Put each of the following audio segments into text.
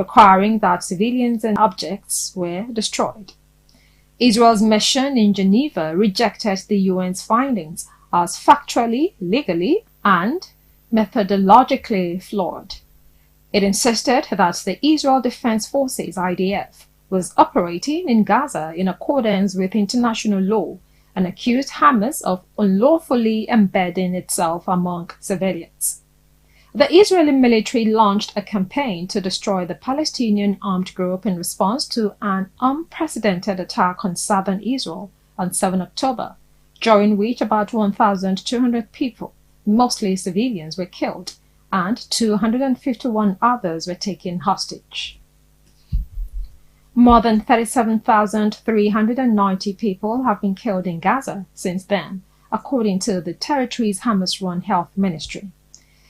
requiring that civilians and objects were destroyed. Israel's mission in Geneva rejected the UN's findings as factually, legally, and methodologically flawed. It insisted that the Israel Defense Forces (IDF) was operating in Gaza in accordance with international law and accused Hamas of unlawfully embedding itself among civilians. The Israeli military launched a campaign to destroy the Palestinian armed group in response to an unprecedented attack on southern Israel on 7 October, during which about 1,200 people, mostly civilians, were killed and 251 others were taken hostage. More than 37,390 people have been killed in Gaza since then, according to the territory's Hamas-run health ministry.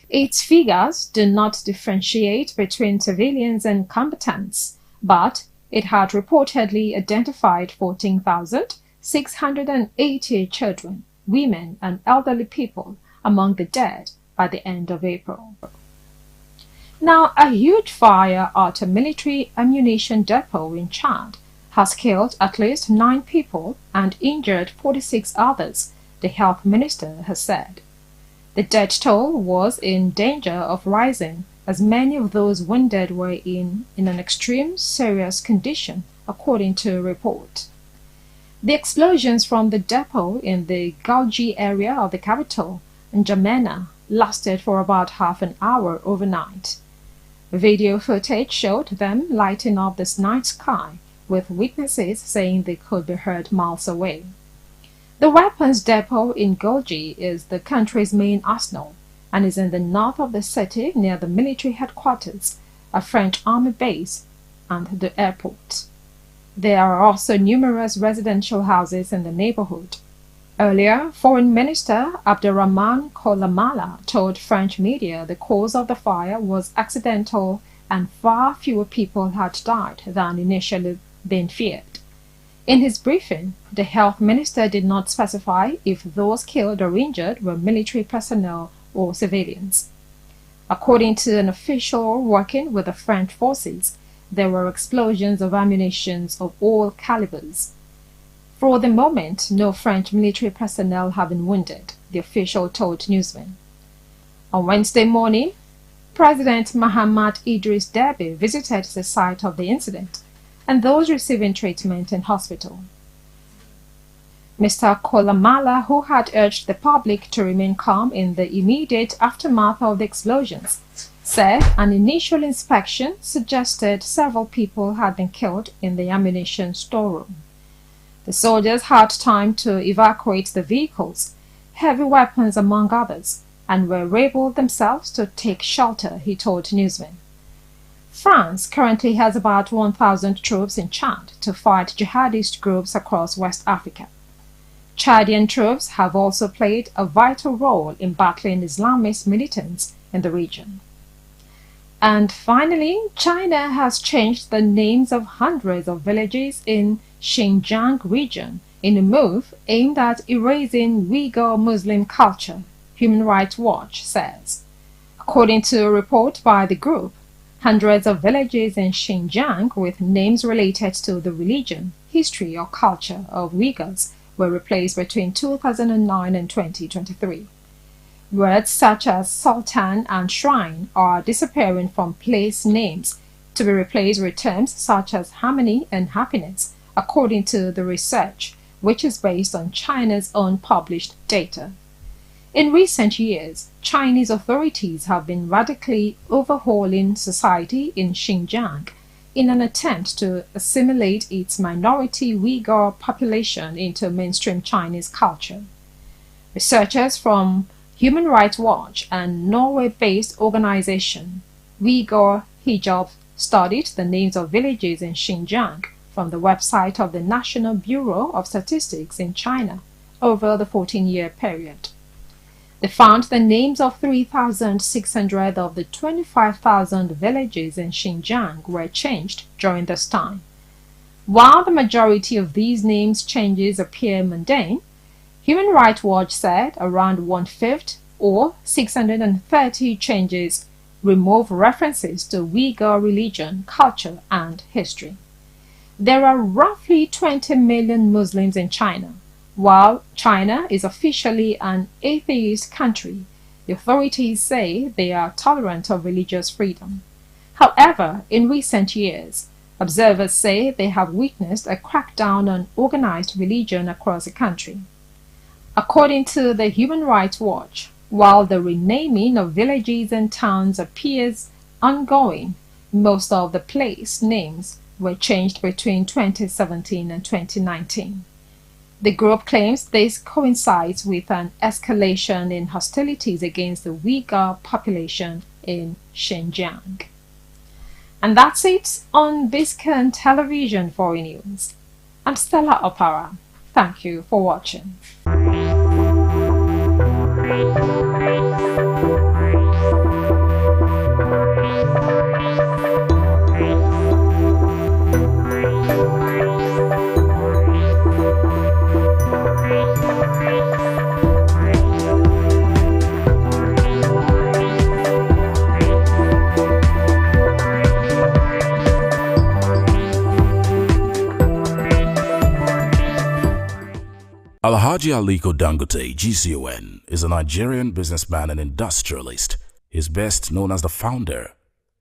Its figures do not differentiate between civilians and combatants, but it had reportedly identified 14,680 children, women, and elderly people among the dead by the end of April. Now, a huge fire at a military ammunition depot in Chad has killed at least 9 people and injured 46 others, the health minister has said. The death toll was in danger of rising, as many of those wounded were in an extreme serious condition, according to a report. The explosions from the depot in the Galgi area of the capital, N'Djamena, lasted for about half an hour overnight. Video footage showed them lighting up the night sky, with witnesses saying they could be heard miles away. The weapons depot in Galgi is the country's main arsenal and is in the north of the city near the military headquarters, a French army base, and the airport. There are also numerous residential houses in the neighborhood. Earlier, Foreign Minister Abderrahmane Koulamallah told French media the cause of the fire was accidental and far fewer people had died than initially been feared. In his briefing, the health minister did not specify if those killed or injured were military personnel or civilians. According to an official working with the French forces, there were explosions of ammunition of all calibers. For the moment, no French military personnel have been wounded, the official told newsmen. On Wednesday morning, President Mohamed Idris Deby visited the site of the incident and those receiving treatment in hospital. Mr. Koulamallah, who had urged the public to remain calm in the immediate aftermath of the explosions, said an initial inspection suggested several people had been killed in the ammunition storeroom. The soldiers had time to evacuate the vehicles, heavy weapons among others, and were able themselves to take shelter, he told newsmen. France currently has about 1,000 troops in Chad to fight jihadist groups across West Africa. Chadian troops have also played a vital role in battling Islamist militants in the region. And finally, China has changed the names of hundreds of villages in Xinjiang region in a move aimed at erasing Uyghur Muslim culture, Human Rights Watch says. According to a report by the group, hundreds of villages in Xinjiang with names related to the religion, history, or culture of Uyghurs were replaced between 2009 and 2023. Words such as sultan and shrine are disappearing from place names to be replaced with terms such as harmony and happiness, according to the research, which is based on China's own published data. In recent years, Chinese authorities have been radically overhauling society in Xinjiang in an attempt to assimilate its minority Uyghur population into mainstream Chinese culture. Researchers from Human Rights Watch and Norway-based organization Uyghur Hijab studied the names of villages in Xinjiang from the website of the National Bureau of Statistics in China over the 14-year period. They found the names of 3,600 of the 25,000 villages in Xinjiang were changed during this time. While the majority of these names changes appear mundane, Human Rights Watch said around 1/5 or 630 changes remove references to Uyghur religion, culture, and history. There are roughly 20 million Muslims in China. While China is officially an atheist country, the authorities say they are tolerant of religious freedom. However, in recent years, observers say they have witnessed a crackdown on organized religion across the country. According to the Human Rights Watch, while the renaming of villages and towns appears ongoing, most of the place names were changed between 2017 and 2019. The group claims this coincides with an escalation in hostilities against the Uyghur population in Xinjiang. And that's it on Biscon Television Foreign News. I'm Stella Opara. Thank you for watching. Alhaji Aliko Dangote, GCON, is a Nigerian businessman and industrialist. He is best known as the founder,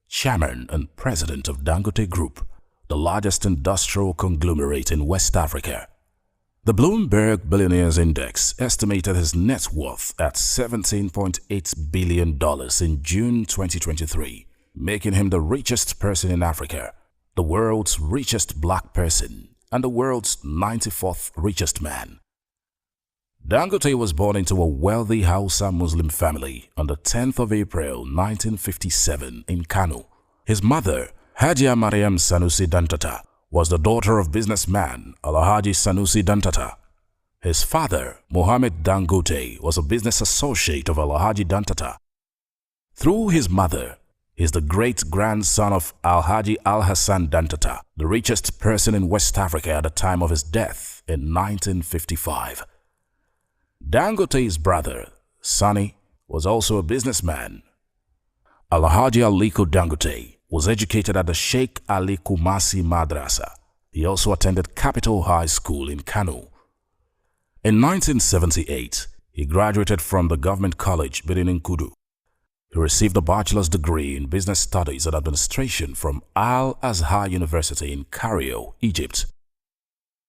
chairman, and president of Dangote Group, the largest industrial conglomerate in West Africa. The Bloomberg Billionaires Index estimated his net worth at $17.8 billion in June 2023, making him the richest person in Africa, the world's richest black person, and the world's 94th richest man. Dangote was born into a wealthy Hausa Muslim family on the 10th of April 1957 in Kano. His mother, Hajia Mariam Sanusi Dantata, was the daughter of businessman Alhaji Sanusi Dantata. His father, Mohammed Dangote, was a business associate of Alhaji Dantata. Through his mother, he is the great-grandson of Alhaji Al-Hassan Dantata, the richest person in West Africa at the time of his death in 1955. Dangote's brother, Sani, was also a businessman. Alhaji Aliko Dangote was educated at the Sheikh Ali Kumasi Madrasa. He also attended Capital High School in Kano. In 1978, he graduated from the Government College Birnin Kudu. He received a bachelor's degree in business studies and administration from Al-Azhar University in Cairo, Egypt.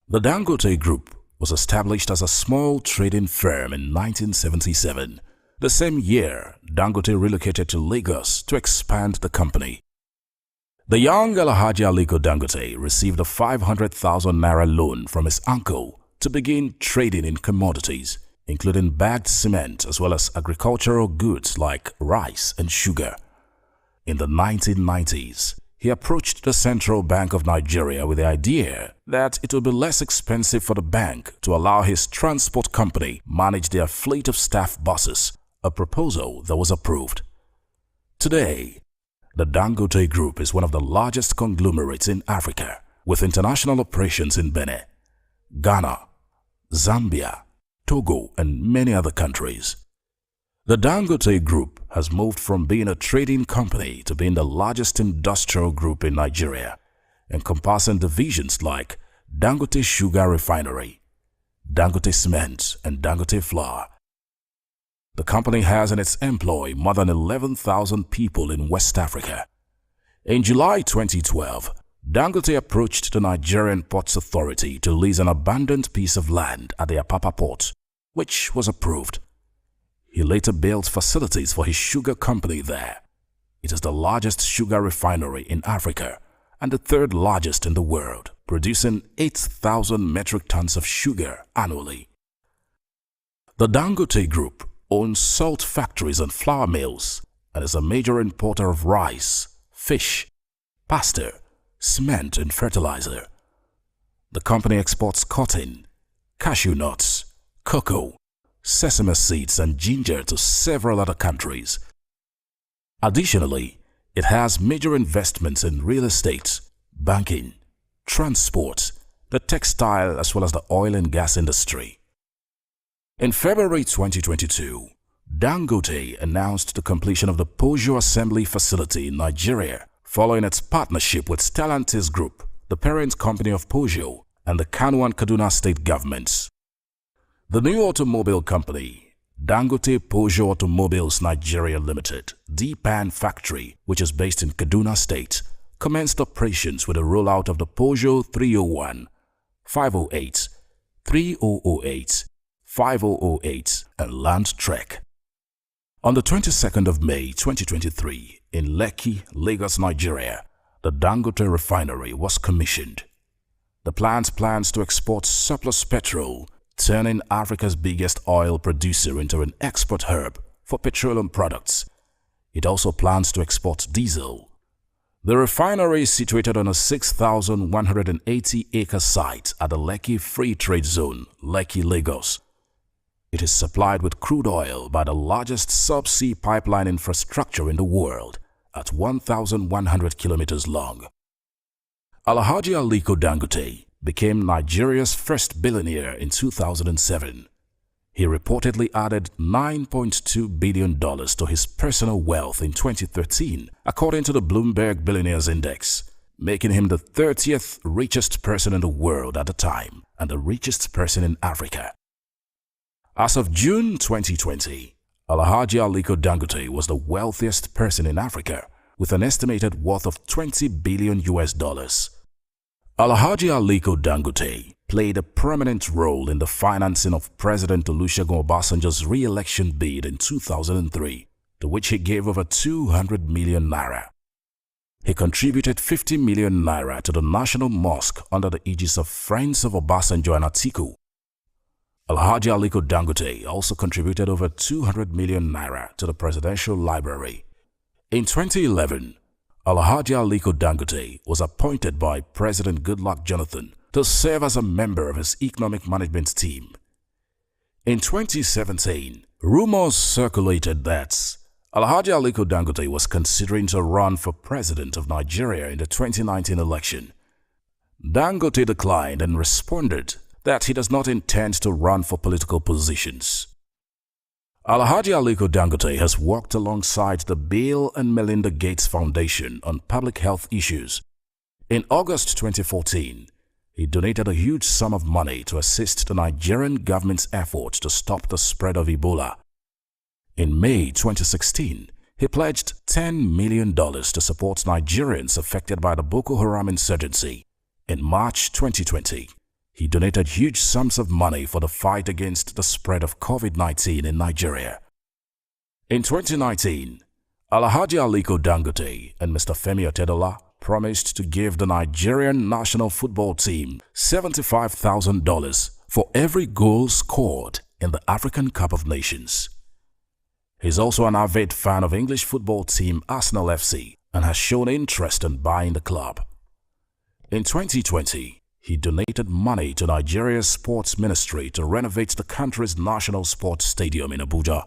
The Dangote Group was established as a small trading firm in 1977. The same year, Dangote relocated to Lagos to expand the company. The young Alhaji Aliko Dangote received a 500,000 naira loan from his uncle to begin trading in commodities, including bagged cement as well as agricultural goods like rice and sugar. In the 1990s, he approached the Central Bank of Nigeria with the idea that it would be less expensive for the bank to allow his transport company manage their fleet of staff buses, a proposal that was approved. Today, the Dangote Group is one of the largest conglomerates in Africa, with international operations in Benin, Ghana, Zambia, Togo, and many other countries. The Dangote Group has moved from being a trading company to being the largest industrial group in Nigeria, encompassing divisions like Dangote Sugar Refinery, Dangote Cement, and Dangote Flour. The company has in its employ more than 11,000 people in West Africa. In July 2012, Dangote approached the Nigerian Ports Authority to lease an abandoned piece of land at the Apapa port, which was approved. He later built facilities for his sugar company there. It is the largest sugar refinery in Africa and the third largest in the world, producing 8,000 metric tons of sugar annually. The Dangote Group owns salt factories and flour mills and is a major importer of rice, fish, pasta, cement, and fertilizer. The company exports cotton, cashew nuts, cocoa, sesame seeds, and ginger to several other countries. Additionally, it has major investments in real estate, banking, transport, the textile, as well as the oil and gas industry. In February 2022, Dangote announced the completion of the Peugeot assembly facility in Nigeria following its partnership with Stellantis Group, the parent company of Peugeot, and the Kano and Kaduna state governments. The new automobile company, Dangote Peugeot Automobiles Nigeria Limited, DPAN factory, which is based in Kaduna State, commenced operations with a rollout of the Peugeot 301, 508, 3008, 5008, and Landtrek. On the 22nd of May 2023, in Lekki, Lagos, Nigeria, the Dangote refinery was commissioned. The plant plans to export surplus petrol, turning Africa's biggest oil producer into an export hub for petroleum products. It also plans to export diesel. The refinery is situated on a 6,180-acre site at the Lekki Free Trade Zone, Lekki, Lagos. It is supplied with crude oil by the largest subsea pipeline infrastructure in the world at 1,100 kilometers long. Alhaji Aliko Dangote became Nigeria's first billionaire in 2007. He reportedly added $9.2 billion to his personal wealth in 2013, according to the Bloomberg Billionaires Index, making him the 30th richest person in the world at the time and the richest person in Africa. As of June 2020, Alhaji Aliko Dangote was the wealthiest person in Africa with an estimated worth of $20 billion. Alhaji Aliko Dangote played a prominent role in the financing of President Olusegun Obasanjo's re-election bid in 2003, to which he gave over 200 million naira. He contributed 50 million naira to the National Mosque under the aegis of Friends of Obasanjo and Atiku. Alhaji Aliko Dangote also contributed over 200 million naira to the Presidential Library. In 2011, Alhaji Aliko Dangote was appointed by President Goodluck Jonathan to serve as a member of his economic management team. In 2017, rumors circulated that Alhaji Aliko Dangote was considering to run for president of Nigeria in the 2019 election. Dangote declined and responded that he does not intend to run for political positions. Alhaji Aliko Dangote has worked alongside the Bill and Melinda Gates Foundation on public health issues. In August 2014, he donated a huge sum of money to assist the Nigerian government's efforts to stop the spread of Ebola. In May 2016, he pledged $10 million to support Nigerians affected by the Boko Haram insurgency. In March 2020, he donated huge sums of money for the fight against the spread of COVID-19 in Nigeria. In 2019, Alhaji Aliko Dangote and Mr. Femi Otedola promised to give the Nigerian national football team $75,000 for every goal scored in the African Cup of Nations. He's also an avid fan of English football team Arsenal FC and has shown interest in buying the club. In 2020, he donated money to Nigeria's sports ministry to renovate the country's national sports stadium in Abuja.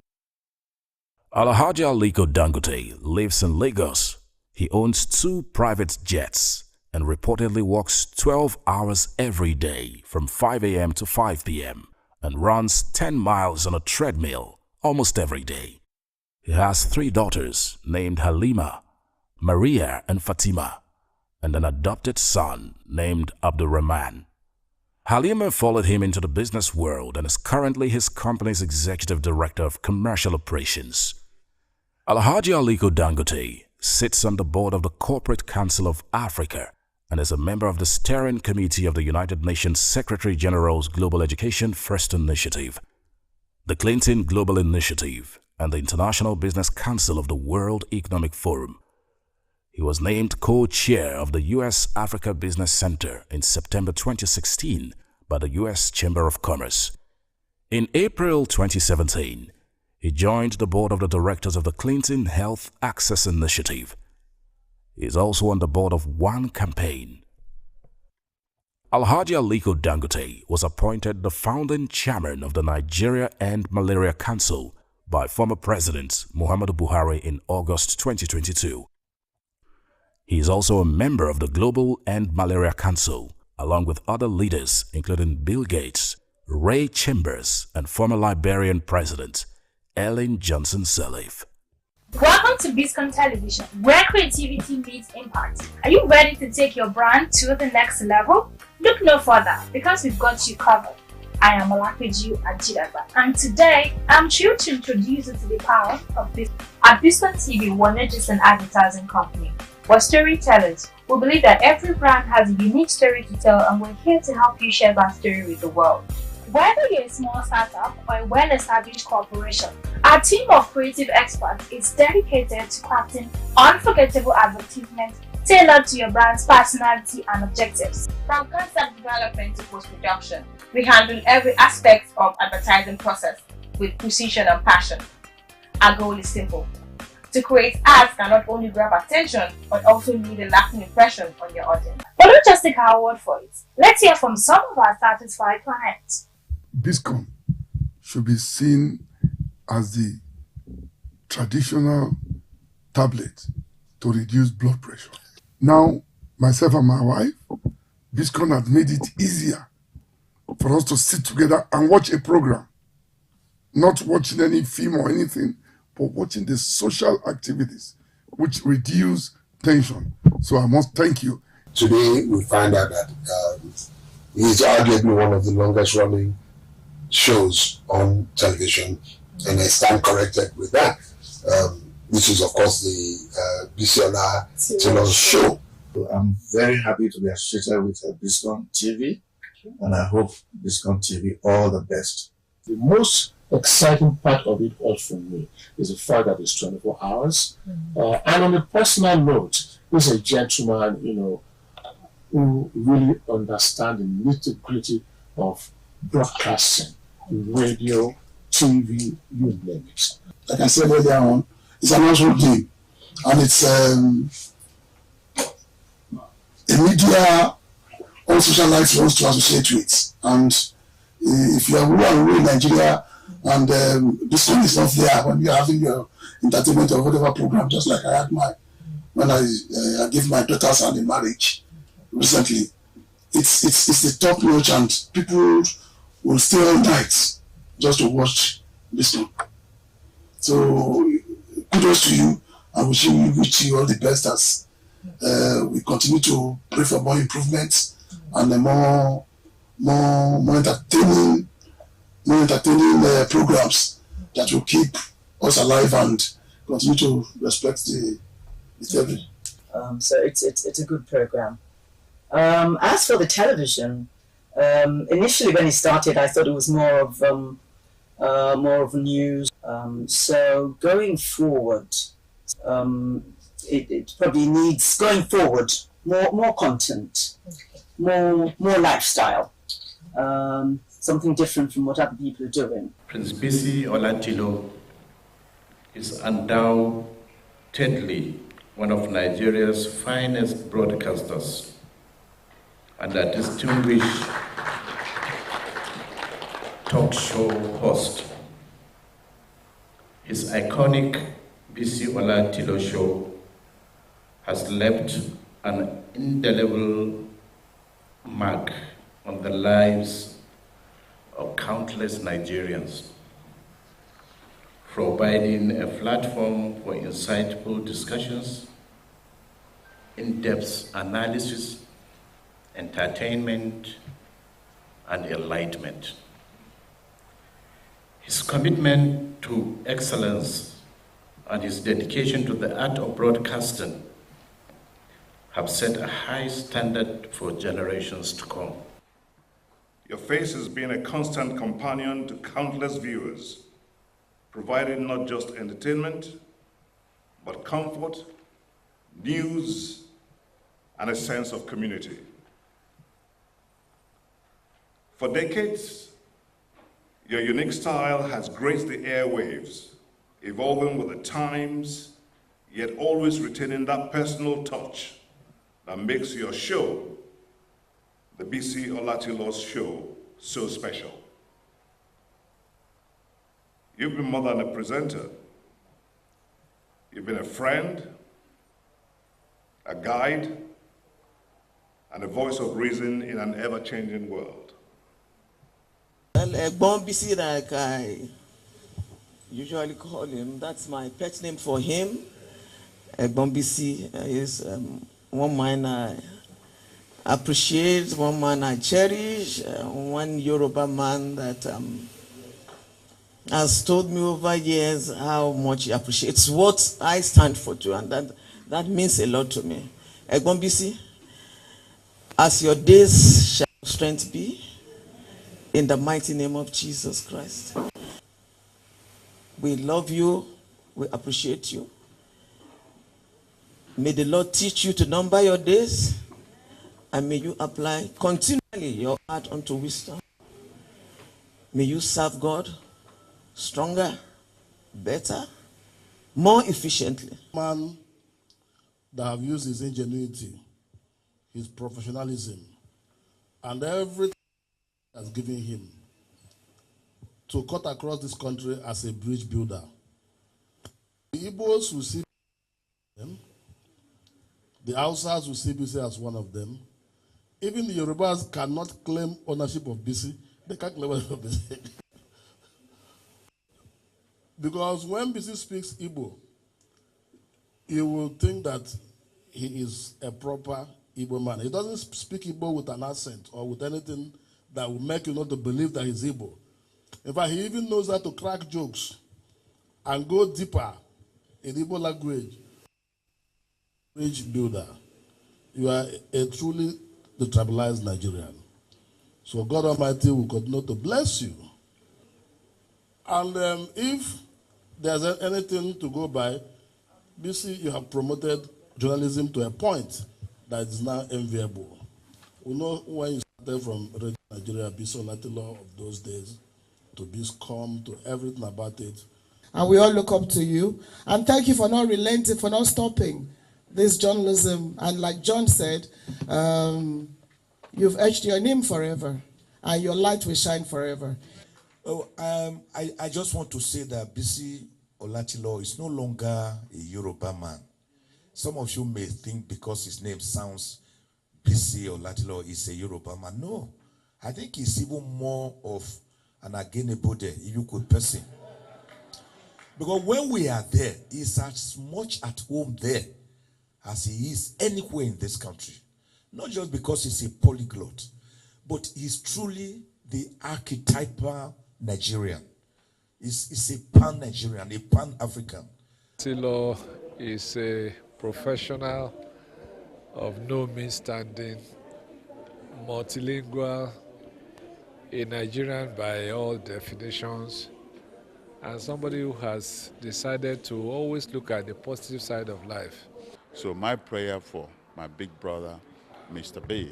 Alhaji Aliko Dangote lives in Lagos. He owns 2 private jets and reportedly works 12 hours every day from 5 a.m. to 5 p.m. and runs 10 miles on a treadmill almost every day. He has 3 daughters named Halima, Maria, and Fatima, and an adopted son named Abdurrahman. Halima followed him into the business world and is currently his company's executive director of commercial operations. Alhaji Aliko Dangote sits on the board of the Corporate Council of Africa and is a member of the Steering Committee of the United Nations Secretary-General's Global Education First Initiative, the Clinton Global Initiative, and the International Business Council of the World Economic Forum. He was named co-chair of the U.S. Africa Business Center in September 2016 by the U.S. Chamber of Commerce. In April 2017, he joined the board of the directors of the Clinton Health Access Initiative. He is also on the board of One Campaign. Alhaji Aliko Dangote was appointed the founding chairman of the Nigeria End Malaria Council by former President Muhammadu Buhari in August 2022. He is also a member of the Global End Malaria Council, along with other leaders including Bill Gates, Ray Chambers, and former Liberian President Ellen Johnson Sirleaf. Welcome to Biscon Television, where creativity meets impact. Are you ready to take your brand to the next level? Look no further, because we've got you covered. I am Olapeju Ajidagba, and today I'm thrilled to introduce you to the power of Biscon. At Biscon TV, we're not just an advertising company, we're storytellers. We believe that every brand has a unique story to tell, and we're here to help you share that story with the world. Whether you're a small startup or a well-established corporation, our team of creative experts is dedicated to crafting unforgettable advertisements tailored to your brand's personality and objectives. From concept development to post-production, we handle every aspect of advertising process with precision and passion. Our goal is simple: to create ads that not only grab attention, but also leave a lasting impression on your audience. But don't just take our word for it. Let's hear from some of our satisfied clients. Biscon should be seen as the traditional tablet to reduce blood pressure. Now, myself and my wife, Biscon has made it easier for us to sit together and watch a program. Not watching any film or anything, but watching the social activities which reduce tension. So I must thank you. Today, we find out that he's arguably one of the longest running shows on television, and I stand corrected with that. This is, of course, the Biscon Tv show. So I'm very happy to be associated with Biscon TV, and I hope Biscon TV all the best. The most exciting part of it all for me is the fact that it's 24 hours. And on a personal note, he's a gentleman, who really understands the nitty-gritty of broadcasting, radio, TV, you name it. Like I said earlier on, it's an household game, and it's a media all socialites wants to associate with. And if you are rural in Nigeria and the sun is not there when you are having your entertainment or whatever program, just like I had when I gave my daughter's hand in marriage recently, it's the top notch, and people will stay all night just to watch this one. So kudos to you, and wish you all the best as we continue to pray for more improvements and more entertaining programs that will keep us alive and continue to respect the television. So it's a good program. As for the television, initially when it started, I thought it was more of news. So going forward, it probably needs going forward more content, more lifestyle, something different from what other people are doing. Prince Bisi Olatilo is undoubtedly one of Nigeria's finest broadcasters and a distinguished talk show host. His iconic Bisi Olatilo show has left an indelible mark on the lives of countless Nigerians, providing a platform for insightful discussions, in-depth analysis, entertainment, and enlightenment. His commitment to excellence and his dedication to the art of broadcasting have set a high standard for generations to come. Your face has been a constant companion to countless viewers, providing not just entertainment, but comfort, news, and a sense of community. For decades, your unique style has graced the airwaves, evolving with the times, yet always retaining that personal touch that makes your show, the Bisi Olatilo's show, so special. You've been more than a presenter. You've been a friend, a guide, and a voice of reason in an ever-changing world. Ẹ̀gbọ́n Bisi usually call him. That's my pet name for him. Egbombisi is one man I appreciate, one man I cherish, one Yoruba man that has told me over years how much he appreciates what I stand for too, and that means a lot to me. Egbombisi, as your days shall strength be, in the mighty name of Jesus Christ. We love you, we appreciate you. May the Lord teach you to number your days, and may you apply continually your heart unto wisdom. May you serve God stronger, better, more efficiently. Man that have used his ingenuity, his professionalism, and everything that's given him to cut across this country as a bridge builder. The Igbos will see them. The Hausas will see BC as one of them. Even the Yorubas cannot claim ownership of BC. They can't claim ownership of BC. Because when BC speaks Igbo, you will think that he is a proper Igbo man. He doesn't speak Igbo with an accent or with anything that will make you not to believe that he's Igbo. In fact, he even knows how to crack jokes and go deeper in Igbo language. Bridge builder. You are a truly detribalized Nigerian. So God Almighty will continue to bless you. And if there's anything to go by, BC, you have promoted journalism to a point that is now enviable. We know when you started from Radio Nigeria, Biscon Tv of those days, to Biscon, to everything about it. And we all look up to you. And thank you for not relenting, for not stopping this journalism. And like John said, you've etched your name forever, and your light will shine forever. Oh, I just want to say that BC Olatilo is no longer a Yoruba man. Some of you may think because his name sounds BC Olatilo is a Yoruba man. No, I think he's even more of an Agenebode, if you could person. Because when we are there, he's as much at home there as he is anywhere in this country. Not just because he's a polyglot, but he's truly the archetypal Nigerian. He's a pan-Nigerian, a pan-African. Tilo is a professional of no mean standing, multilingual, a Nigerian by all definitions, and somebody who has decided to always look at the positive side of life. So my prayer for my big brother, Mr. B,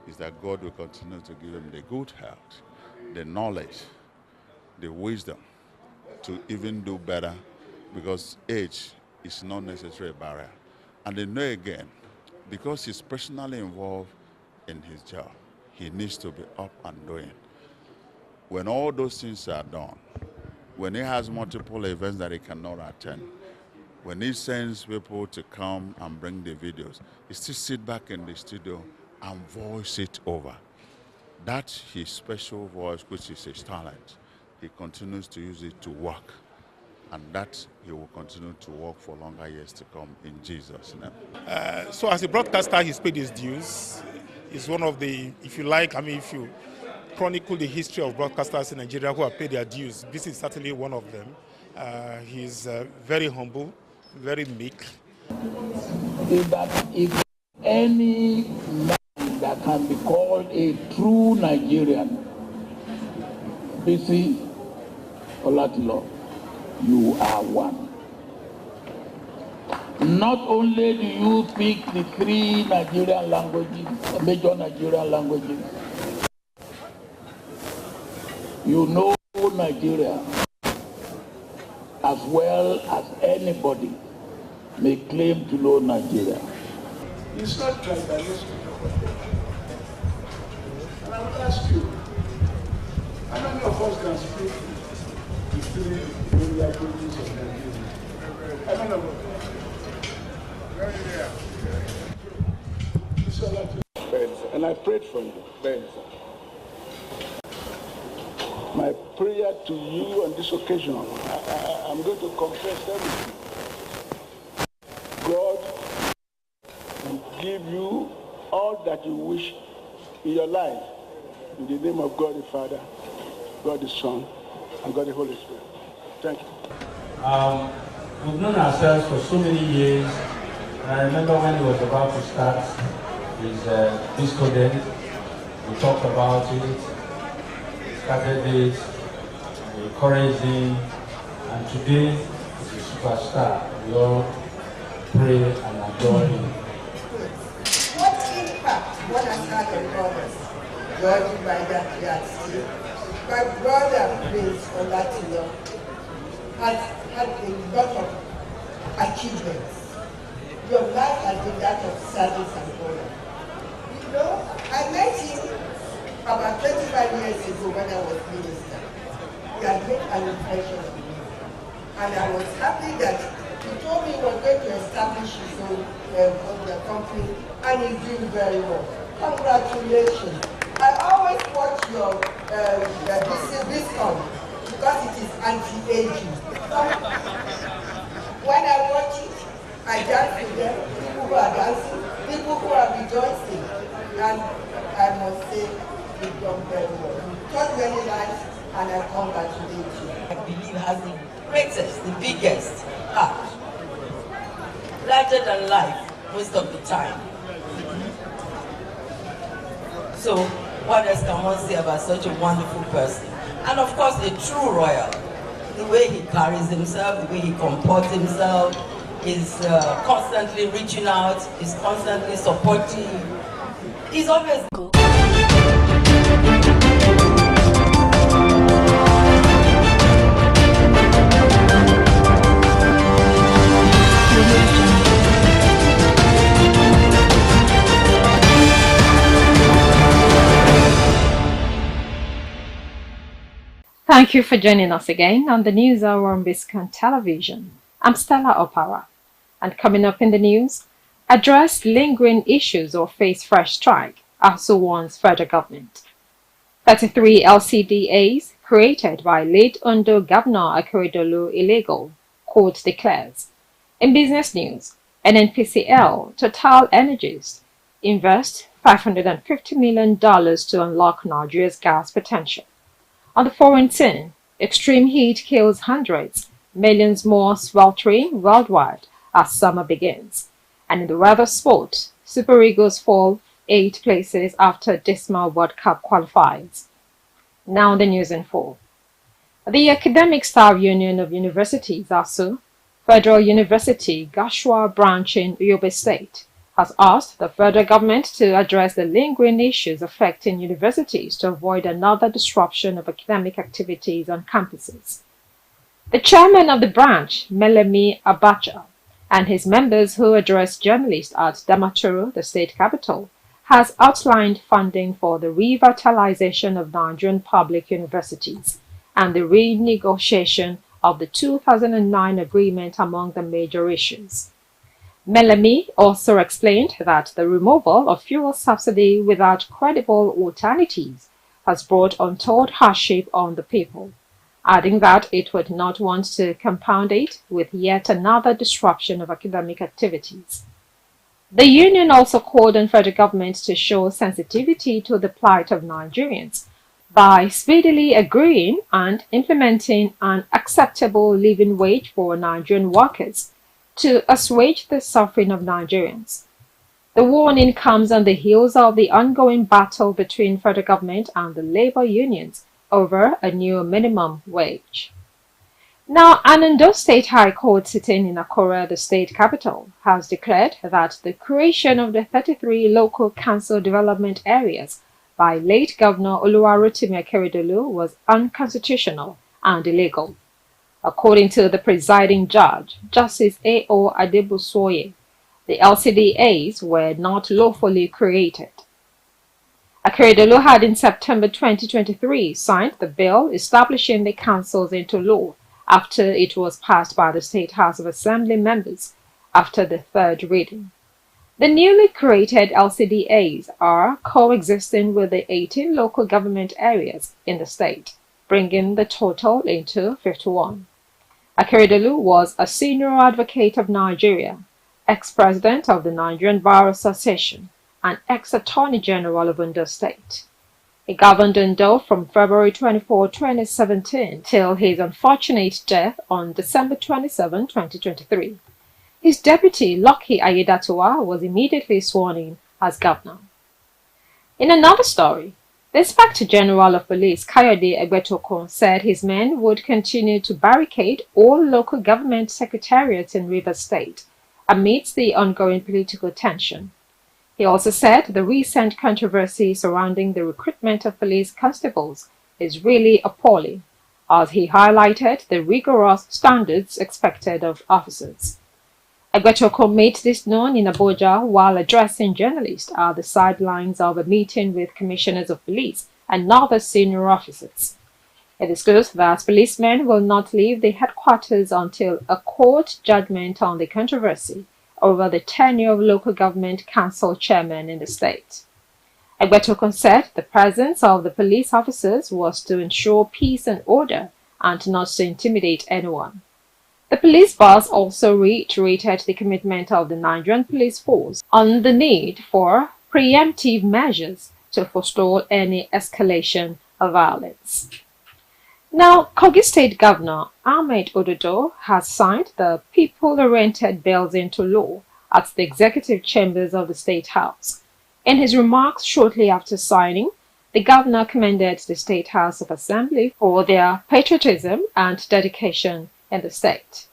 is that God will continue to give him the good health, the knowledge, the wisdom to even do better, because age is not necessarily a barrier. And they know again, because he's personally involved in his job, he needs to be up and doing. When all those things are done, when he has multiple events that he cannot attend, when he sends people to come and bring the videos, he still sit back in the studio and voice it over. That's his special voice, which is his talent. He continues to use it to work, and that he will continue to work for longer years to come in Jesus' name. So as a broadcaster, he's paid his dues. He's one of the, if you like, if you chronicle the history of broadcasters in Nigeria who have paid their dues, this is certainly one of them. He's very humble, very meek. If any man that can be called a true Nigerian, BC Olatilo, you are one. Not only do you speak the three Nigerian languages, major Nigerian languages, you know Nigeria as well as anybody may claim to know Nigeria. It's not tribalistic. And I would ask you, how many of us can speak the three main languages of Nigeria? How many of us? And I prayed for you. My prayer to you on this occasion, I'm going to confess everything. God will give you all that you wish in your life. In the name of God the Father, God the Son, and God the Holy Spirit. Thank you. We've known ourselves for so many years. And I remember when he was about to start his Biscon days, we talked about it, started it, we encouraged him, and today he's a superstar. We all pray and adore him. What impact one has had on others, judging by that yardstick? My brother, Prince Olatilo, has had a lot of achievements. Your life has been that of service and honor. You know, I met him about 25 years ago when I was minister. He had made an impression on me. And I was happy that he told me he was going to establish his own company, and he's doing very well. Congratulations. I always watch your Biscon because it is anti-aging. When I watch it, I dance with them, people who are dancing, people who are rejoicing, and I must say, you've done very well. You taught many lives, and I congratulate you. I believe has the greatest, the biggest heart, larger than life most of the time. So, what else can one say about such a wonderful person? And of course, a true royal. The way he carries himself, the way he comports himself, is constantly reaching out, is constantly supporting. He's always good. Thank you for joining us again on the News Hour on Biscon Television. I'm Stella Opara, and coming up in the news, address lingering issues or face fresh strike, ASU warns federal government. 33 LCDAs created by late Ondo Governor Akeredolu illegal, court declares. In business news, NNPCL Total Energies invest $550 million to unlock Nigeria's gas potential. On the foreign scene, extreme heat kills hundreds, millions more sweltering worldwide as summer begins. And in the weather sport, Super Eagles fall 8 places after dismal World Cup qualifiers. Now the news in full. The Academic Staff Union of Universities, ASU, Federal University Gashua branch in Yobe State, has asked the federal government to address the lingering issues affecting universities to avoid another disruption of academic activities on campuses. The chairman of the branch, Melemi Abacha, and his members who addressed journalists at Damaturu, the state capital, has outlined funding for the revitalization of Nigerian public universities and the renegotiation of the 2009 agreement among the major issues. Melemi also explained that the removal of fuel subsidy without credible alternatives has brought untold hardship on the people, adding that it would not want to compound it with yet another disruption of academic activities. The union also called on federal government to show sensitivity to the plight of Nigerians by speedily agreeing and implementing an acceptable living wage for Nigerian workers to assuage the suffering of Nigerians. The warning comes on the heels of the ongoing battle between federal government and the labor unions over a new minimum wage. Now, an Ondo State High Court sitting in Akure, the state capital, has declared that the creation of the 33 local council development areas by late Governor Oluwarotimi Akeredolu was unconstitutional and illegal. According to the presiding judge, Justice A.O. Adebusoye, the LCDAs were not lawfully created. Akeredolu had in September 2023 signed the bill establishing the councils into law after it was passed by the State House of Assembly members after the third reading. The newly created LCDAs are coexisting with the 18 local government areas in the state, bringing the total into 51. Akeredolu was a senior advocate of Nigeria, ex-president of the Nigerian Bar Association, and ex-attorney general of Ondo State. He governed Ondo from February 24, 2017 till his unfortunate death on December 27, 2023. His deputy, Lucky Ayedatiwa, was immediately sworn in as governor. In another story, the Inspector General of Police, Kayode Egbetokun, said his men would continue to barricade all local government secretariats in Rivers State amidst the ongoing political tension. He also said the recent controversy surrounding the recruitment of police constables is really appalling, as he highlighted the rigorous standards expected of officers. Egbetokun made this known in Abuja while addressing journalists at the sidelines of a meeting with commissioners of police and other senior officers. It disclosed that policemen will not leave the headquarters until a court judgment on the controversy over the tenure of local government council chairmen in the state. Egbetokun said the presence of the police officers was to ensure peace and order and not to intimidate anyone. The police boss also reiterated the commitment of the Nigerian police force on the need for preemptive measures to forestall any escalation of violence. Now, Kogi State Governor Ahmed Ododo has signed the people-oriented bills into law at the executive chambers of the State House. In his remarks shortly after signing, the governor commended the State House of Assembly for their patriotism and dedication in the state.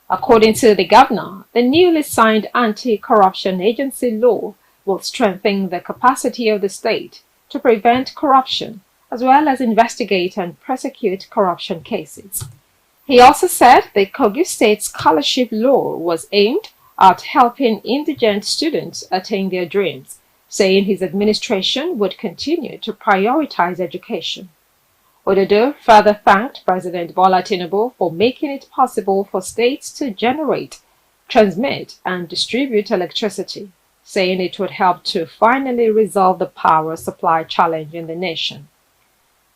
According to the governor, the newly signed anti-corruption agency law will strengthen the capacity of the state to prevent corruption as well as investigate and prosecute corruption cases. He also said the Kogi State Scholarship Law was aimed at helping indigent students attain their dreams, saying his administration would continue to prioritize education. Ododo further thanked President Bola Tinubu for making it possible for states to generate, transmit, and distribute electricity, saying it would help to finally resolve the power supply challenge in the nation.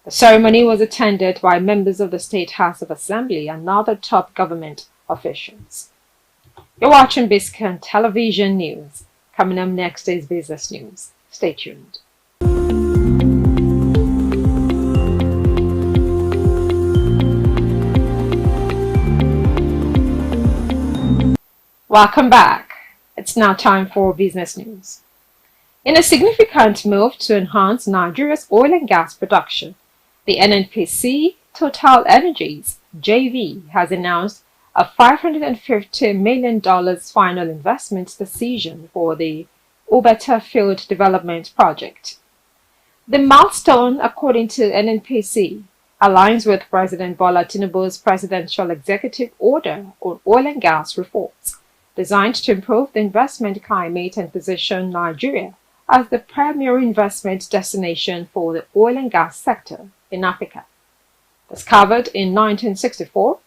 The ceremony was attended by members of the State House of Assembly and other top government officials. You're watching Biscon Television News. Coming up next is Business News. Stay tuned. Welcome back. It's now time for business news. In a significant move to enhance Nigeria's oil and gas production, the NNPC Total Energies JV has announced a $550 million final investment decision for the Ubeta Field Development Project. The milestone, according to NNPC, aligns with President Bola Tinubu's presidential executive order on oil and gas reforms, designed to improve the investment climate and position Nigeria as the premier investment destination for the oil and gas sector in Africa. Discovered in 1964,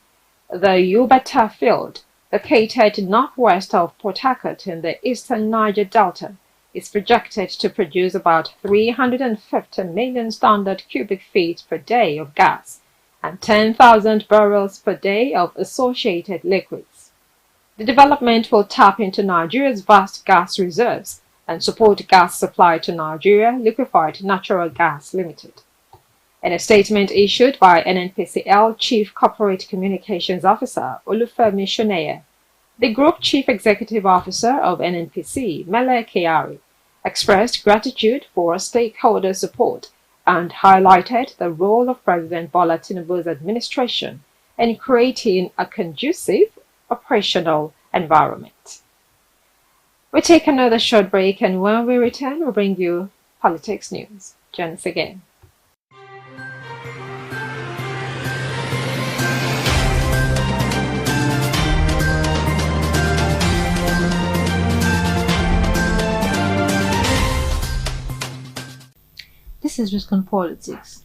the Ubeta field, located northwest of Port Harcourt in the eastern Niger Delta, is projected to produce about 350 million standard cubic feet per day of gas and 10,000 barrels per day of associated liquids. The development will tap into Nigeria's vast gas reserves and support gas supply to Nigeria Liquefied Natural Gas Limited. In a statement issued by NNPCL Chief Corporate Communications Officer Olufemi Shoneye, the Group Chief Executive Officer of NNPC, Mele Kyari, expressed gratitude for stakeholder support and highlighted the role of President Bola Tinubu's administration in creating a conducive operational environment. We take another short break, and when we return, we'll bring you politics news. Join us again. This is Biscon Politics.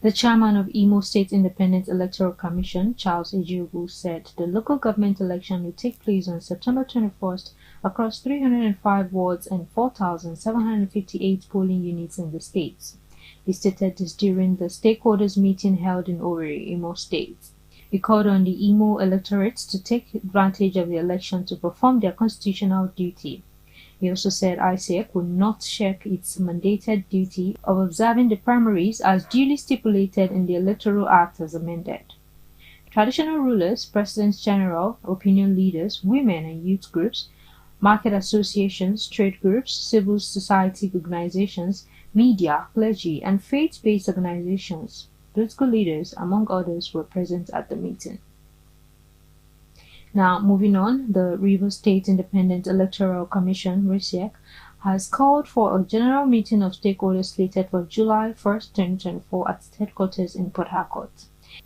The chairman of Imo State Independent Electoral Commission, Charles Ejiugu, said the local government election will take place on September 21st across 305 wards and 4,758 polling units in the state. He stated this during the stakeholders meeting held in Owerri, Imo State. He called on the Imo electorate to take advantage of the election to perform their constitutional duty. He also said ISEC would not shirk its mandated duty of observing the primaries as duly stipulated in the Electoral Act as amended. Traditional rulers, presidents general, opinion leaders, women and youth groups, market associations, trade groups, civil society organizations, media, clergy, and faith-based organizations, political leaders, among others, were present at the meeting. Now, moving on, the Rivers State Independent Electoral Commission, RISEC, has called for a general meeting of stakeholders slated for July 1st, 2024 at its headquarters in Port Harcourt.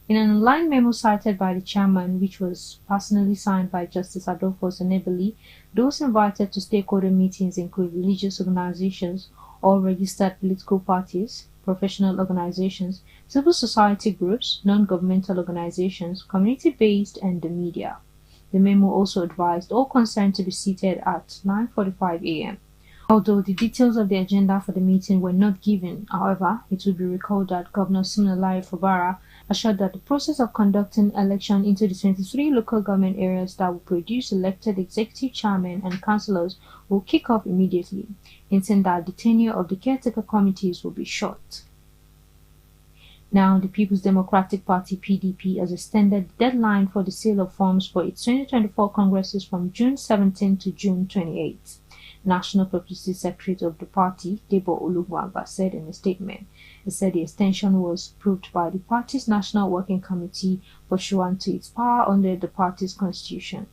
In an online memo cited by the chairman, which was personally signed by Justice Adolfo Senebeli, those invited to stakeholder meetings include religious organizations, all registered political parties, professional organizations, civil society groups, non-governmental organizations, community-based, and the media. The memo also advised all concerned to be seated at 9:45 a.m. Although the details of the agenda for the meeting were not given, however, it will be recalled that Governor Siminalayi Fubara assured that the process of conducting election into the 23 local government areas that will produce elected executive chairmen and councillors will kick off immediately, hinting that the tenure of the caretaker committees will be short. Now, the People's Democratic Party (PDP) has extended the deadline for the sale of forms for its 2024 congresses from June 17 to June 28. National Publicity Secretary of the party, Debo Oluwagba, said in a statement. He said the extension was approved by the party's National Working Committee pursuant to its power under the party's constitution.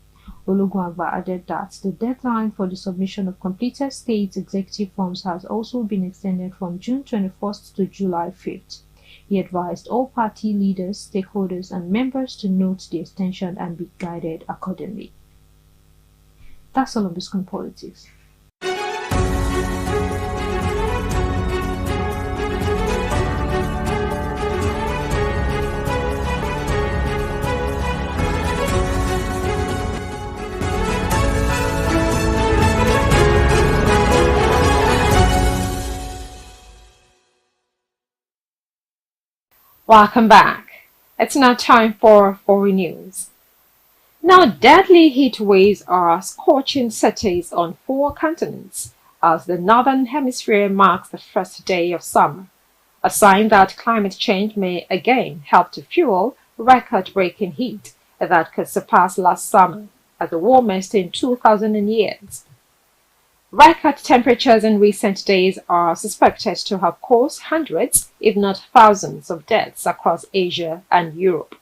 Oluwagba added that the deadline for the submission of completed state executive forms has also been extended from June 21st to July 5th. He advised all party leaders, stakeholders, and members to note the extension and be guided accordingly. That's all on Biscon Politics. Welcome back. It's now time for foreign news. Now, deadly heat waves are scorching cities on 4 continents as the northern hemisphere marks the first day of summer, a sign that climate change may again help to fuel record-breaking heat that could surpass last summer as the warmest in 2,000 years. Record temperatures in recent days are suspected to have caused hundreds, if not thousands, of deaths across Asia and Europe.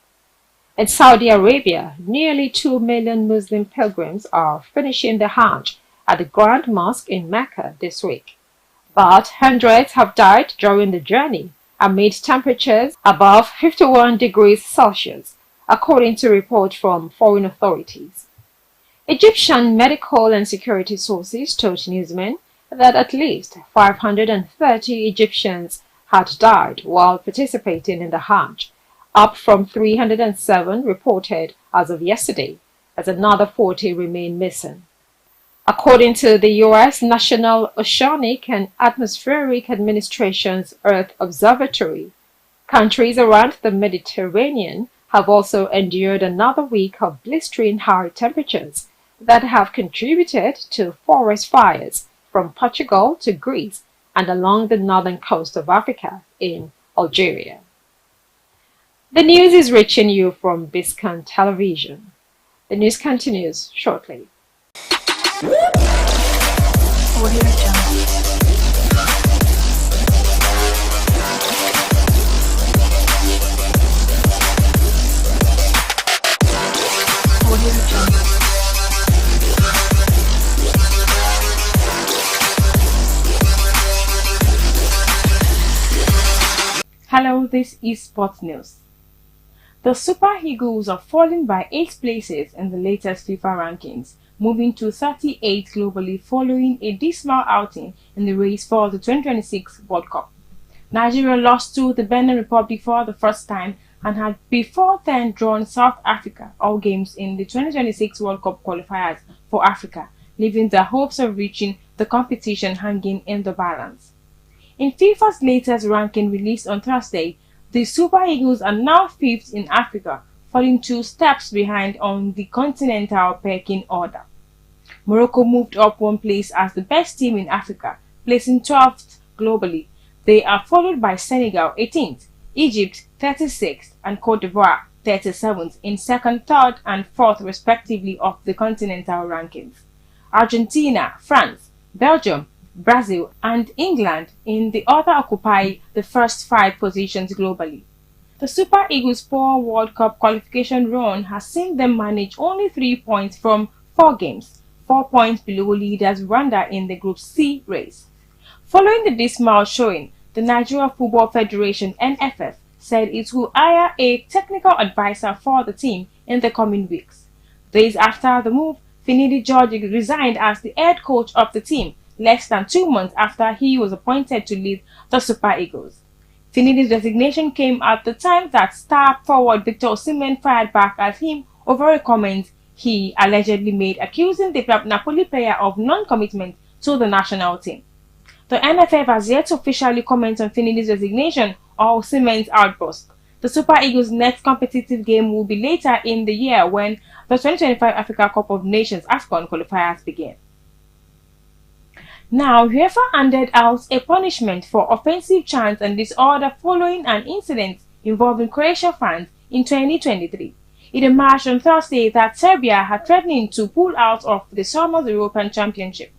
In Saudi Arabia, nearly 2 million Muslim pilgrims are finishing the Hajj at the Grand Mosque in Mecca this week. But hundreds have died during the journey amid temperatures above 51 degrees Celsius, according to reports from foreign authorities. Egyptian medical and security sources told newsmen that at least 530 Egyptians had died while participating in the Hajj, up from 307 reported as of yesterday, as another 40 remain missing. According to the U.S. National Oceanic and Atmospheric Administration's Earth Observatory, countries around the Mediterranean have also endured another week of blistering high temperatures that have contributed to forest fires from Portugal to Greece and along the northern coast of Africa in Algeria. The news is reaching you from Biscon Television. The news continues shortly. Hello, this is Sports News. The Super Eagles are falling by 8 places in the latest FIFA rankings, moving to 38 globally following a dismal outing in the race for the 2026 World Cup. Nigeria lost to the Benin Republic for the first time and had before then drawn South Africa all games in the 2026 World Cup qualifiers for Africa, leaving their hopes of reaching the competition hanging in the balance. In FIFA's latest ranking released on Thursday, the Super Eagles are now 5th in Africa, falling 2 steps behind on the continental pecking order. Morocco moved up 1 place as the best team in Africa, placing 12th globally. They are followed by Senegal 18th, Egypt 36th, and Cote d'Ivoire 37th in 2nd, 3rd, and 4th respectively of the continental rankings. Argentina, France, Belgium, Brazil, and England in the order occupy the first 5 positions globally. The Super Eagles' poor World Cup qualification run has seen them manage only 3 points from 4 games, 4 points below leaders Rwanda in the Group C race. Following the dismal showing, the Nigeria Football Federation (NFF) said it will hire a technical advisor for the team in the coming weeks. Days after the move, Finidi George resigned as the head coach of the team, less than 2 months after he was appointed to lead the Super Eagles. Finidi's resignation came at the time that star forward Victor Osimhen fired back at him over a comment he allegedly made accusing the Napoli player of non-commitment to the national team. The NFF has yet to officially comment on Finidi's resignation or Osimhen's outburst. The Super Eagles' next competitive game will be later in the year when the 2025 Africa Cup of Nations AFCON qualifiers begin. Now, UEFA handed out a punishment for offensive chants and disorder following an incident involving Croatia fans in 2023. It emerged on Thursday that Serbia had threatened to pull out of the summer's European Championship.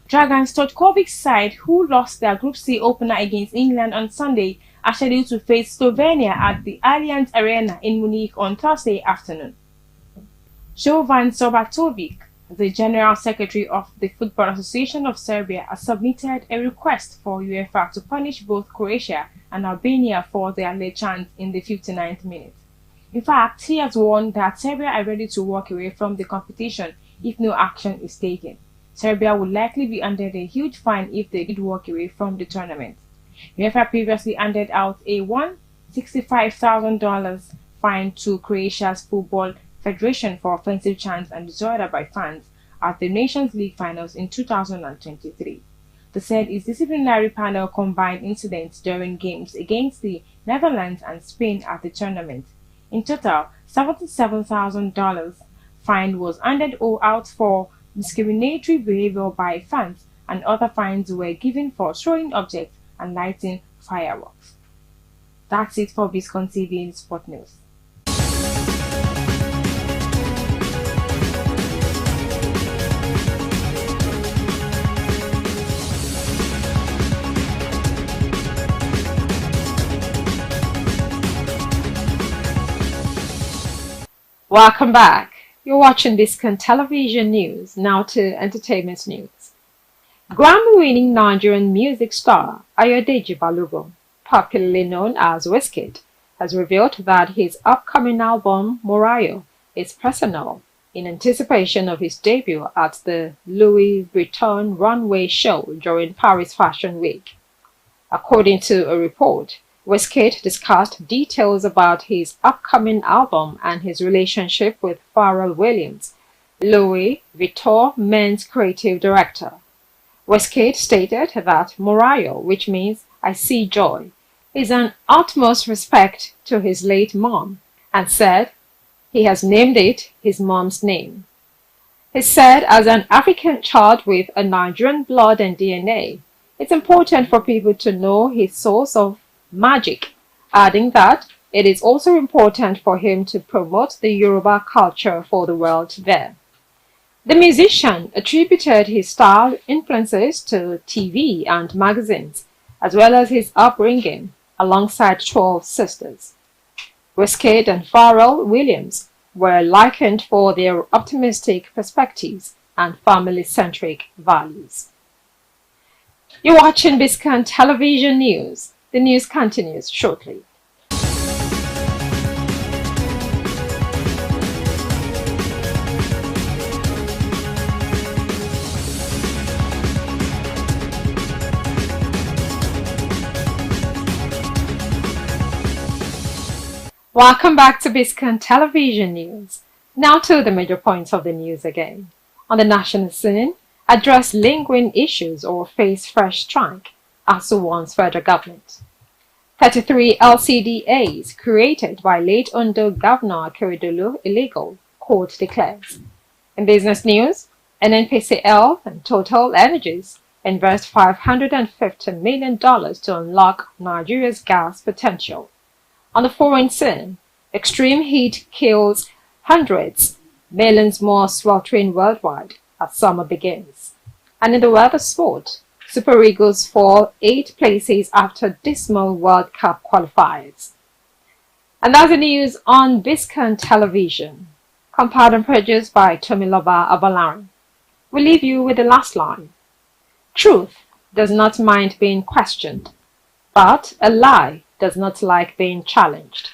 Dragan Stojkovic's side, who lost their Group C opener against England on Sunday, are scheduled to face Slovenia at the Allianz Arena in Munich on Thursday afternoon. Jovan Sobatovic, the General Secretary of the Football Association of Serbia, has submitted a request for UEFA to punish both Croatia and Albania for their late chants in the 59th minute. In fact, he has warned that Serbia are ready to walk away from the competition if no action is taken. Serbia will likely be under a huge fine if they did walk away from the tournament. UEFA previously handed out a $165,000 fine to Croatia's Football Federation for offensive chants and disorder by fans at the Nations League finals in 2023. The said its disciplinary panel combined incidents during games against the Netherlands and Spain at the tournament. In total, $77,000 fine was handed out for discriminatory behavior by fans, and other fines were given for throwing objects and lighting fireworks. That's it for Biscon TV and Sport News. Welcome back. You're watching Biscon Television News. Now to entertainment news. Grammy-winning Nigerian music star Ayodeji Balogun, popularly known as Wizkid, has revealed that his upcoming album Morayo is personal in anticipation of his debut at the Louis Vuitton runway show during Paris Fashion Week. According to a report, Wizkid discussed details about his upcoming album and his relationship with Pharrell Williams, Louis Vuitton men's creative director. Wizkid stated that Morayo, which means I see joy, is an utmost respect to his late mom, and said he has named it his mom's name. He said, as an African child with a Nigerian blood and DNA, it's important for people to know his source of magic, adding that it is also important for him to promote the Yoruba culture for the world there. The musician attributed his style influences to TV and magazines, as well as his upbringing alongside 12 sisters. Wizkid and Pharrell Williams were likened for their optimistic perspectives and family-centric values. You're watching Biscon Television News. The news continues shortly. Welcome back to Biscon Television News. Now to the major points of the news again. On the national scene, address lingering issues or face fresh strike. as the one's federal government. 33 LCDAs created by late Ondo Governor Akeredolu illegal, court declares. In business news, NNPCL and Total Energies invest $550 million to unlock Nigeria's gas potential. On the foreign scene, extreme heat kills hundreds, millions more sweltering worldwide as summer begins. And in the world of sport, Super Eagles fall 8 places after dismal World Cup qualifiers. And that's the news on Biscon Television, compiled and produced by Tomiloba Abalarin. We leave you with the last line. Truth does not mind being questioned, but a lie does not like being challenged.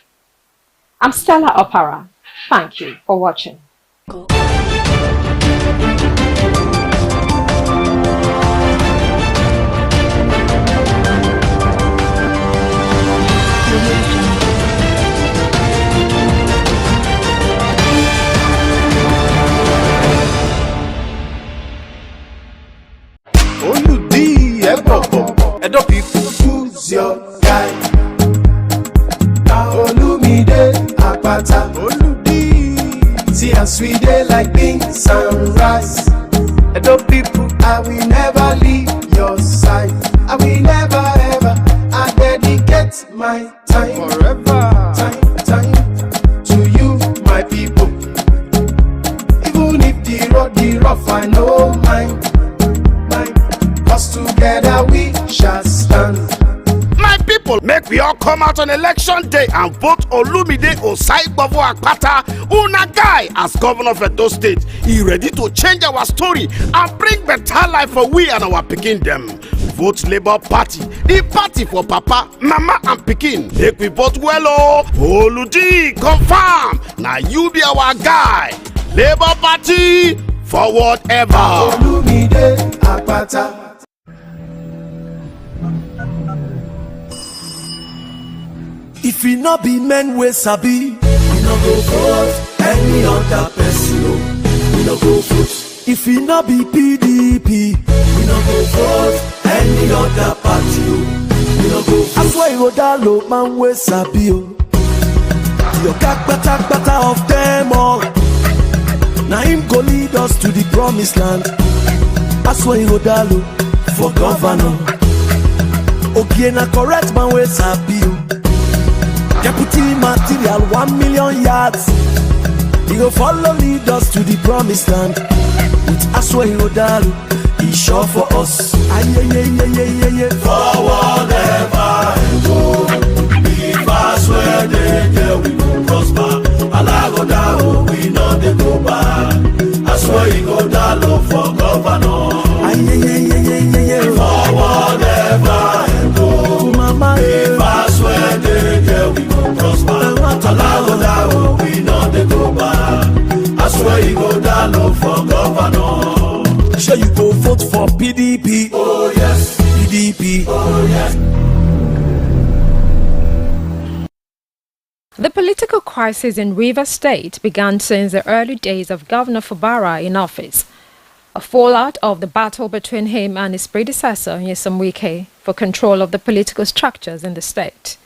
I'm Stella Opara. Thank you for watching. Edo people, who's your guy? Olumide Apata, Oludi. See as we dey like beans and rice. Edo people, I will never leave your side. I will never ever. I dedicate my time forever. Time to you, my people. Even if the road be rough, I know mine. Cause together we shall stand. My people, make we all come out on election day and vote Olumide Osaigbavo Akpata, una guy, as governor of Edo State. He ready to change our story and bring better life for we and our pikin them. Vote Labour Party, the party for Papa, Mama and Pikin. Make we vote well, oh. Oludi, confirm. Now you be our guy. Labour Party, forward ever. Olumide Akpata. If we not be men we sabi, we no go vote any other person. We no go vote. If we not be PDP, we no go vote any other party. We no go vote. That's why you go man we sabi. You got better of them all. Now him go lead us to the promised land. That's why you go for governor. Okay, na correct man we sabi. Deputy material 1 million yards. He go follow lead us to the promised land. With Aswai Odalu, he sure for us. Forward ever and go. If Aswai they there we go prosper. Alagoda we know they go back. Aswai Odalu for governor. Forward ever and go. Mama, if Aswai they there we go prosper. Alagoda we know they go back. Aswai Odalu for governor. Sure you go vote for PDP. Oh yes. PDP. Oh yes. The political crisis in Rivers State began since the early days of Governor Fubara in office, a fallout of the battle between him and his predecessor, Nyesom Wike, for control of the political structures in the state.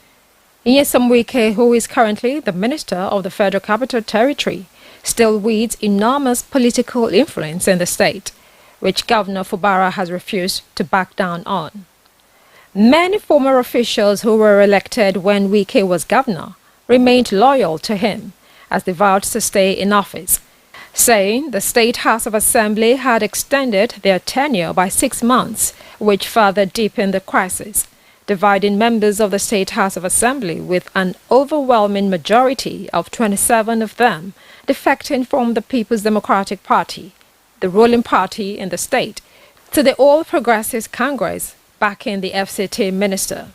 Nyesom Wike, who is currently the Minister of the Federal Capital Territory, still wields enormous political influence in the state, which Governor Fubara has refused to back down on. Many former officials who were elected when Wike was governor remained loyal to him as they vowed to stay in office, saying the State House of Assembly had extended their tenure by 6 months, which further deepened the crisis, dividing members of the State House of Assembly with an overwhelming majority of 27 of them defecting from the People's Democratic Party, the ruling party in the state, to the All Progressives Congress backing the FCT minister.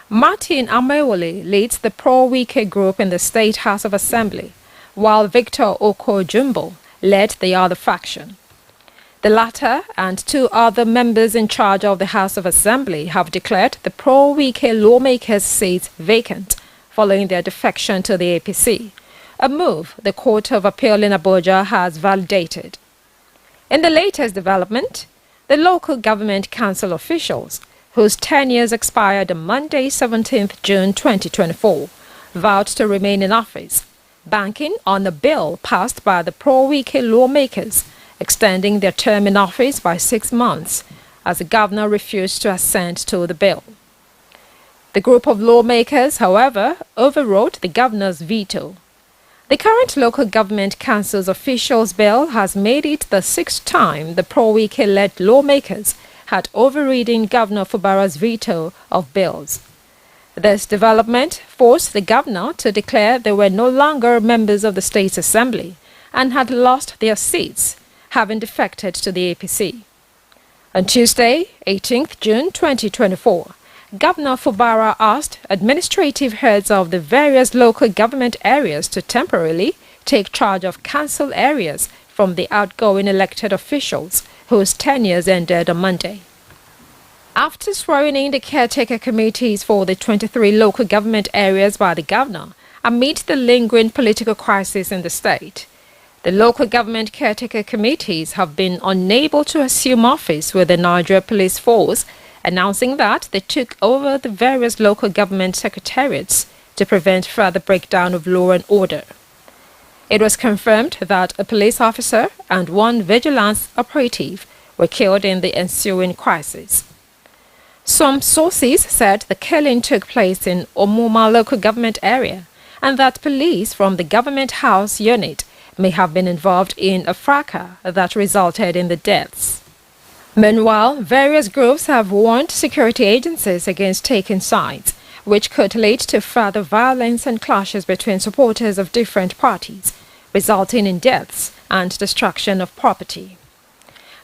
Martin Amewole leads the pro-Wike group in the State House of Assembly, while Victor Oko-Jumbo led the other faction. The latter and 2 other members in charge of the House of Assembly have declared the pro-Wike lawmakers' seats vacant following their defection to the APC, a move the Court of Appeal in Abuja has validated. In the latest development, the local government council officials whose tenures expired on Monday, 17th June 2024, vowed to remain in office, banking on a bill passed by the pro-Wike lawmakers extending their term in office by 6 months, as the governor refused to assent to the bill. The group of lawmakers, however, overrode the governor's veto. The current local government council's officials bill has made it the 6th time the pro-Wike-led lawmakers had overridden Governor Fubara's veto of bills. This development forced the governor to declare they were no longer members of the State Assembly and had lost their seats, having defected to the APC. On Tuesday, 18th June 2024, Governor Fubara asked administrative heads of the various local government areas to temporarily take charge of council areas from the outgoing elected officials whose tenures ended on Monday. After swearing in the caretaker committees for the 23 local government areas by the governor, amid the lingering political crisis in the state, the local government caretaker committees have been unable to assume office with the Nigeria Police Force, announcing that they took over the various local government secretariats to prevent further breakdown of law and order. It was confirmed that a police officer and one vigilance operative were killed in the ensuing crisis. Some sources said the killing took place in Omuma local government area and that police from the government house unit may have been involved in a fracas that resulted in the deaths. Meanwhile, various groups have warned security agencies against taking sides, which could lead to further violence and clashes between supporters of different parties, resulting in deaths and destruction of property.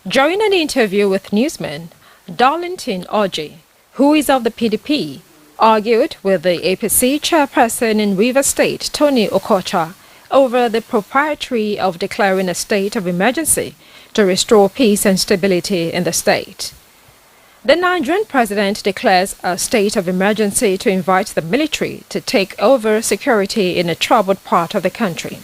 During an interview with newsmen, Darlington Oji, who is of the PDP, argued with the APC chairperson in Rivers State, Tony Okocha, over the propriety of declaring a state of emergency to restore peace and stability in the state. The Nigerian president declares a state of emergency to invite the military to take over security in a troubled part of the country.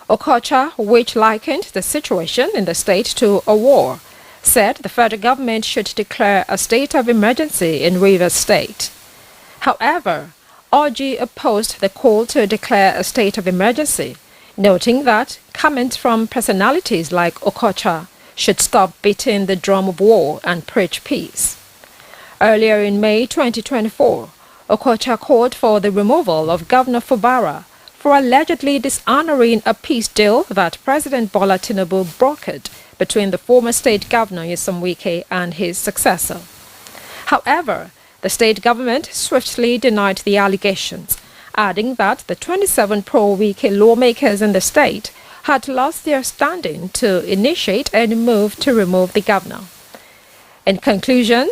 Okocha, which likened the situation in the state to a war, said the federal government should declare a state of emergency in Rivers State. However, Oji opposed the call to declare a state of emergency, noting that comments from personalities like Okocha should stop beating the drum of war and preach peace. Earlier in May 2024, Okocha called for the removal of Governor Fubara for allegedly dishonoring a peace deal that President Bola Tinubu brokered between the former state governor Nyesom Wike and his successor. However, the state government swiftly denied the allegations, adding that the 27 pro-Wike lawmakers in the state had lost their standing to initiate any move to remove the governor. In conclusion,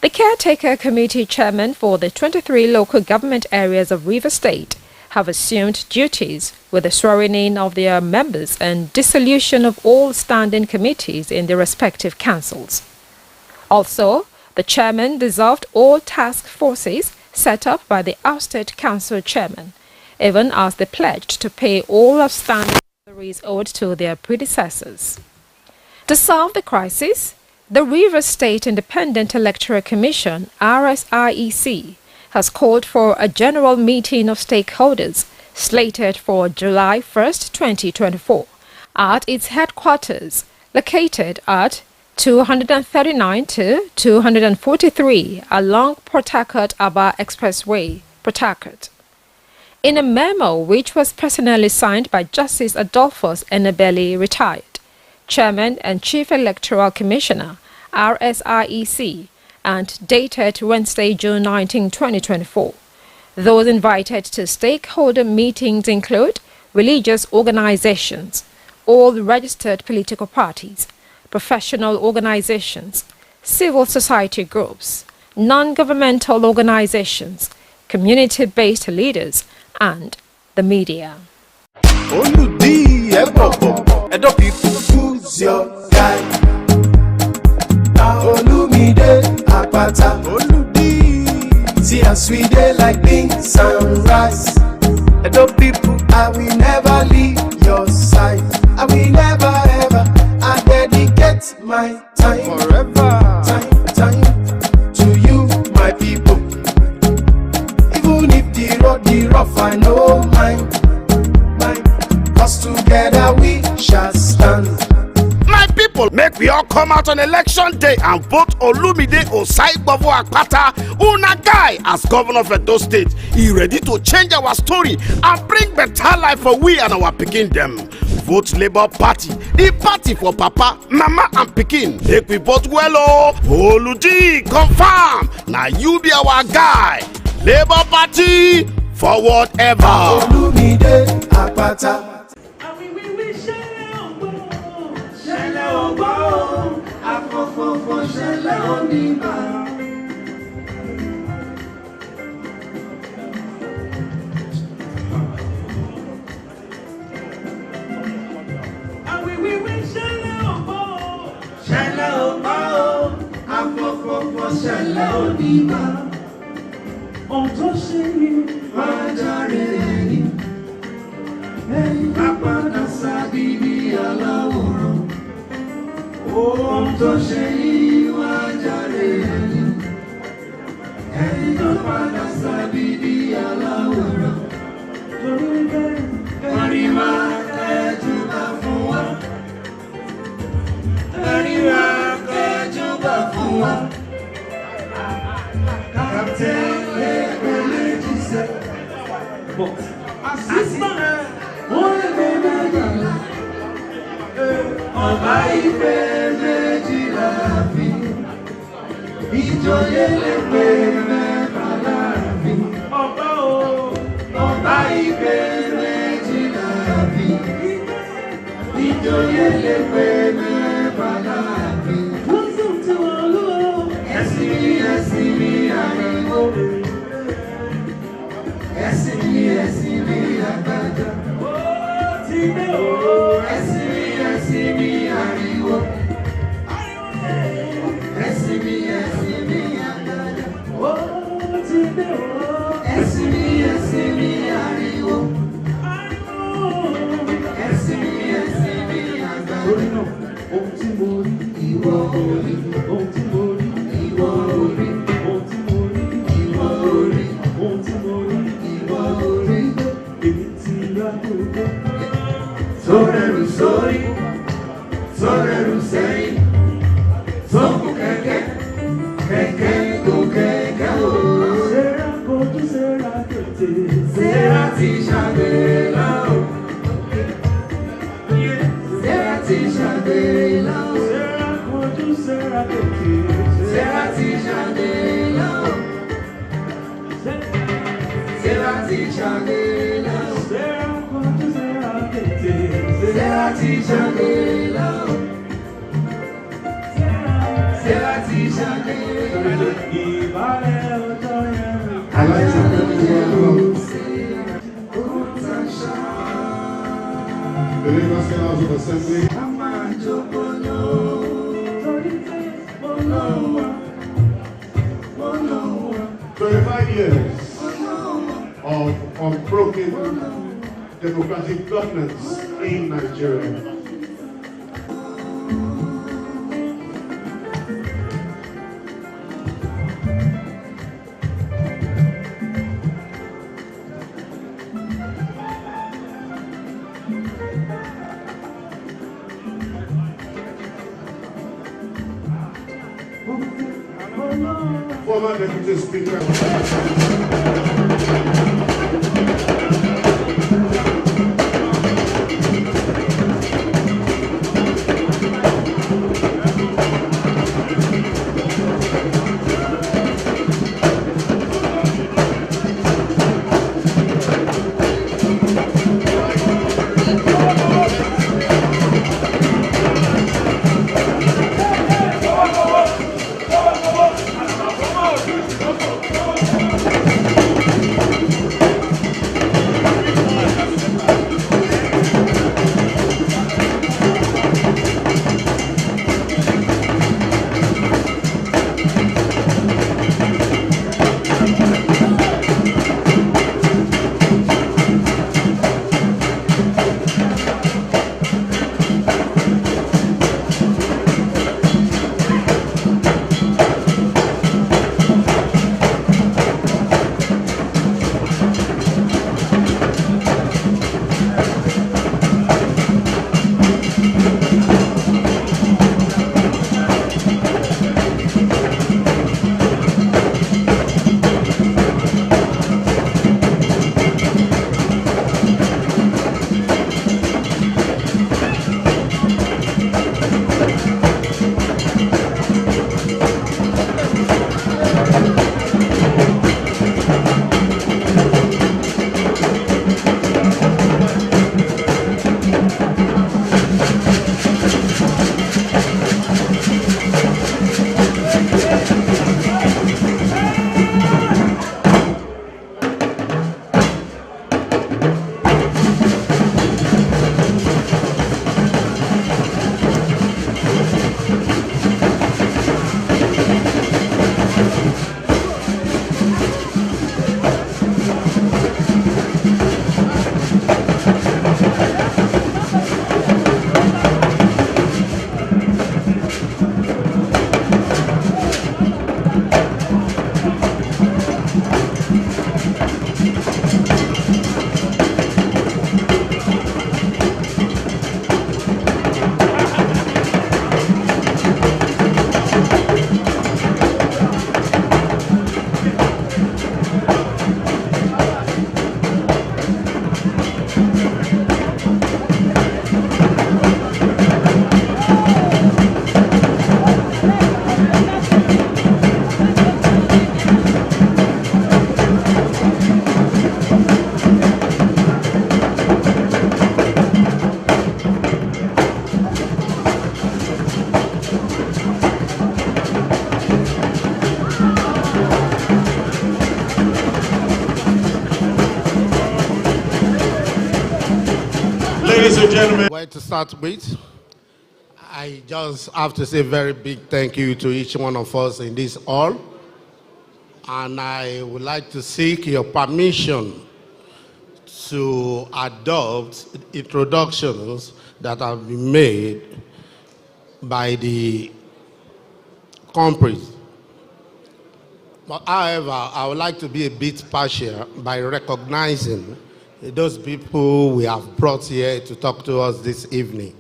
the caretaker committee chairman for the 23 local government areas of Rivers State have assumed duties with the swearing in of their members and dissolution of all standing committees in their respective councils. Also, the chairman dissolved all task forces set up by the ousted council chairman, even as they pledged to pay all outstanding salaries owed to their predecessors. To solve the crisis, the Rivers State Independent Electoral Commission, RSIEC, has called for a general meeting of stakeholders slated for July 1st, 2024, at its headquarters, located at 239 to 243 along Port Harcourt-Aba Expressway, Port Harcourt. In a memo which was personally signed by Justice Adolphus Enebeli, retired, Chairman and Chief Electoral Commissioner, RSIEC, and dated Wednesday, June 19, 2024. Those invited to stakeholder meetings include religious organizations, all registered political parties, professional organizations, civil society groups, non-governmental organizations, community-based leaders, and the media. Who's your guy? Olumide Apata. See us we dey like beans and rice. Edo people, I will never leave your side. I will never ever. I dedicate my time forever. Time to you. Make we all come out on election day and vote Olumide Osaigbavo Akpata, una guy as governor of Edo State. He ready to change our story and bring better life for we and our pikin them. Vote Labour Party, the party for Papa, Mama and Pikin. Make we vote well, oh. Oluji, confirm. Now you be our guy. Labour Party, forward ever. Olumide Akpata. The Lagos State House of Assembly. 25 years of unbroken democratic governance in Nigeria. Former Deputy Speaker. and gentlemen. Where to start with? I just have to say a very big thank you to each one of us in this hall. And I would like to seek your permission to adopt introductions that have been made by the culprits. But however, I would like to be a bit partial by recognizing those people we have brought here to talk to us this evening.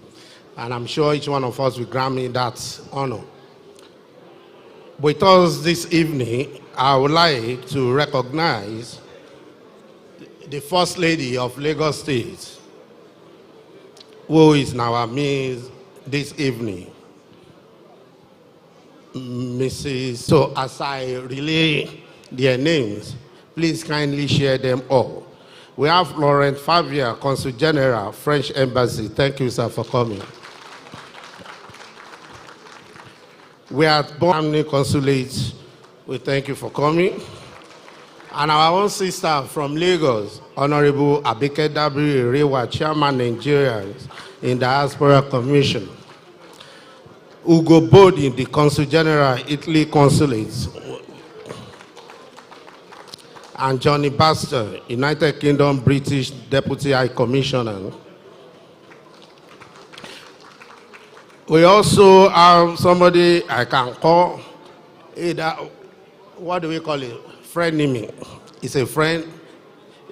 And I'm sure each one of us will grant me that honor. With us this evening, I would like to recognize the First Lady of Lagos State, who is in our midst this evening. Mrs. So as I relay their names, please kindly share them all. We have Laurent Favier, Consul General, French Embassy. Thank you, sir, for coming. We are Germany Consulate. We thank you for coming. And our own sister from Lagos, Honorable Abike Dabiri Rewa, Chairman Nigerians in Diaspora Commission. Ugo Bodi, the Consul General, Italy Consulate. And Johnny Baxter, United Kingdom British Deputy High Commissioner. We also have somebody I can call, either, what do we call it? Frenemy. He's a friend,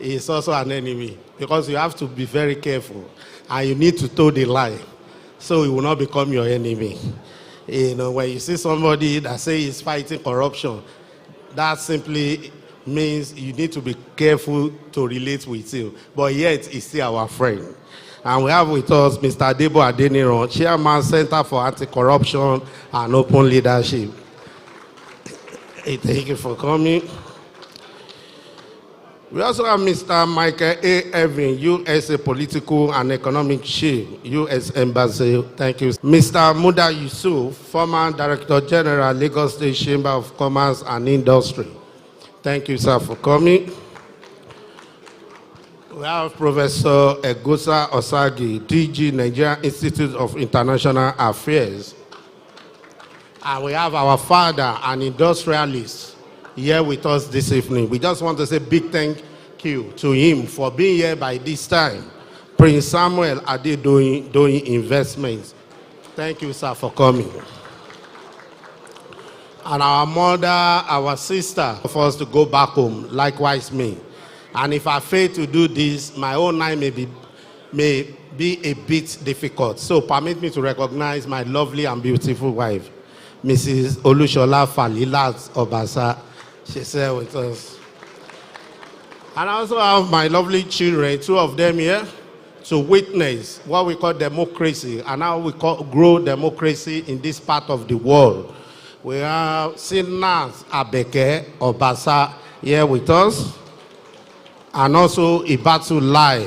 he's also an enemy, because you have to be very careful and you need to toe the line so he will not become your enemy. You know, when you see somebody that says he's fighting corruption, that simply means you need to be careful to relate with him, but yet he's still our friend. And we have with us Mr. Adebo Adeniran, Chairman, Center for Anti-Corruption and Open Leadership. Thank you for coming. We also have Mr. Michael A. Evin, USA Political and Economic Chief, U.S. Embassy. Thank you. Mr. Muda Yusuf, former Director General, Lagos State Chamber of Commerce and Industry. Thank you, sir, for coming. We have Professor Egusa Osagi, DG, Nigerian Institute of International Affairs. And we have our father, an industrialist, here with us this evening. We just want to say big thank you to him for being here by this time. Prince Samuel Ade doing investments. Thank you, sir, for coming. And our mother, our sister, for us to go back home, likewise me. And if I fail to do this, my own life may be a bit difficult. So permit me to recognize my lovely and beautiful wife, Mrs. Olushola Falilat Obasa. She's here with us. And I also have my lovely children, two of them here, to witness what we call democracy and how we grow democracy in this part of the world. We have Sinas Abeke Obasa here with us, and also Ibatu Lai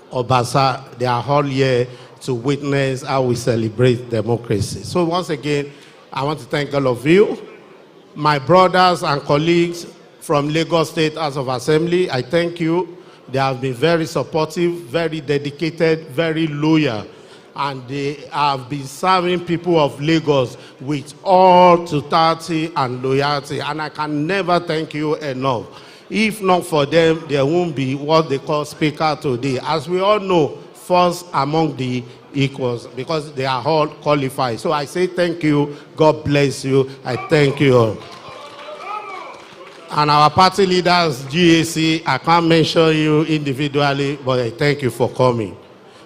Obasa. They are all here to witness how we celebrate democracy. So once again, I want to thank all of you. My brothers and colleagues from Lagos State House of Assembly, I thank you. They have been very supportive, very dedicated, very loyal, and they have been serving people of Lagos with all totality and loyalty, and I can never thank you enough. If not for them, there won't be what they call speaker today. As we all know, first among the equals, because they are all qualified. So I say thank you, God bless you, I thank you all. And our party leaders, GAC, I can't mention you individually, but I thank you for coming.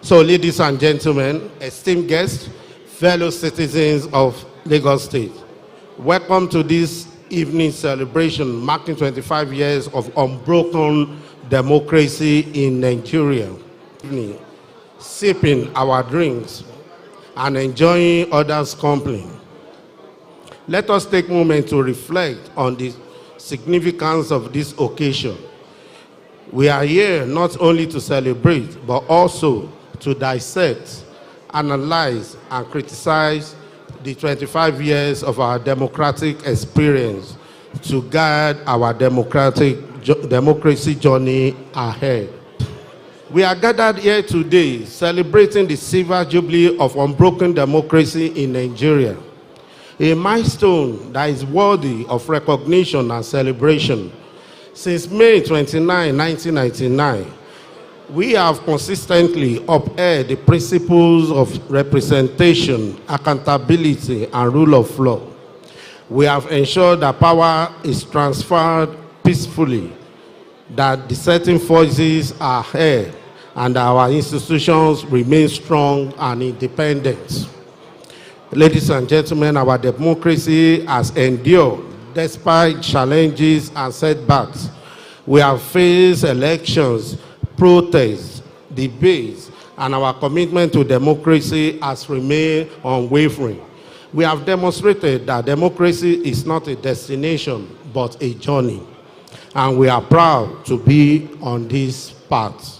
So ladies and gentlemen, esteemed guests, fellow citizens of Lagos State, welcome to this evening celebration marking 25 years of unbroken democracy in Nigeria. Sipping our drinks and enjoying others' company. Let us take a moment to reflect on the significance of this occasion. We are here not only to celebrate, but also to dissect, analyze, and criticize the 25 years of our democratic experience to guide our democracy journey ahead. We are gathered here today celebrating the silver jubilee of unbroken democracy in Nigeria, a milestone that is worthy of recognition and celebration. Since May 29, 1999, we have consistently upheld the principles of representation, accountability, and rule of law. We have ensured that power is transferred peacefully, that dissenting voices are heard, and our institutions remain strong and independent. Ladies and gentlemen, our democracy has endured despite challenges and setbacks. We have faced elections, protests, debates, and our commitment to democracy has remained unwavering. We have demonstrated that democracy is not a destination, but a journey. And we are proud to be on this path.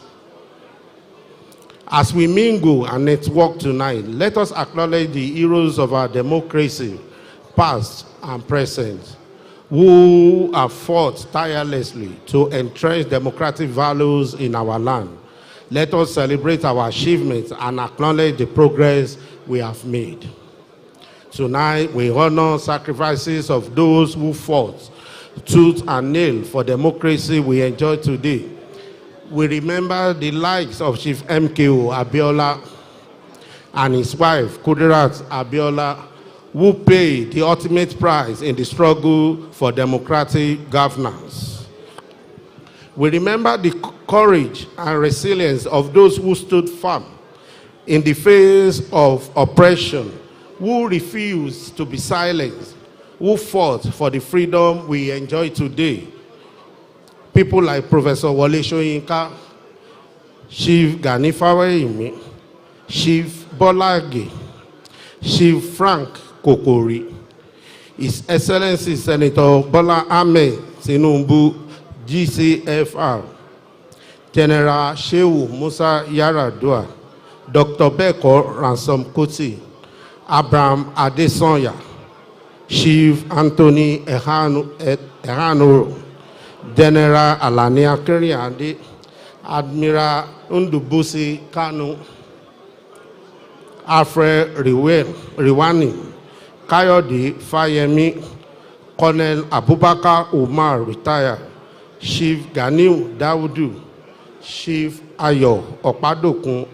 As we mingle and network tonight, let us acknowledge the heroes of our democracy, past and present, who have fought tirelessly to entrench democratic values in our land. Let us celebrate our achievements and acknowledge the progress we have made. Tonight, we honor sacrifices of those who fought tooth and nail for democracy we enjoy today. We remember the likes of Chief MKO Abiola and his wife, Kudirat Abiola, who paid the ultimate price in the struggle for democratic governance. We remember the courage and resilience of those who stood firm in the face of oppression, who refused to be silenced, who fought for the freedom we enjoy today. People like Professor Wole Soyinka, Chief Gani Faweyimi, Chief Bolage, Chief Frank Kokori, His Excellency Senator Bola Ahmed Tinubu, GCFR, General Shehu Musa Yaradua, Dr. Beko Ransom Kuti, Abraham Adesanya, Chief Anthony Ehano, General Alani Akinrinade, Admiral Ndubuisi Kanu, Alfred Riwani, Kayode Fayemi, Colonel Abubakar Umar retired, Chief Ganiu Daudu, Chief Ayo Okpadokun,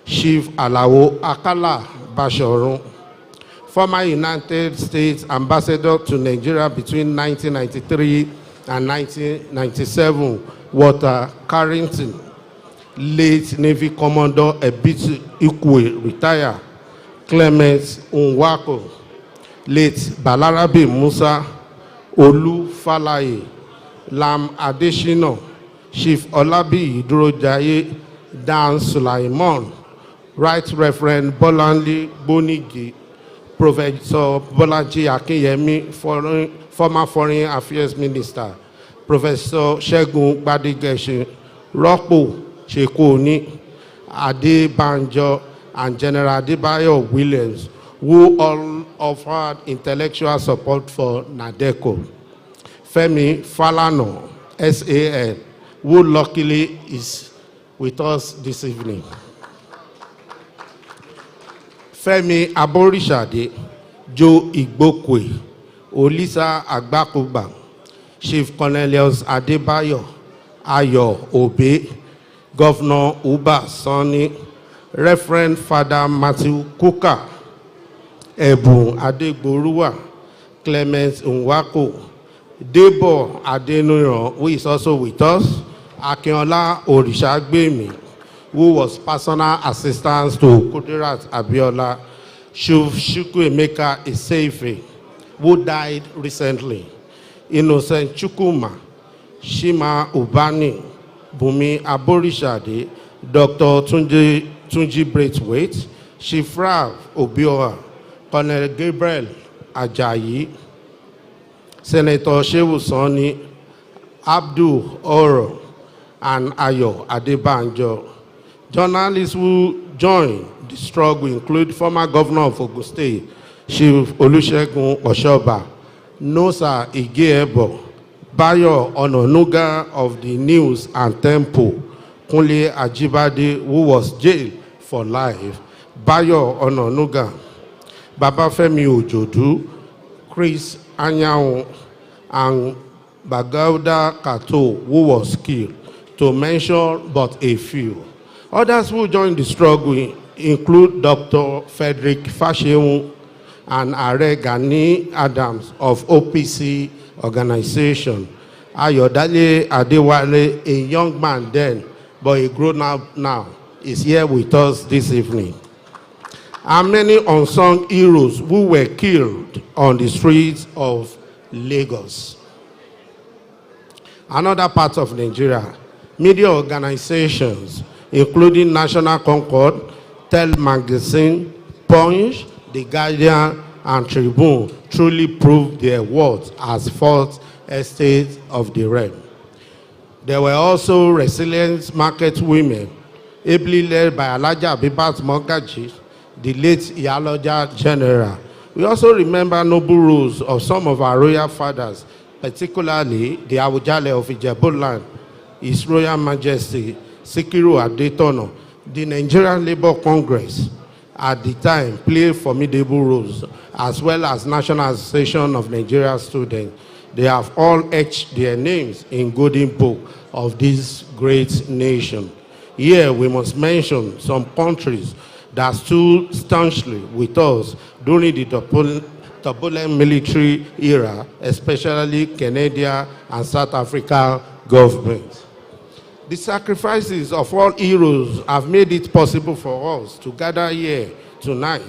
Chief Alawo Akala Bashorun, former United States Ambassador to Nigeria between 1993 and 1997, Walter Carrington, late Navy Commodore Ebitu Ikwe, retired, Clement Nwako, late Balarabe Musa, Olu Falaye, Lam Adeshino, Chief Olabi Idrojaye, Dan Sulaiman, Right Reverend Bolanle Bonigi, Professor Bolaji Akinyemi, former Foreign Affairs Minister, Professor Segun Gbadigesin, Rokpo Shekoni, Adebanjo, and General Adebayo Williams, who all offered intellectual support for NADECO. Femi Falana, SAN, who luckily is with us this evening. Femi Aborishade, Joe Igbokwe, Olisa Agbakuba, Chief Cornelius Adebayo, Ayo Obe, Governor Uba Sani, Reverend Father Matthew Kuka, Ebu Adegboruwa, Clement Nwako, Debo Adeniran, who is also with us, Akinola Orishagbemi, who was personal assistant to Kudirat Abiola, Chukwuemeka Iseife, who died recently, Innocent Chukwuma, Shima Ubani, Bumi Aborishade, Dr. Tunji Braithwaite, Chief Rav Obioha, Colonel Gabriel Ajayi, Senator Shehu Sani, Abdul Oro, and Ayo Adebanjo. Journalists who joined the struggle include former Governor of Ogun State, Chief Olusegun Oshoba, Nosa Igeebo, Bayo Ononuga of the News and Temple, Kunle Ajibade, who was jailed for life, Bayo Ononuga, Babafemi Ojodu, Chris Anyanwu, and Bagauda Kato, who was killed, to mention but a few. Others who joined the struggle include Dr. Frederick Fashewu and Are Gani Adams of OPC organization. Ayodele Adewale, a young man then, but a grown up now, is here with us this evening. And many unsung heroes who were killed on the streets of Lagos. Another part of Nigeria, media organizations, including National Concord, Tel Magazine, Punch, The Guardian, and Tribune, truly proved their worth as fourth estate of the realm. There were also resilient market women, ably led by Alaja Abibat Mogaji, the late Iyaloja General. We also remember noble rules of some of our royal fathers, particularly the Awujale of Ijebuland, His Royal Majesty Sikiru Adetono. The Nigerian Labour Congress at the time played formidable roles, as well as National Association of Nigeria Students. They have all etched their names in golden book of this great nation. Here we must mention some countries that stood staunchly with us during the turbulent military era, especially Canadian and South African governments. The sacrifices of all heroes have made it possible for us to gather here tonight,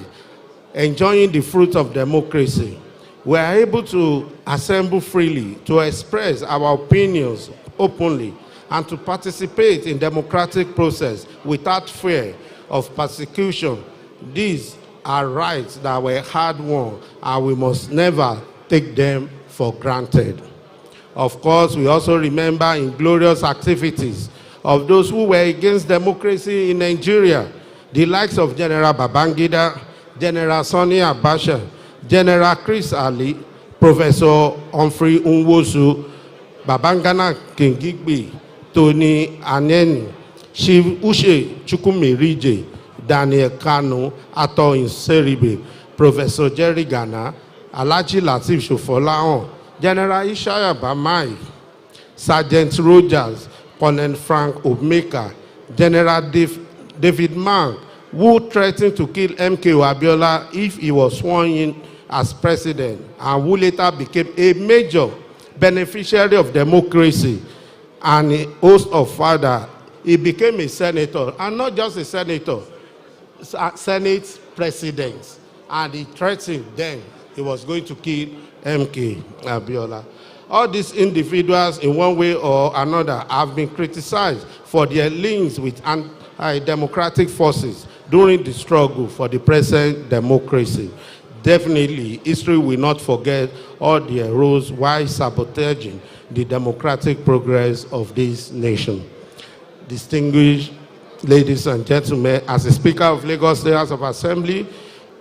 enjoying the fruits of democracy. We are able to assemble freely, to express our opinions openly, and to participate in democratic process without fear of persecution. These are rights that were hard-won, and we must never take them for granted. Of course, we also remember inglorious activities of those who were against democracy in Nigeria, the likes of General Babangida, General Sani Abacha, General Chris Ali, Professor Humphrey Nwosu, Babangana Kingigbe, Tony Aneni, Chief Uche Chukwumerije, Daniel Kanu, Ato Inseribe, Professor Jerry Gana, Alhaji Lateef Shofolahan, General Ishaya Bamai, Sergeant Rogers, Colonel Frank Obmeka, General David Mang, who threatened to kill MKO Abiola if he was sworn in as president, and who later became a major beneficiary of democracy and a host of father. He became a senator, and not just a senator, Senate president, and he threatened then he was going to kill MK Abiola. All these individuals, in one way or another, have been criticized for their links with anti-democratic forces during the struggle for the present democracy. Definitely, history will not forget all their roles while sabotaging the democratic progress of this nation. Distinguished ladies and gentlemen, as a Speaker of Lagos State House of Assembly,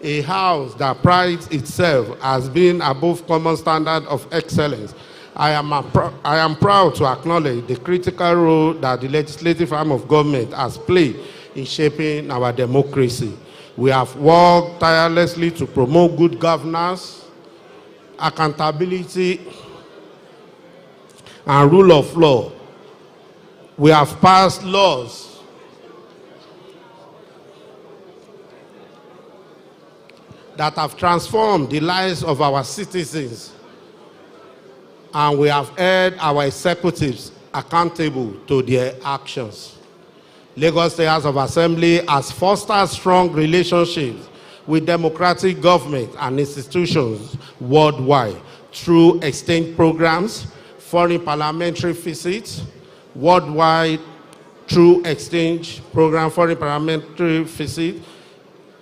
a house that prides itself as being above common standard of excellence, I am proud to acknowledge the critical role that the legislative arm of government has played in shaping our democracy. We have worked tirelessly to promote good governance, accountability, and rule of law. We have passed laws that have transformed the lives of our citizens, and we have held our executives accountable to their actions. Lagos State House of Assembly has fostered strong relationships with democratic government and institutions worldwide through exchange programs, foreign parliamentary visits, worldwide through exchange program, foreign parliamentary visits,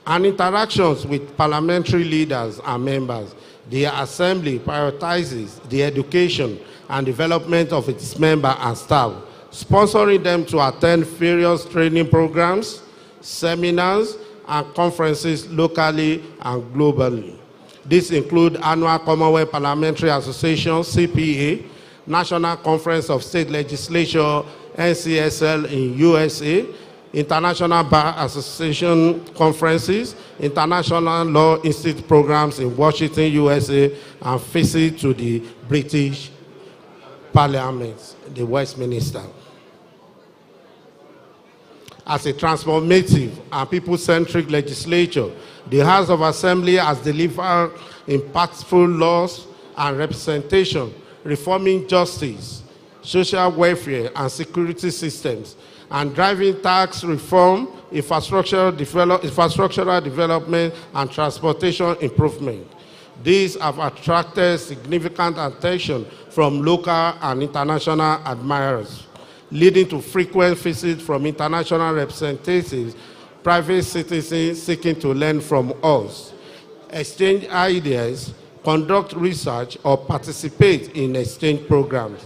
and interactions with parliamentary leaders and members. The Assembly prioritizes the education and development of its members and staff, sponsoring them to attend various training programs, seminars, and conferences locally and globally. These include Annual Commonwealth Parliamentary Association, CPA, National Conference of State Legislature NCSL in USA, International Bar Association conferences, International Law Institute programs in Washington, USA, and visit to the British Parliament, the Westminster. As a transformative and people-centric legislature, the House of Assembly has delivered impactful laws and representation, reforming justice, social welfare, and security systems, and driving tax reform, infrastructural development, and transportation improvement. These have attracted significant attention from local and international admirers, leading to frequent visits from international representatives, private citizens seeking to learn from us, exchange ideas, conduct research, or participate in exchange programs.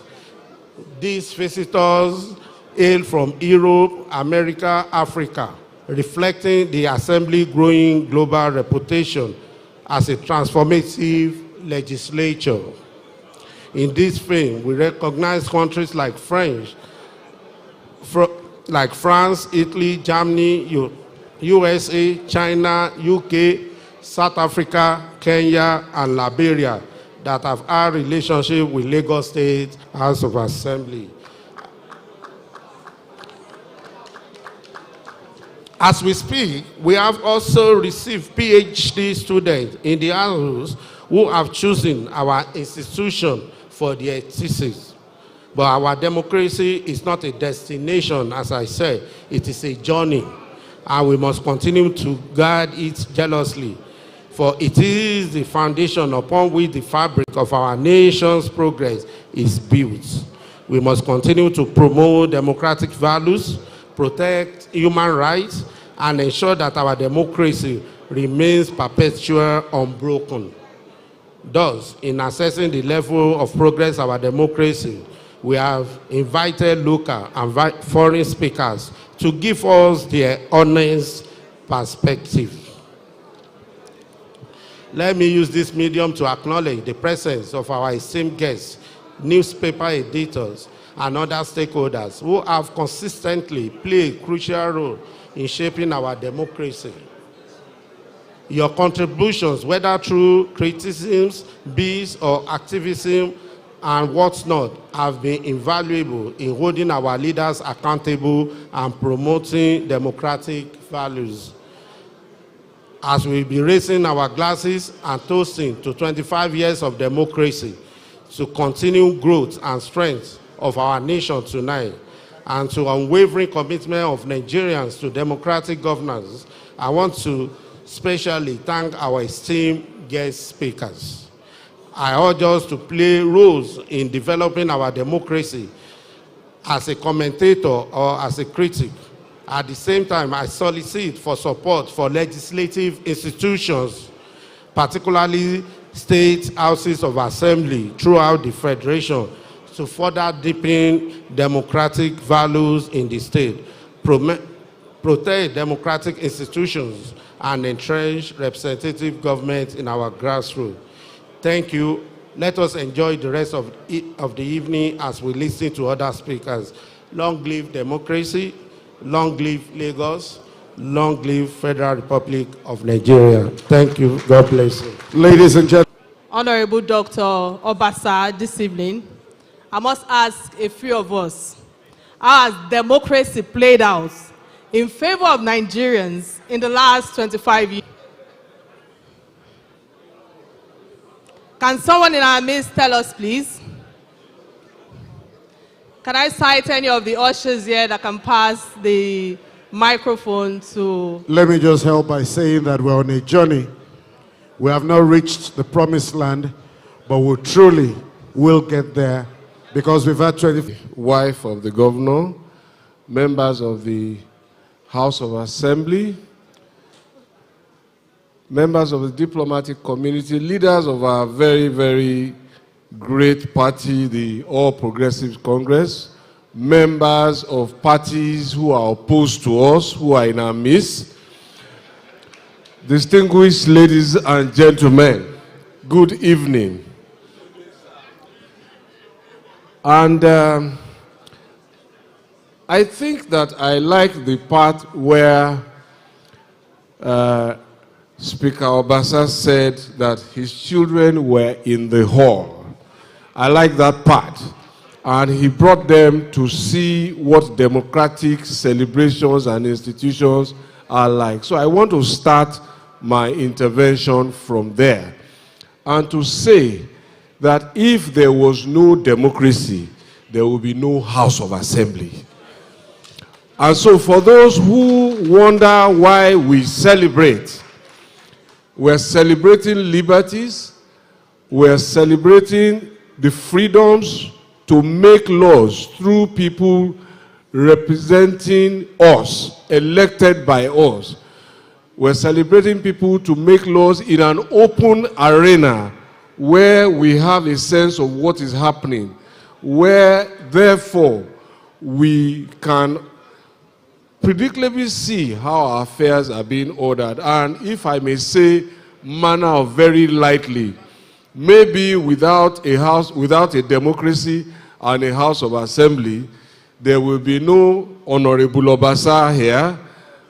These visitors hail from Europe, America, Africa, reflecting the Assembly's growing global reputation as a transformative legislature. In this vein, we recognize countries like France, Italy, Germany, USA, China, UK, South Africa, Kenya, and Liberia that have had relationship with Lagos State House of Assembly. As we speak, we have also received PhD students in the House who have chosen our institution for their thesis. But our democracy is not a destination, as I said, it is a journey. And we must continue to guard it jealously, for it is the foundation upon which the fabric of our nation's progress is built. We must continue to promote democratic values, protect human rights, and ensure that our democracy remains perpetual, unbroken. Thus, in assessing the level of progress of our democracy, we have invited local and foreign speakers to give us their honest perspective. Let me use this medium to acknowledge the presence of our esteemed guests, newspaper editors, and other stakeholders who have consistently played a crucial role in shaping our democracy. Your contributions, whether through criticisms, bills, or activism, and what's not, have been invaluable in holding our leaders accountable and promoting democratic values. As we be raising our glasses and toasting to 25 years of democracy, to continue growth and strength of our nation tonight, and to unwavering commitment of Nigerians to democratic governance, I want to specially thank our esteemed guest speakers. I urge us to play roles in developing our democracy as a commentator or as a critic. At the same time, I solicit for support for legislative institutions, particularly state houses of assembly throughout the Federation, to further deepen democratic values in the state, protect democratic institutions, and entrench representative government in our grassroots. Thank you. Let us enjoy the rest of the evening as we listen to other speakers. Long live democracy, long live Lagos, long live Federal Republic of Nigeria. Thank you. God bless you. Ladies and gentlemen. Honorable Dr. Obasa, this evening, I must ask a few of us, how has democracy played out in favor of Nigerians in the last 25 years? Can someone in our midst tell us, please? Can I cite any of the ushers here that can pass the microphone to... Let me just help by saying that we're on a journey. We have not reached the promised land, but we truly will get there because we've had 20... Wife of the governor, members of the House of Assembly, members of the diplomatic community, leaders of our very, very great party, the All Progressives Congress, members of parties who are opposed to us, who are in our midst, distinguished ladies and gentlemen, good evening. And I think that I like the part where Speaker Obasa said that his children were in the hall. I like that part. And he brought them to see what democratic celebrations and institutions are like. So I want to start my intervention from there and to say that if there was no democracy, there will be no House of Assembly. And so for those who wonder why we celebrate, we're celebrating liberties, we're celebrating the freedoms to make laws through people representing us, elected by us. We're celebrating people to make laws in an open arena where we have a sense of what is happening, where therefore we can predictably see how our affairs are being ordered. And if I may say, manner of very lightly, maybe without a house, without a democracy and a House of Assembly, there will be no Honorable Obasa here,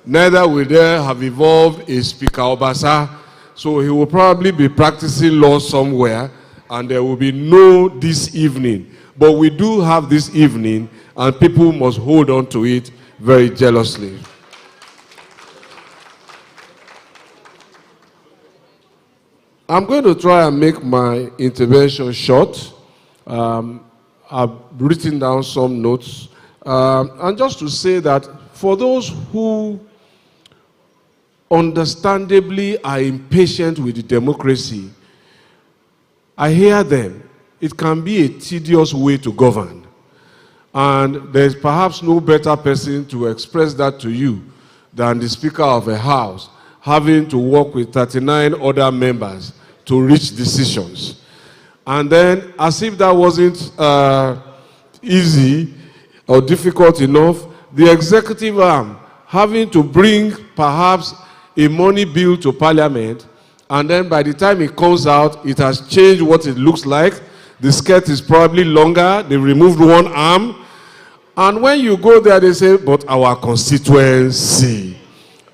neither will there have evolved a Speaker Obasa, so he will probably be practicing law somewhere, and there will be no this evening. But we do have this evening, and people must hold on to it very jealously. I'm going to try and make my intervention short. I've written down some notes. And just to say that for those who understandably are impatient with the democracy, I hear them. It can be a tedious way to govern. And there's perhaps no better person to express that to you than the Speaker of a House, having to work with 39 other members to reach decisions. And then, as if that wasn't easy or difficult enough, the executive arm having to bring perhaps a money bill to Parliament, and then by the time it comes out, it has changed what it looks like. The skirt is probably longer, they removed one arm, and when you go there, they say, but our constituency.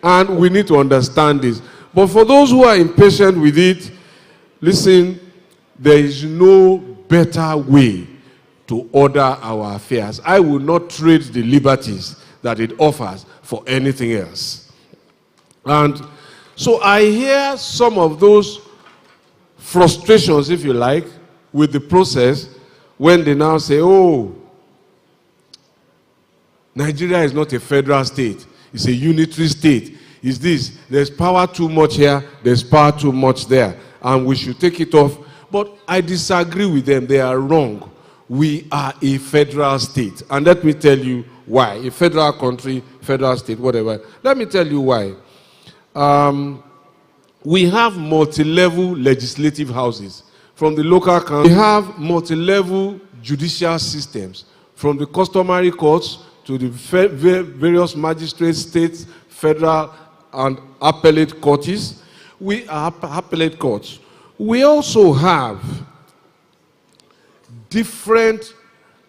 And we need to understand this. But for those who are impatient with it, listen, there is no better way to order our affairs. I will not trade the liberties that it offers for anything else. And so I hear some of those frustrations, if you like, with the process when they now say, oh, Nigeria is not a federal state, it's a unitary state. It's this, there's power too much here, there's power too much there, and we should take it off. But I disagree with them, they are wrong. We are a federal state, and let me tell you why. A federal country, federal state, whatever. Let me tell you why. We have multi-level legislative houses. From the local council, we have multi-level judicial systems, from the customary courts to the various magistrates, states, federal, and appellate courts. We are appellate courts. We also have different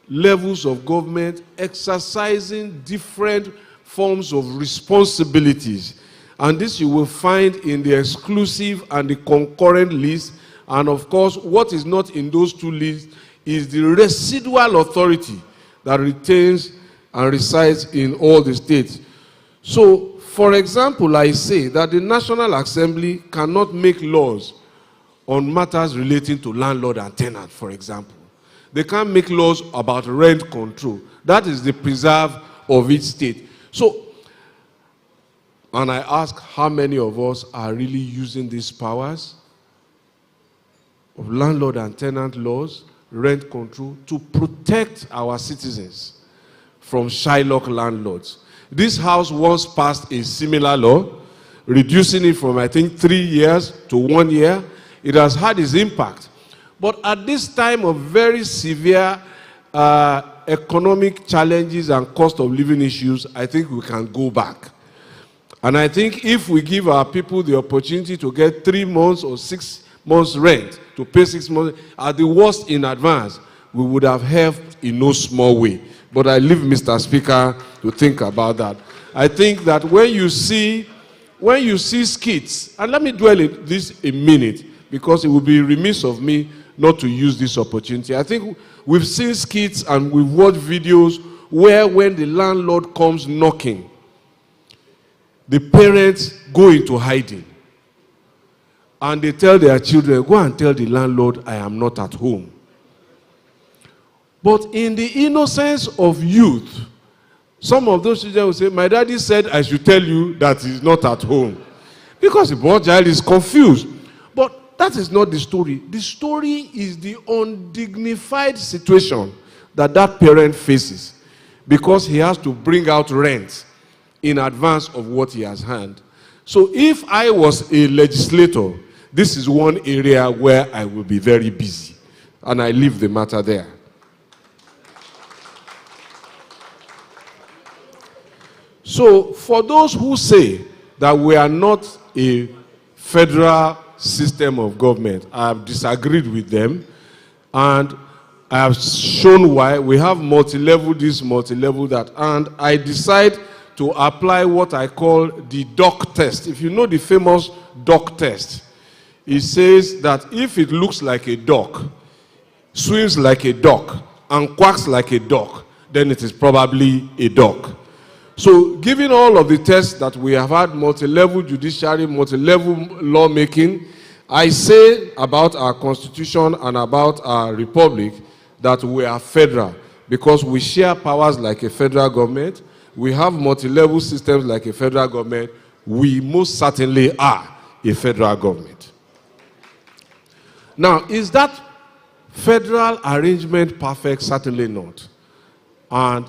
levels of government exercising different forms of responsibilities. And this you will find in the exclusive and the concurrent list. And of course, what is not in those two lists is the residual authority that retains and resides in all the states. So, for example, I say that the National Assembly cannot make laws on matters relating to landlord and tenant, for example. They can't make laws about rent control. That is the preserve of each state. So, and I ask how many of us are really using these powers of landlord and tenant laws, rent control, to protect our citizens from Shylock landlords. This House once passed a similar law, reducing it from, I think, 3 years to 1 year. It has had its impact. But at this time of very severe economic challenges and cost of living issues, I think we can go back. And I think if we give our people the opportunity to get 3 months or 6 months rent, to pay 6 months, at the worst in advance, we would have helped in no small way. But I leave Mr. Speaker to think about that. I think that when you see skits, and let me dwell in this a minute, because it would be remiss of me not to use this opportunity. I think we've seen skits and we've watched videos where when the landlord comes knocking, the parents go into hiding. And they tell their children, go and tell the landlord I am not at home. But in the innocence of youth, some of those children will say, my daddy said I should tell you that he's not at home. Because the poor child is confused. But that is not the story. The story is the undignified situation that that parent faces because he has to bring out rent in advance of what he has earned. So if I was a legislator, this is one area where I will be very busy. And I leave the matter there. So for those who say that we are not a federal system of government, I have disagreed with them. And I have shown why. We have multi-level this, multi-level that. And I decide to apply what I call the duck test. If you know the famous duck test, it says that if it looks like a duck, swims like a duck, and quacks like a duck, then it is probably a duck. So given all of the tests that we have had, multi-level judiciary, multi-level lawmaking, I say about our constitution and about our republic that we are federal because we share powers like a federal government. We have multi-level systems like a federal government. We most certainly are a federal government. Now, is that federal arrangement perfect? Certainly not. And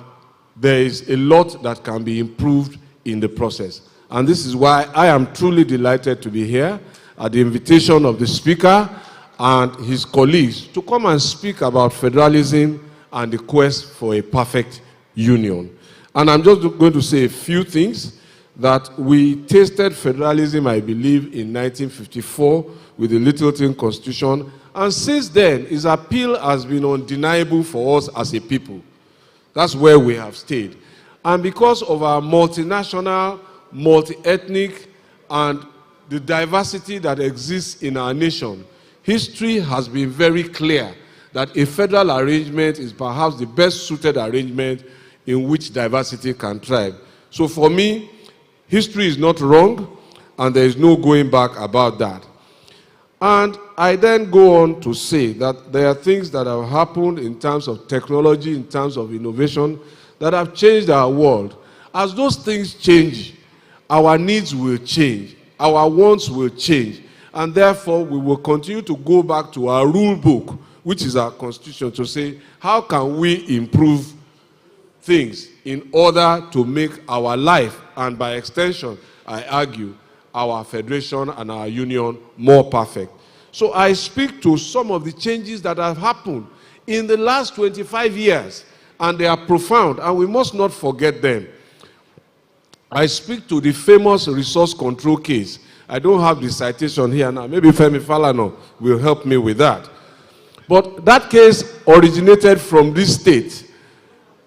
there is a lot that can be improved in the process. And this is why I am truly delighted to be here at the invitation of the Speaker and his colleagues to come and speak about federalism and the quest for a perfect union. And I'm just going to say a few things that we tasted federalism, I believe, in 1954 with the Littleton Constitution. And since then, its appeal has been undeniable for us as a people. That's where we have stayed. And because of our multinational, multi-ethnic, and the diversity that exists in our nation, history has been very clear that a federal arrangement is perhaps the best suited arrangement in which diversity can thrive. So for me, history is not wrong, and there is no going back about that. And I then go on to say that there are things that have happened in terms of technology, in terms of innovation, that have changed our world. As those things change, our needs will change, our wants will change, and therefore we will continue to go back to our rule book, which is our constitution, to say, how can we improve things in order to make our life, and by extension, I argue, our federation and our union more perfect. So I speak to some of the changes that have happened in the last 25 years, and they are profound, and we must not forget them. I speak to the famous resource control case. I don't have the citation here now. Maybe Femi Falana will help me with that. But that case originated from this state,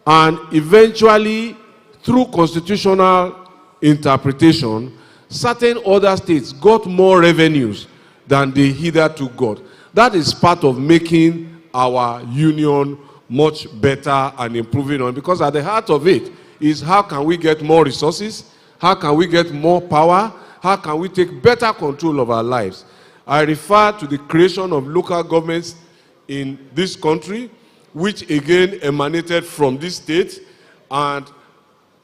and eventually, through constitutional interpretation, certain other states got more revenues than they hitherto got. That is part of making our union much better and improving on, because at the heart of it is how can we get more resources, how can we get more power, how can we take better control of our lives. I refer to the creation of local governments in this country, which again emanated from this state, and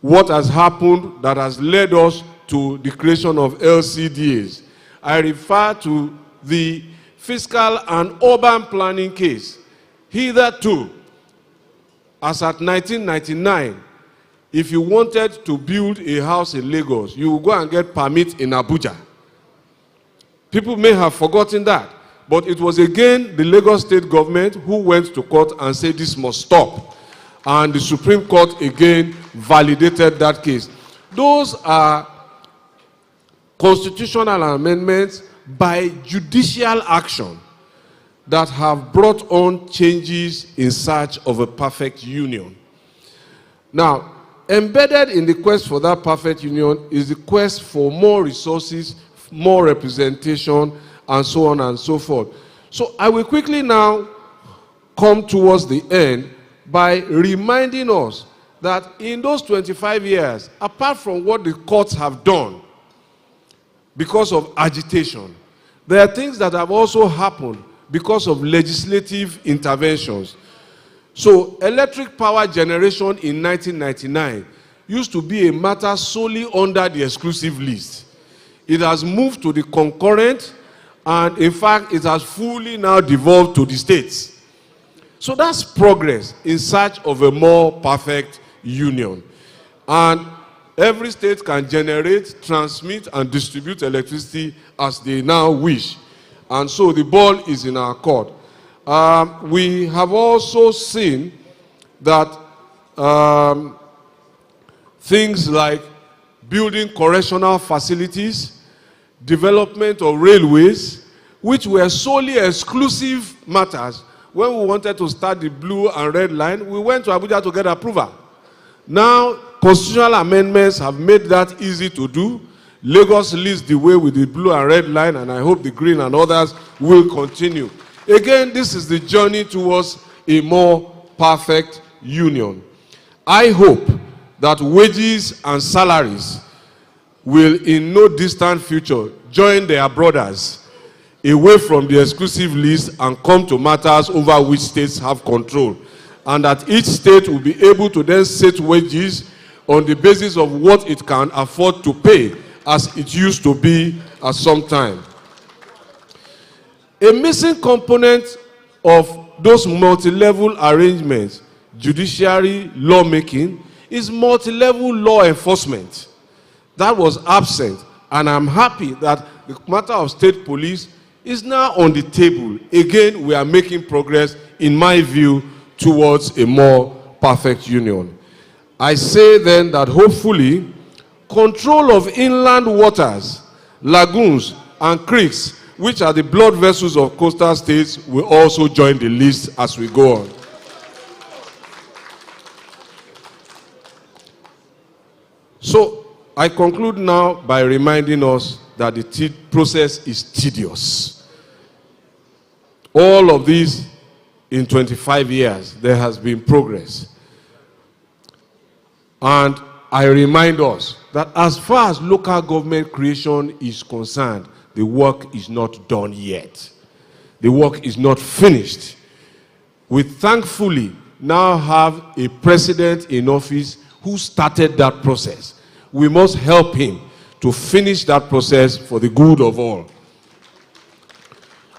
what has happened that has led us to the creation of LCDAs. I refer to the fiscal and urban planning case. Hitherto, as at 1999, if you wanted to build a house in Lagos, you would go and get permit in Abuja. People may have forgotten that, but it was again the Lagos state government who went to court and said this must stop. And the Supreme Court again validated that case. Those are constitutional amendments by judicial action that have brought on changes in search of a perfect union. Now, embedded in the quest for that perfect union is the quest for more resources, more representation, and so on and so forth. So I will quickly now come towards the end by reminding us that in those 25 years, apart from what the courts have done because of agitation, there are things that have also happened because of legislative interventions. So electric power generation in 1999 used to be a matter solely under the exclusive list. It has moved to the concurrent, and in fact, it has fully now devolved to the states. So that's progress in search of a more perfect union. And every state can generate, transmit, and distribute electricity as they now wish. And so the ball is in our court. We have also seen that things like building correctional facilities, development of railways, which were solely exclusive matters. When we wanted to start the blue and red line, we went to Abuja to get approval. Now, constitutional amendments have made that easy to do. Lagos leads the way with the blue and red line, and I hope the green and others will continue. Again, this is the journey towards a more perfect union. I hope that wages and salaries will in no distant future join their brothers away from the exclusive list and come to matters over which states have control. And that each state will be able to then set wages on the basis of what it can afford to pay, as it used to be at some time. A missing component of those multi-level arrangements, judiciary, lawmaking, is multi-level law enforcement. That was absent, and I'm happy that the matter of state police is now on the table. Again, we are making progress, in my view, towards a more perfect union. I say then that hopefully, control of inland waters, lagoons, and creeks, which are the blood vessels of coastal states, will also join the list as we go on. So, I conclude now by reminding us that the process is tedious. All of these, in 25 years, there has been progress. And I remind us that as far as local government creation is concerned, the work is not done yet. The work is not finished. We thankfully now have a president in office who started that process. We must help him to finish that process for the good of all,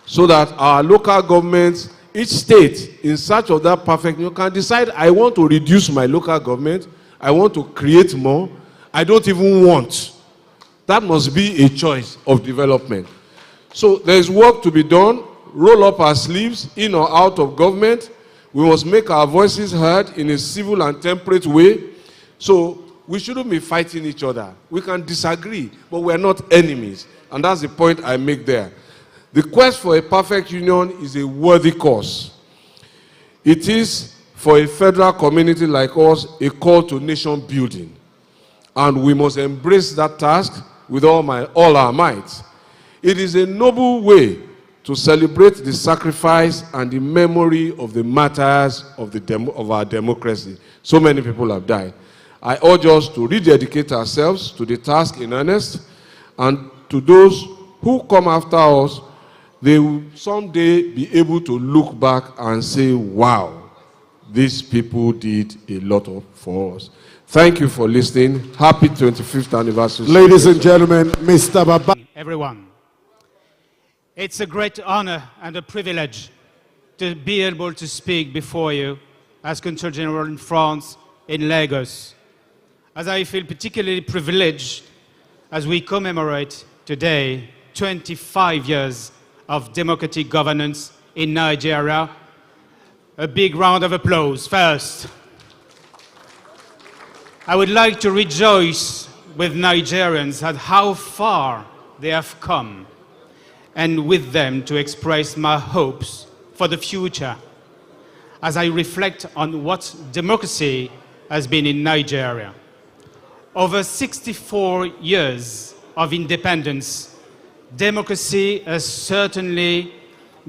so that our local governments, each state in search of that perfect union, can decide, I want to reduce my local government, I want to create more, I don't even want. That must be a choice of development. So there is work to be done. Roll up our sleeves, in or out of government. We must make our voices heard in a civil and temperate way. So we shouldn't be fighting each other. We can disagree, but we're not enemies. And that's the point I make there. The quest for a perfect union is a worthy cause. It is, for a federal community like us, a call to nation building. And we must embrace that task with all our might. It is a noble way to celebrate the sacrifice and the memory of the martyrs of our democracy. So many people have died. I urge us to rededicate ourselves to the task in earnest, and to those who come after us, they will someday be able to look back and say, wow, these people did a lot for us. Thank you for listening. Happy 25th anniversary. Ladies and gentlemen, Mr. Baba. Everyone, it's a great honor and a privilege to be able to speak before you as Consul General in France, in Lagos, as I feel particularly privileged as we commemorate today 25 years of democratic governance in Nigeria. A big round of applause first. I would like to rejoice with Nigerians at how far they have come, and with them to express my hopes for the future as I reflect on what democracy has been in Nigeria. Over 64 years of independence, democracy has certainly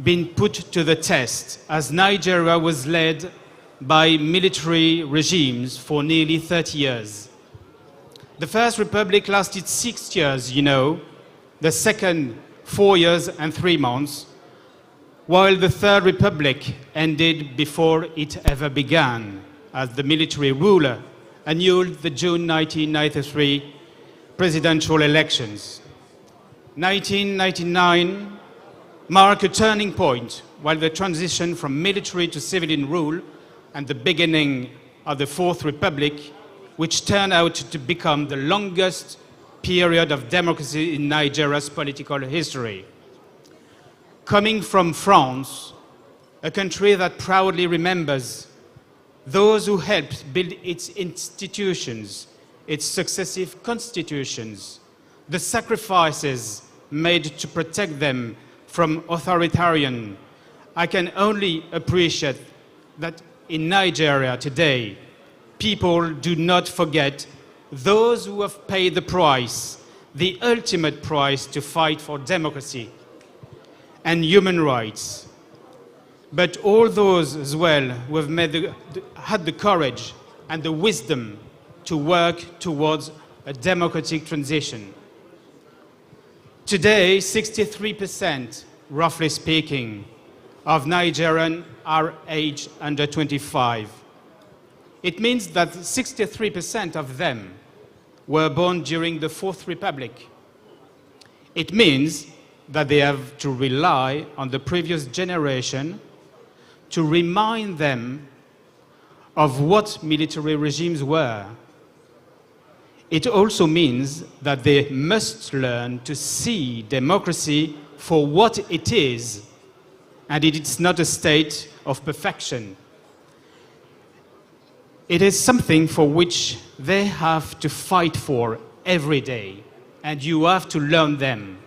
been put to the test, as Nigeria was led by military regimes for nearly 30 years. The First Republic lasted 6 years, you know, the second 4 years and 3 months, while the Third Republic ended before it ever began, as the military ruler annulled the June 1993 presidential elections. 1999 marked a turning point, while the transition from military to civilian rule and the beginning of the Fourth Republic, which turned out to become the longest period of democracy in Nigeria's political history. Coming from France, a country that proudly remembers those who helped build its institutions, its successive constitutions, the sacrifices made to protect them from authoritarian, I can only appreciate that in Nigeria today, people do not forget those who have paid the price, the ultimate price to fight for democracy and human rights. But all those as well who have had the courage and the wisdom to work towards a democratic transition. Today, 63%, roughly speaking, of Nigerians are aged under 25. It means that 63% of them were born during the Fourth Republic. It means that they have to rely on the previous generation to remind them of what military regimes were. It also means that they must learn to see democracy for what it is, and it is not a state of perfection. It is something for which they have to fight for every day, and you have to learn them.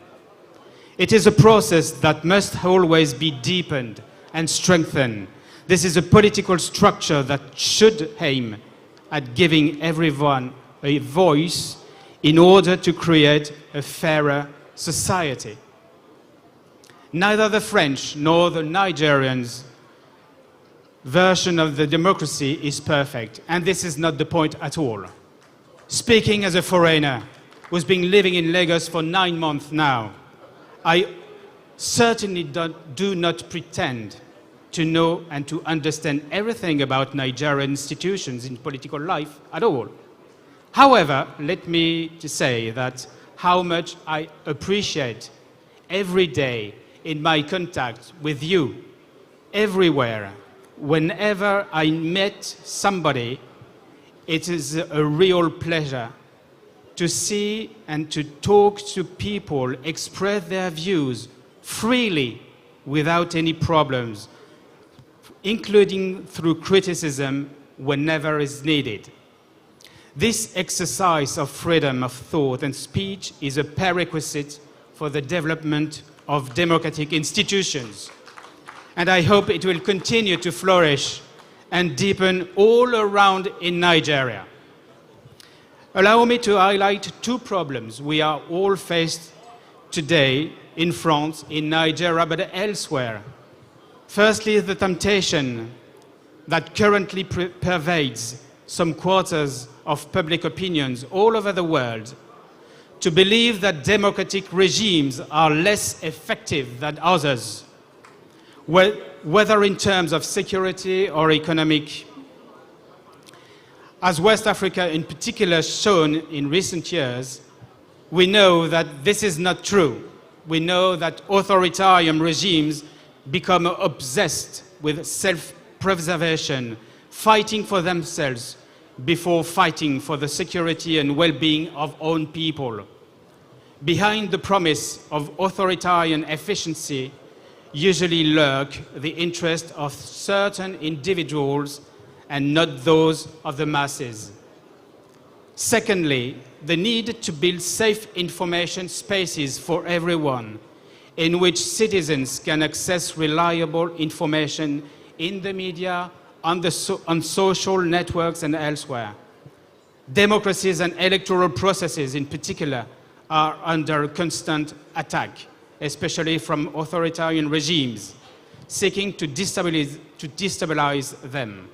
It is a process that must always be deepened and strengthened. This is a political structure that should aim at giving everyone a voice in order to create a fairer society. Neither the French nor the Nigerians' version of the democracy is perfect, and this is not the point at all. Speaking as a foreigner who's been living in Lagos for 9 months now, I certainly do not pretend to know and to understand everything about Nigerian institutions in political life at all. However, let me just say that how much I appreciate every day in my contact with you, everywhere, whenever I met somebody, it is a real pleasure to see and to talk to people, express their views freely without any problems, including through criticism whenever is needed. This exercise of freedom of thought and speech is a prerequisite for the development of democratic institutions. And I hope it will continue to flourish and deepen all around in Nigeria. Allow me to highlight 2 problems we are all faced today in France, in Nigeria, but elsewhere. Firstly, the temptation that currently pervades some quarters of public opinions all over the world to believe that democratic regimes are less effective than others, whether in terms of security or economic. As West Africa in particular has shown in recent years, we know that this is not true. We know that authoritarian regimes become obsessed with self-preservation, fighting for themselves before fighting for the security and well-being of own people. Behind the promise of authoritarian efficiency usually lurk the interest of certain individuals and not those of the masses. Secondly, the need to build safe information spaces for everyone, in which citizens can access reliable information in the media, on social networks and elsewhere. Democracies and electoral processes in particular are under constant attack, especially from authoritarian regimes seeking to destabilize them.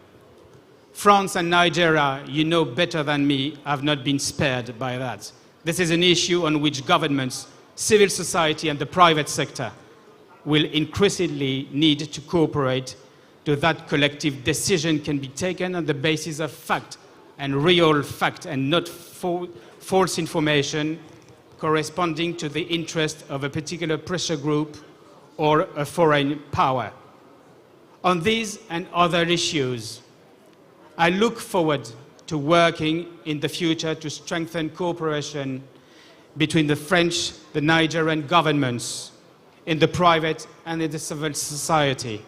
France and Nigeria, you know better than me, have not been spared by that. This is an issue on which governments, civil society and the private sector will increasingly need to cooperate so that collective decision can be taken on the basis of fact and real fact and not false information corresponding to the interest of a particular pressure group or a foreign power. On these and other issues, I look forward to working in the future to strengthen cooperation between the French, the Nigerian governments, in the private and in the civil society.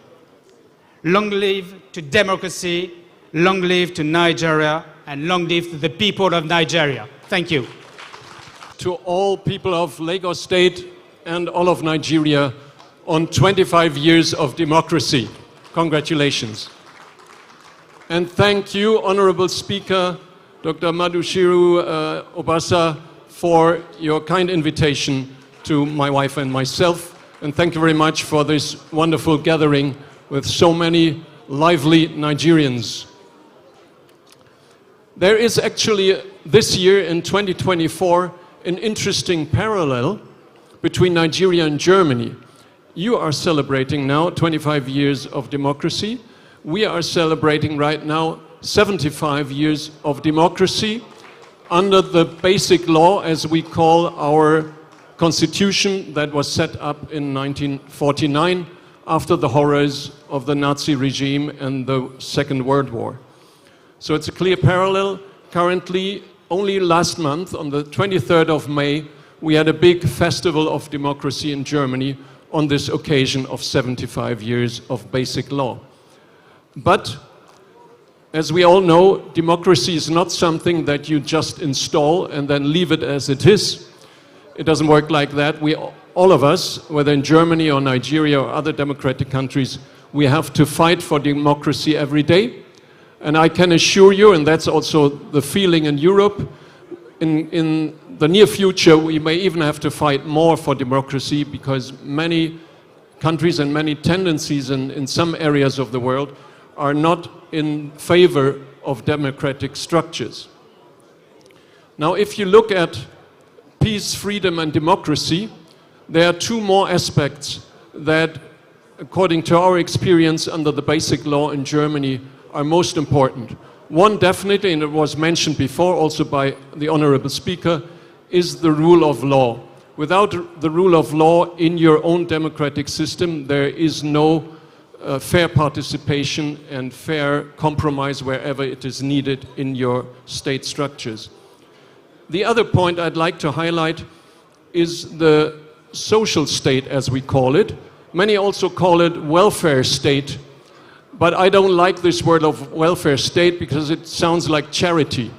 Long live to democracy, long live to Nigeria, and long live to the people of Nigeria. Thank you. To all people of Lagos State and all of Nigeria on 25 years of democracy. Congratulations. And thank you, Honorable Speaker, Dr. Madushiru Obasa, for your kind invitation to my wife and myself. And thank you very much for this wonderful gathering with so many lively Nigerians. There is actually, this year in 2024, an interesting parallel between Nigeria and Germany. You are celebrating now 25 years of democracy. We are celebrating right now 75 years of democracy under the basic law, as we call our constitution that was set up in 1949 after the horrors of the Nazi regime and the Second World War. So it's a clear parallel. Currently, only last month, on the 23rd of May, we had a big festival of democracy in Germany on this occasion of 75 years of basic law. But, as we all know, democracy is not something that you just install and then leave it as it is. It doesn't work like that. All of us, whether in Germany or Nigeria or other democratic countries, we have to fight for democracy every day. And I can assure you, and that's also the feeling in Europe, in the near future, we may even have to fight more for democracy because many countries and many tendencies in some areas of the world are not in favor of democratic structures. Now, if you look at peace, freedom, and democracy, there are two more aspects that, according to our experience under the basic law in Germany, are most important. One definitely, and it was mentioned before also by the Honorable Speaker, is the rule of law. Without the rule of law in your own democratic system, there is no fair participation and fair compromise wherever it is needed in your state structures. The other point I'd like to highlight is the social state, as we call it. Many also call it welfare state, but I don't like this word of welfare state because it sounds like charity.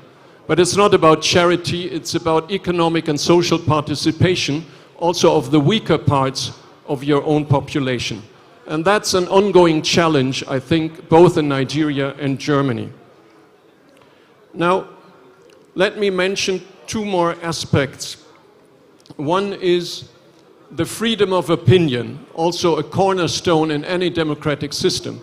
But it's not about charity, it's about economic and social participation, also of the weaker parts of your own population. And that's an ongoing challenge, I think, both in Nigeria and Germany. Now, let me mention two more aspects. One is the freedom of opinion, also a cornerstone in any democratic system.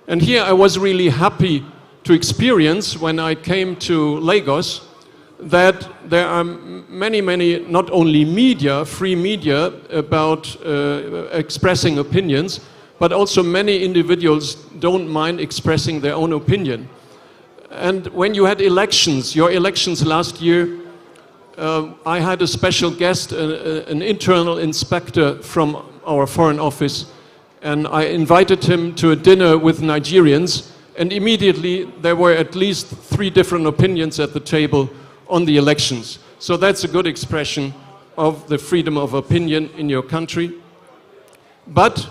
And here I was really happy to experience when I came to Lagos that there are many, not only media, free media about expressing opinions, but also many individuals don't mind expressing their own opinion. And when you had elections, your elections last year, I had a special guest, an internal inspector from our Foreign Office, and I invited him to a dinner with Nigerians, and immediately there were at least 3 different opinions at the table on the elections. So that's a good expression of the freedom of opinion in your country. But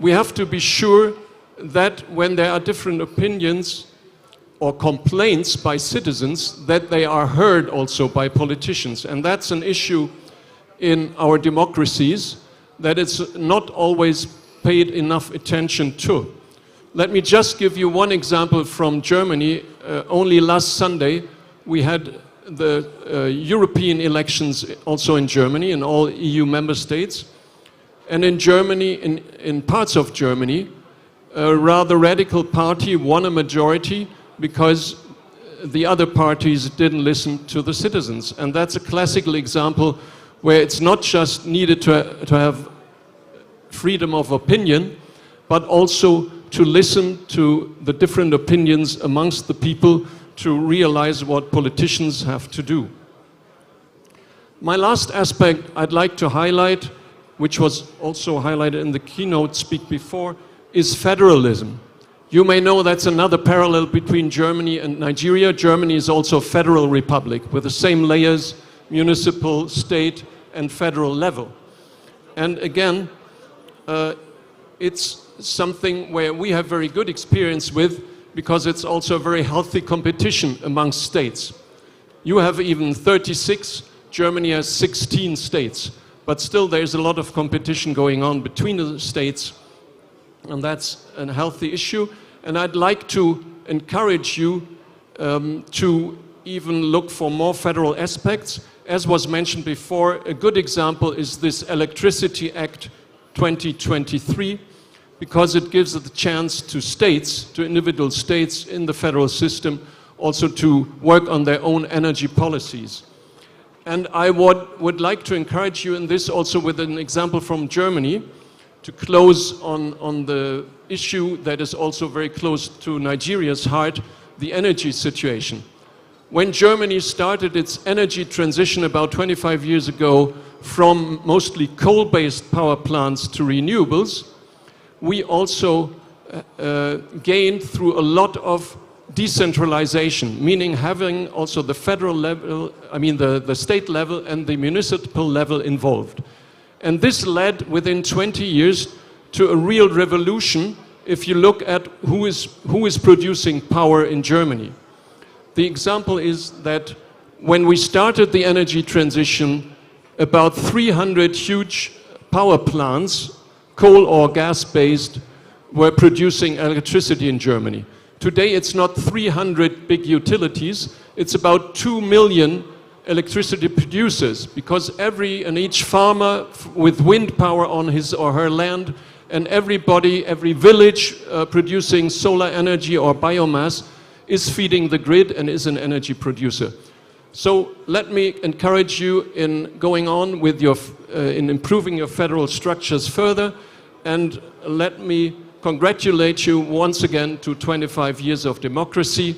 we have to be sure that when there are different opinions or complaints by citizens, that they are heard also by politicians. And that's an issue in our democracies that it's not always paid enough attention to. Let me just give you one example from Germany. Only last Sunday, we had the European elections also in Germany, in all EU member states. And in Germany, in parts of Germany, a rather radical party won a majority because the other parties didn't listen to the citizens. And that's a classical example where it's not just needed to have freedom of opinion, but also to listen to the different opinions amongst the people to realize what politicians have to do. My last aspect I'd like to highlight, which was also highlighted in the keynote speak before, is federalism. You may know that's another parallel between Germany and Nigeria. Germany is also a federal republic with the same layers, municipal, state, and federal level. And again, it's something where we have very good experience with because it's also a very healthy competition amongst states. You have even 36, Germany has 16 states, but still there's a lot of competition going on between the states, and that's a healthy issue. And I'd like to encourage you to even look for more federal aspects. As was mentioned before, a good example is this Electricity Act 2023, because it gives the chance to states, to individual states in the federal system, also to work on their own energy policies. And I would like to encourage you in this also with an example from Germany to close on the issue that is also very close to Nigeria's heart, the energy situation. When Germany started its energy transition about 25 years ago from mostly coal-based power plants to renewables, we also gained through a lot of decentralization, meaning having also the federal level, the state level and the municipal level involved. And this led within 20 years to a real revolution if you look at who is producing power in Germany. The example is that when we started the energy transition, about 300 huge power plants, coal or gas-based, were producing electricity in Germany. Today it's not 300 big utilities, it's about 2 million electricity producers, because each farmer with wind power on his or her land, and everybody, every village producing solar energy or biomass is feeding the grid and is an energy producer. So let me encourage you in going on with in improving your federal structures further, and let me congratulate you once again to 25 years of democracy.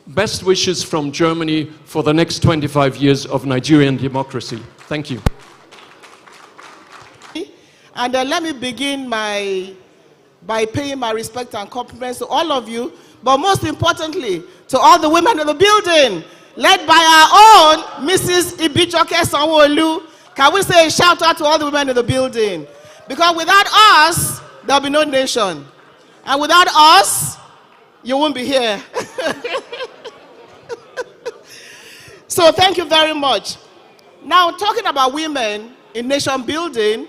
Best wishes from Germany for the next 25 years of Nigerian democracy. Thank you. And let me begin by paying my respect and compliments to all of you, but most importantly, to all the women in the building, led by our own Mrs. Ibichoke Sanwo-Olu. Can we say a shout out to all the women in the building? Because without us, there'll be no nation. And without us, you won't be here. So thank you very much. Now, talking about women in nation building,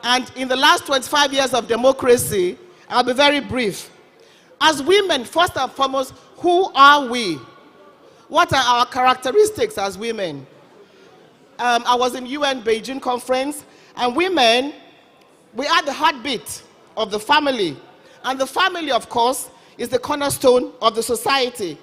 and in the last 25 years of democracy, I'll be very brief. As women, first and foremost, who are we? What are our characteristics as women? I was in UN Beijing conference, and women, we are the heartbeat of the family. And the family, of course, is the cornerstone of the society.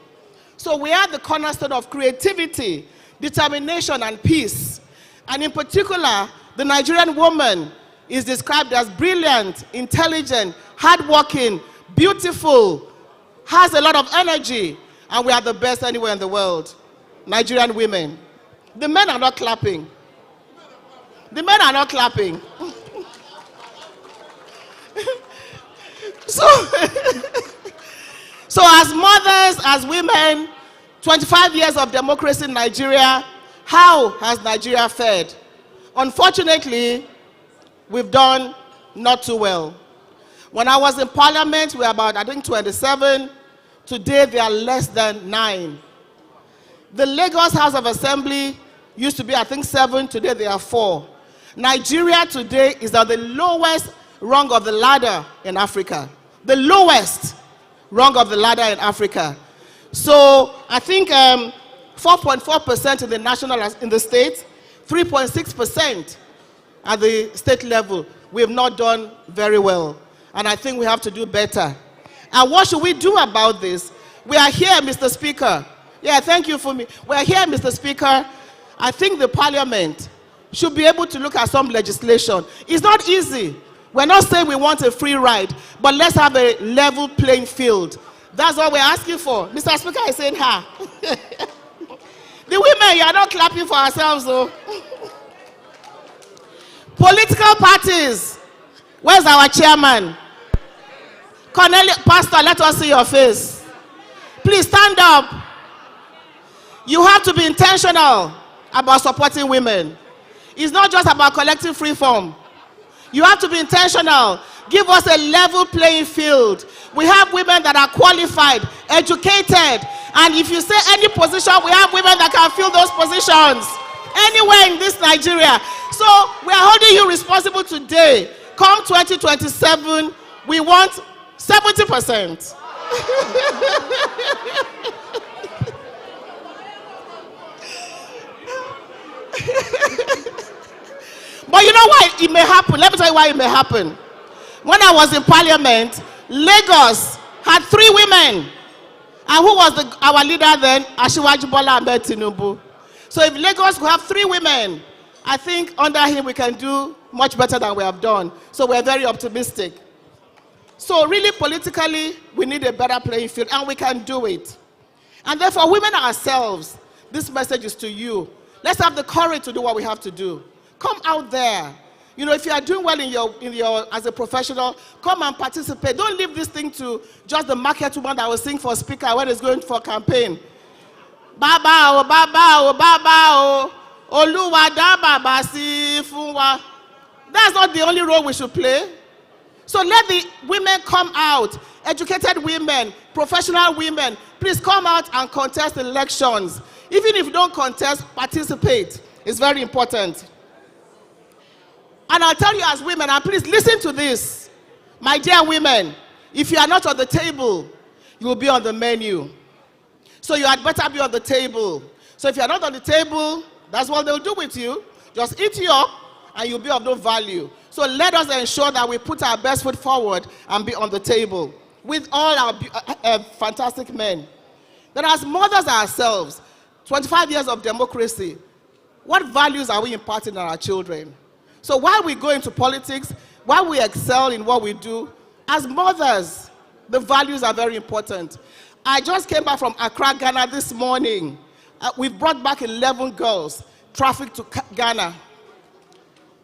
So we are the cornerstone of creativity, determination, and peace. And in particular, the Nigerian woman is described as brilliant, intelligent, hardworking, beautiful, has a lot of energy, and we are the best anywhere in the world. Nigerian women. The men are not clapping. The men are not clapping. So as mothers, as women, 25 years of democracy in Nigeria, how has Nigeria fared? Unfortunately, we've done not too well. When I was in parliament, we were about, I think, 27. Today, they are less than 9. The Lagos House of Assembly used to be, I think, 7. Today, they are 4. Nigeria today is at the lowest rung of the ladder in Africa. The lowest. rung of the ladder in Africa. So I think 4.4% in the national, in the state, 3.6% at the state level. We have not done very well. And I think we have to do better. And what should we do about this? We are here, Mr. Speaker. Yeah, thank you for me. We are here, Mr. Speaker. I think the Parliament should be able to look at some legislation. It's not easy. We're not saying we want a free ride, but let's have a level playing field. That's what we're asking for. Mr. Speaker is saying, ha. The women, you are not clapping for ourselves, though. Political parties. Where's our chairman? Cornelius, Pastor, let us see your face. Please stand up. You have to be intentional about supporting women. It's not just about collecting free form. You have to be intentional. Give us a level playing field. We have women that are qualified, educated, and if you say any position, we have women that can fill those positions anywhere in this Nigeria. So we are holding you responsible today. Come 2027, we want 70%. But you know why it may happen? Let me tell you why it may happen. When I was in Parliament, Lagos had 3 women. And who was our leader then? Asiwaju Bola Ahmed Tinubu. So if Lagos could have 3 women, I think under him we can do much better than we have done. So we're very optimistic. So really politically, we need a better playing field, and we can do it. And therefore, women ourselves, this message is to you. Let's have the courage to do what we have to do. Come out there. You know, if you are doing well in your as a professional, come and participate. Don't leave this thing to just the market woman that will sing for speaker when it's going for campaign. Baba o, baba o, baba o. Oluwa da baba si funwa. That's not the only role we should play. So let the women come out, educated women, professional women. Please come out and contest elections. Even if you don't contest, participate. It's very important. And I'll tell you as women, and please listen to this. My dear women, if you are not on the table, you will be on the menu. So you had better be on the table. So if you are not on the table, that's what they'll do with you. Just eat you up, and you'll be of no value. So let us ensure that we put our best foot forward and be on the table with all our fantastic men. Then as mothers ourselves, 25 years of democracy, what values are we imparting on our children? So while we go into politics, while we excel in what we do, as mothers, the values are very important. I just came back from Accra, Ghana this morning. We've brought back 11 girls trafficked to Ghana.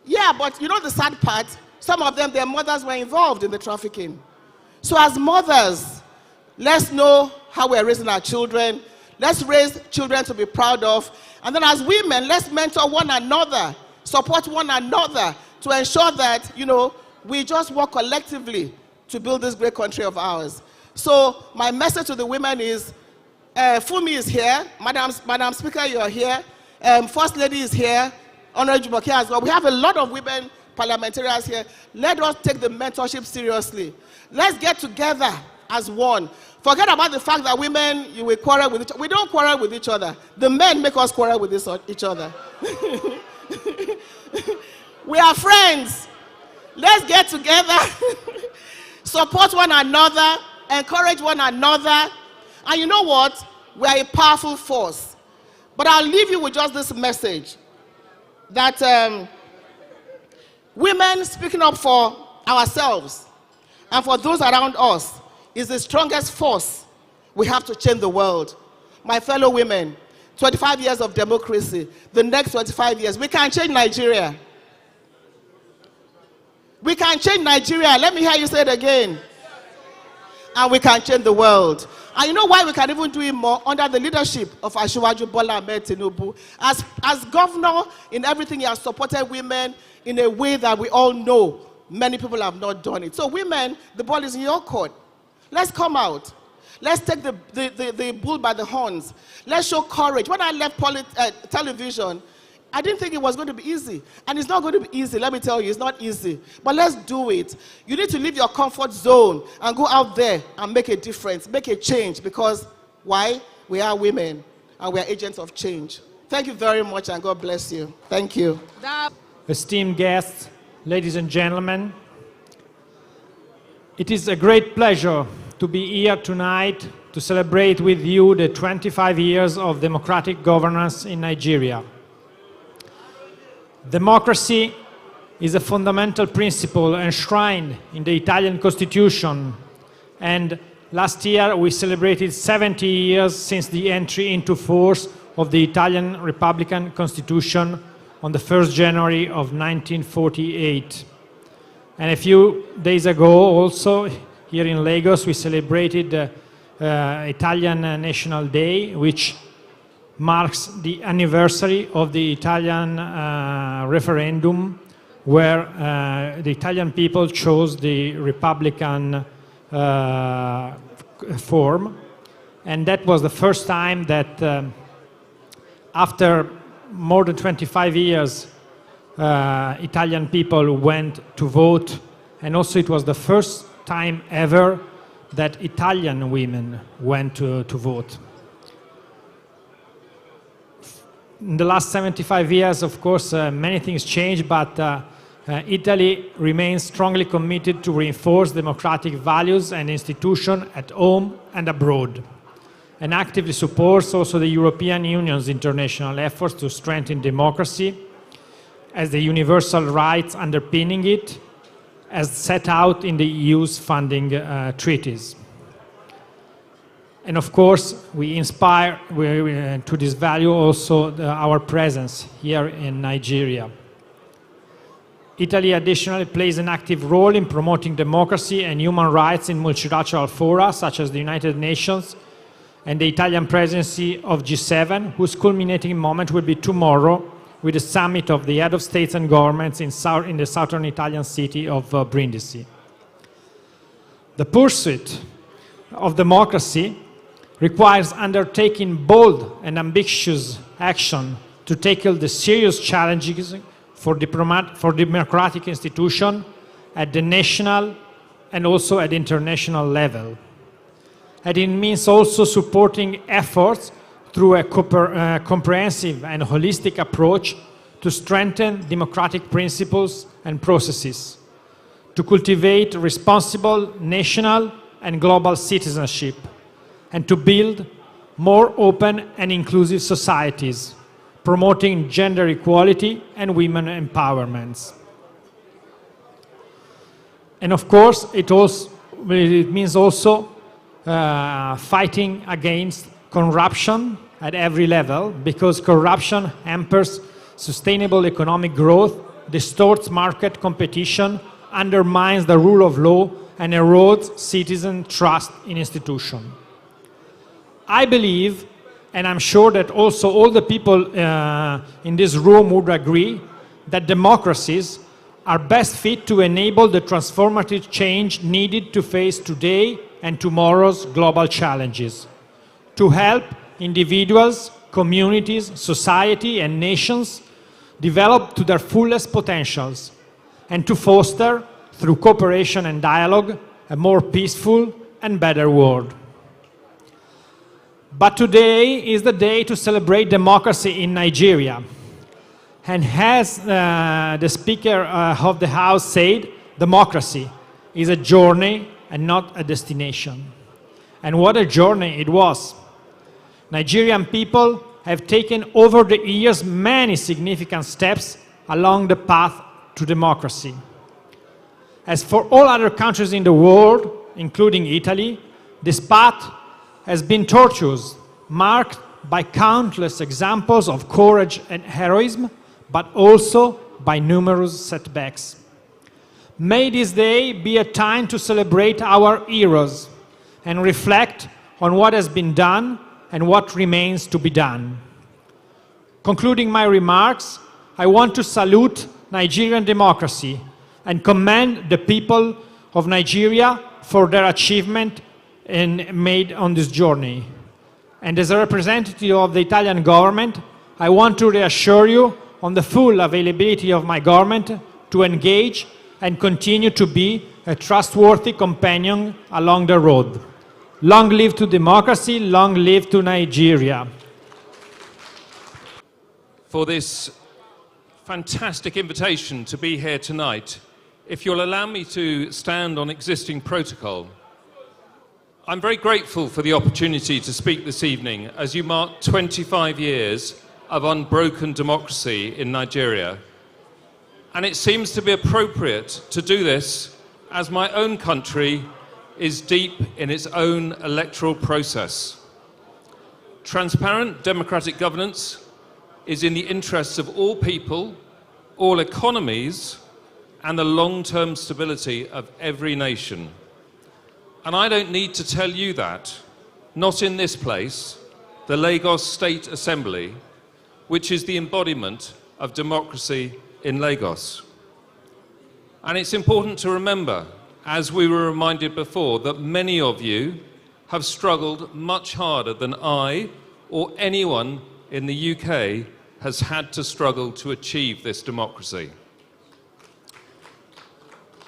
Yeah, but you know the sad part? Some of them, their mothers were involved in the trafficking. So as mothers, let's know how we're raising our children. Let's raise children to be proud of. And then as women, let's mentor one another, support one another to ensure that, you know, we just work collectively to build this great country of ours. So my message to the women is, Fumi is here, Madam Speaker, you are here, First Lady is here, Honorable Jumoke as well. We have a lot of women parliamentarians here. Let us take the mentorship seriously. Let's get together as one. Forget about the fact that women, you will quarrel with each other. We don't quarrel with each other. The men make us quarrel with each other. We are friends. Let's get together, support one another, encourage one another. And you know what? We are a powerful force. But I'll leave you with just this message that women speaking up for ourselves and for those around us is the strongest force. We have to change the world. My fellow women, 25 years of democracy, the next 25 years, we can change Nigeria. We can change Nigeria. Let me hear you say it again. And we can change the world. And you know why we can even do it more? Under the leadership of Asiwaju Bola Ahmed Tinubu. As governor, in everything he has supported women in a way that we all know many people have not done it. So women, the ball is in your court. Let's come out. Let's take the bull by the horns. Let's show courage. When I left television, I didn't think it was going to be easy. And it's not going to be easy. Let me tell you, it's not easy. But let's do it. You need to leave your comfort zone and go out there and make a difference, make a change. Because why? We are women and we are agents of change. Thank you very much and God bless you. Thank you. Esteemed guests, ladies and gentlemen, it is a great pleasure to be here tonight to celebrate with you the 25 years of democratic governance in Nigeria. Democracy is a fundamental principle enshrined in the Italian Constitution, and last year we celebrated 70 years since the entry into force of the Italian Republican Constitution on the 1st January of 1948. And a few days ago also, here in Lagos, we celebrated the Italian National Day, which marks the anniversary of the Italian referendum, where the Italian people chose the Republican form. And that was the first time that after more than 25 years, Italian people went to vote, and also it was the first time ever that Italian women went to vote. In the last 75 years, of course, many things changed, but Italy remains strongly committed to reinforce democratic values and institutions at home and abroad, and actively supports also the European Union's international efforts to strengthen democracy as the universal rights underpinning it, as set out in the EU's funding treaties. And of course, we inspire to this value also our presence here in Nigeria. Italy additionally plays an active role in promoting democracy and human rights in multilateral fora, such as the United Nations and the Italian presidency of G7, whose culminating moment will be tomorrow with the summit of the head of states and governments in the southern Italian city of Brindisi. The pursuit of democracy requires undertaking bold and ambitious action to tackle the serious challenges for democratic institutions at the national and also at international level. And it means also supporting efforts through a comprehensive and holistic approach to strengthen democratic principles and processes, to cultivate responsible national and global citizenship, and to build more open and inclusive societies, promoting gender equality and women empowerment. And of course, it means also fighting against corruption at every level, because corruption hampers sustainable economic growth, distorts market competition, undermines the rule of law, and erodes citizen trust in institutions. I believe, and I'm sure that also all the people in this room would agree, that democracies are best fit to enable the transformative change needed to face today and tomorrow's global challenges, to help individuals, communities, society, and nations develop to their fullest potentials, and to foster, through cooperation and dialogue, a more peaceful and better world. But today is the day to celebrate democracy in Nigeria. And as the Speaker of the House said, democracy is a journey and not a destination. And what a journey it was. Nigerian people have taken over the years many significant steps along the path to democracy. As for all other countries in the world, including Italy, this path has been tortuous, marked by countless examples of courage and heroism, but also by numerous setbacks. May this day be a time to celebrate our heroes and reflect on what has been done and what remains to be done. Concluding my remarks, I want to salute Nigerian democracy and commend the people of Nigeria for their achievement made on this journey. And as a representative of the Italian government, I want to reassure you on the full availability of my government to engage and continue to be a trustworthy companion along the road. Long live to democracy, long live to Nigeria. For this fantastic invitation to be here tonight, if you'll allow me to stand on existing protocol. I'm very grateful for the opportunity to speak this evening as you mark 25 years of unbroken democracy in Nigeria. And it seems to be appropriate to do this as my own country is deep in its own electoral process. Transparent democratic governance is in the interests of all people, all economies, and the long-term stability of every nation. And I don't need to tell you that, not in this place, the Lagos State Assembly, which is the embodiment of democracy in Lagos. And it's important to remember, as we were reminded before, that many of you have struggled much harder than I or anyone in the UK has had to struggle to achieve this democracy.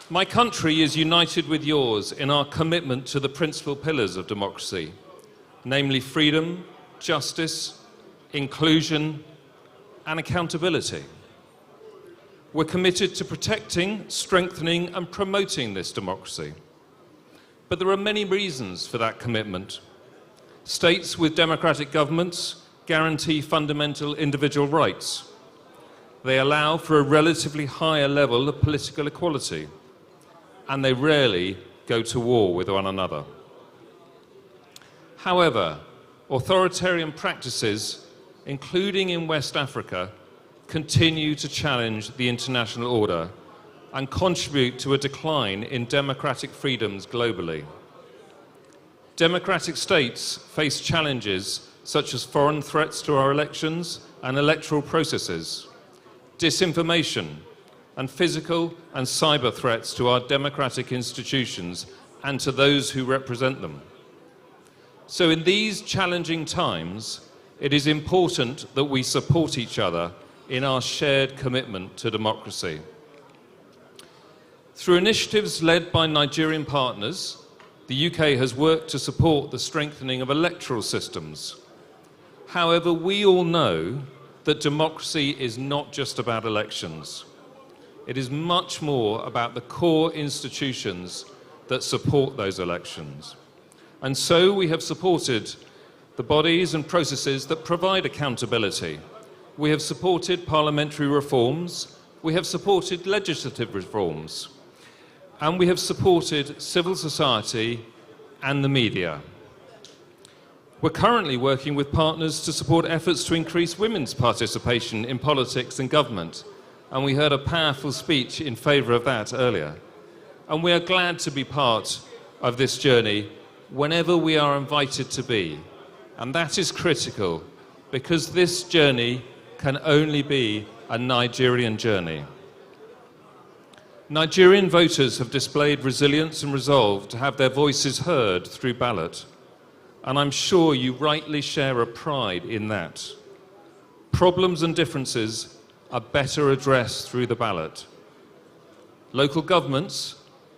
My country is united with yours in our commitment to the principal pillars of democracy, namely freedom, justice, inclusion, and accountability. We're committed to protecting, strengthening, and promoting this democracy. But there are many reasons for that commitment. States with democratic governments guarantee fundamental individual rights. They allow for a relatively higher level of political equality, and they rarely go to war with one another. However, authoritarian practices, including in West Africa, continue to challenge the international order and contribute to a decline in democratic freedoms globally. Democratic states face challenges such as foreign threats to our elections and electoral processes, disinformation, and physical and cyber threats to our democratic institutions and to those who represent them. So in these challenging times, it is important that we support each other in our shared commitment to democracy. Through initiatives led by Nigerian partners, the UK has worked to support the strengthening of electoral systems. However, we all know that democracy is not just about elections. It is much more about the core institutions that support those elections. And so we have supported the bodies and processes that provide accountability. We have supported parliamentary reforms, we have supported legislative reforms, and we have supported civil society and the media. We're currently working with partners to support efforts to increase women's participation in politics and government, and we heard a powerful speech in favour of that earlier. And we are glad to be part of this journey whenever we are invited to be. And that is critical, because this journey can only be a Nigerian journey. Nigerian voters have displayed resilience and resolve to have their voices heard through ballot. And I'm sure you rightly share a pride in that. Problems and differences are better addressed through the ballot. Local governments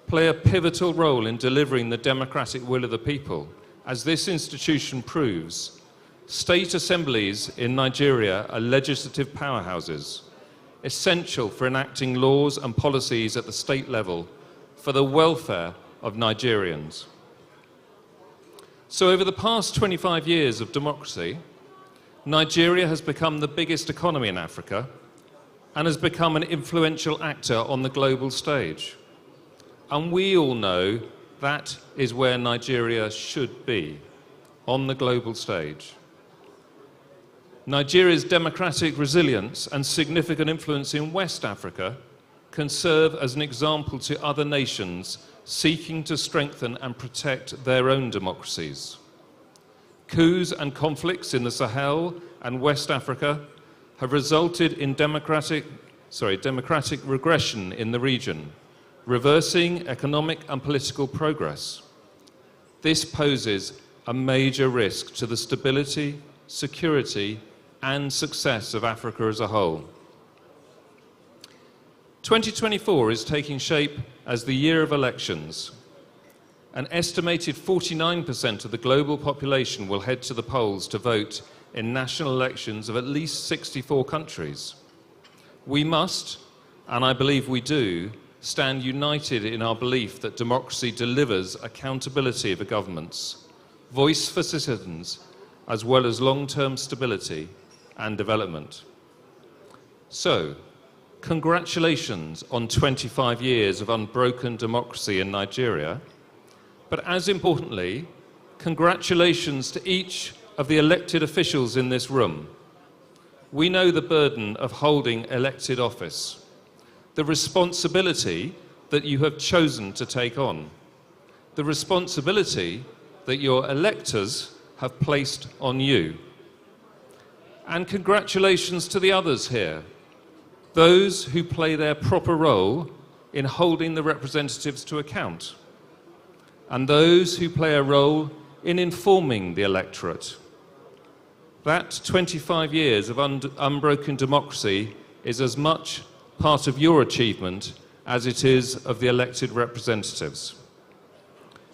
play a pivotal role in delivering the democratic will of the people. As this institution proves, state assemblies in Nigeria are legislative powerhouses, essential for enacting laws and policies at the state level for the welfare of Nigerians. So over the past 25 years of democracy, Nigeria has become the biggest economy in Africa and has become an influential actor on the global stage. And we all know that is where Nigeria should be, on the global stage. Nigeria's democratic resilience and significant influence in West Africa can serve as an example to other nations seeking to strengthen and protect their own democracies. Coups and conflicts in the Sahel and West Africa have resulted in democratic regression in the region, reversing economic and political progress. This poses a major risk to the stability, security, and success of Africa as a whole. 2024 is taking shape as the year of elections. An estimated 49% of the global population will head to the polls to vote in national elections of at least 64 countries. We must, and I believe we do, stand united in our belief that democracy delivers accountability for governments, voice for citizens, as well as long-term stability and development. So, congratulations on 25 years of unbroken democracy in Nigeria, but as importantly, congratulations to each of the elected officials in this room. We know the burden of holding elected office, the responsibility that you have chosen to take on, the responsibility that your electors have placed on you. And congratulations to the others here, those who play their proper role in holding the representatives to account, and those who play a role in informing the electorate. That 25 years of unbroken democracy is as much part of your achievement as it is of the elected representatives.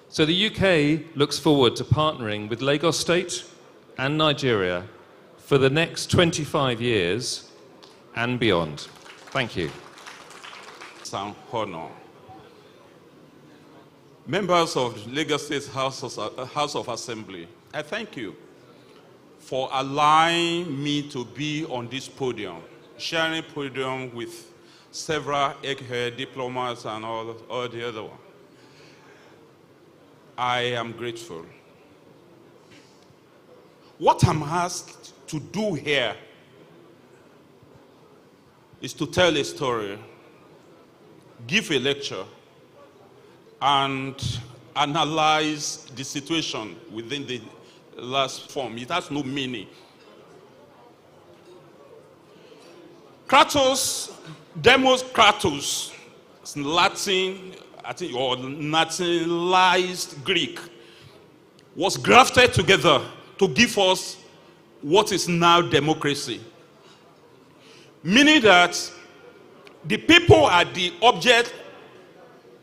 So the UK looks forward to partnering with Lagos State and Nigeria for the next 25 years and beyond. Thank you. Some honor. Members of Lagos State House of Assembly, I thank you for allowing me to be on this podium, sharing podium with several egghead diplomats and all the other ones. I am grateful. What I'm asked to do here is to tell a story, give a lecture, and analyze the situation within the last form. It has no meaning. Kratos, Demos Kratos, Latin, I think, or nationalized Greek, was grafted together to give us what is now democracy. Meaning that the people are the object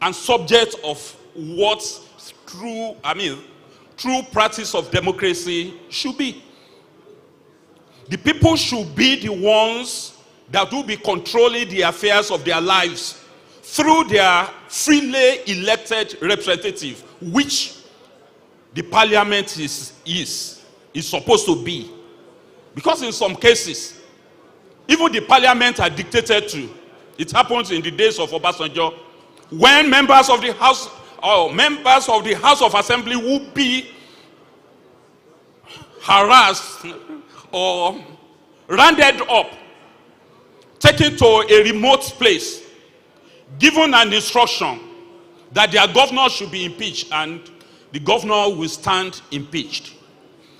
and subject of what true practice of democracy should be. The people should be the ones that will be controlling the affairs of their lives through their freely elected representative, which the parliament is supposed to be. Because in some cases, even the parliament are dictated to. It happens in the days of Obasanjo, when members of the House of Assembly will be harassed or rounded up, taken to a remote place, given an instruction that their governor should be impeached, and the governor will stand impeached.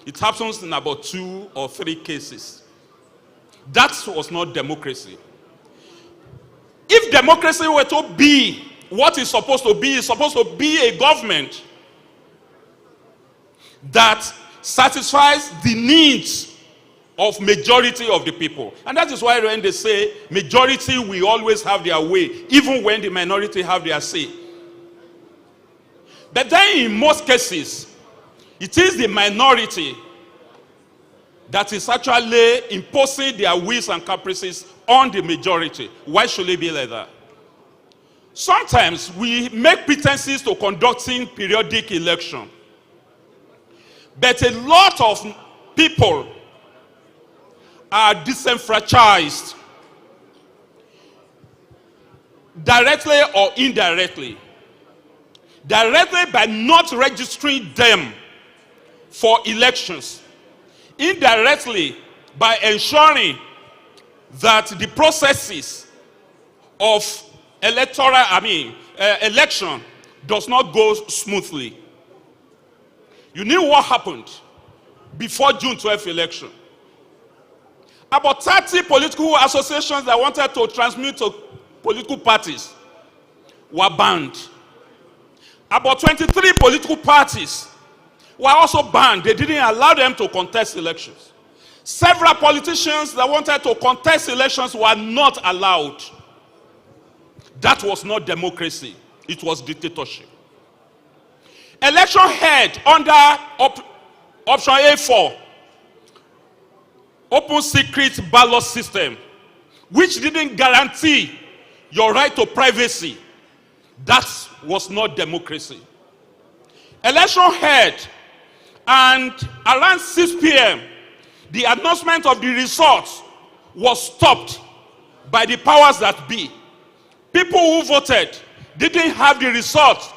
It happens in about 2 or 3 cases. That was not democracy. If democracy were to be what it's supposed to be a government that satisfies the needs of majority of the people. And that is why when they say majority will always have their way, even when the minority have their say. But then in most cases, it is the minority that is actually imposing their wills and caprices on the majority. Why should it be like that? Sometimes we make pretenses to conducting periodic election. But a lot of people are disenfranchised, directly or indirectly. Directly by not registering them for elections. Indirectly by ensuring that the processes of election does not go smoothly. You knew what happened before June 12th election. About 30 political associations that wanted to transmit to political parties were banned. About 23 political parties were also banned. They didn't allow them to contest elections. Several politicians that wanted to contest elections were not allowed. That was not democracy. It was dictatorship. Election held under option A4, open secret ballot system, which didn't guarantee your right to privacy. That was not democracy. Election held, and around 6 p.m., the announcement of the results was stopped by the powers that be. People who voted didn't have the result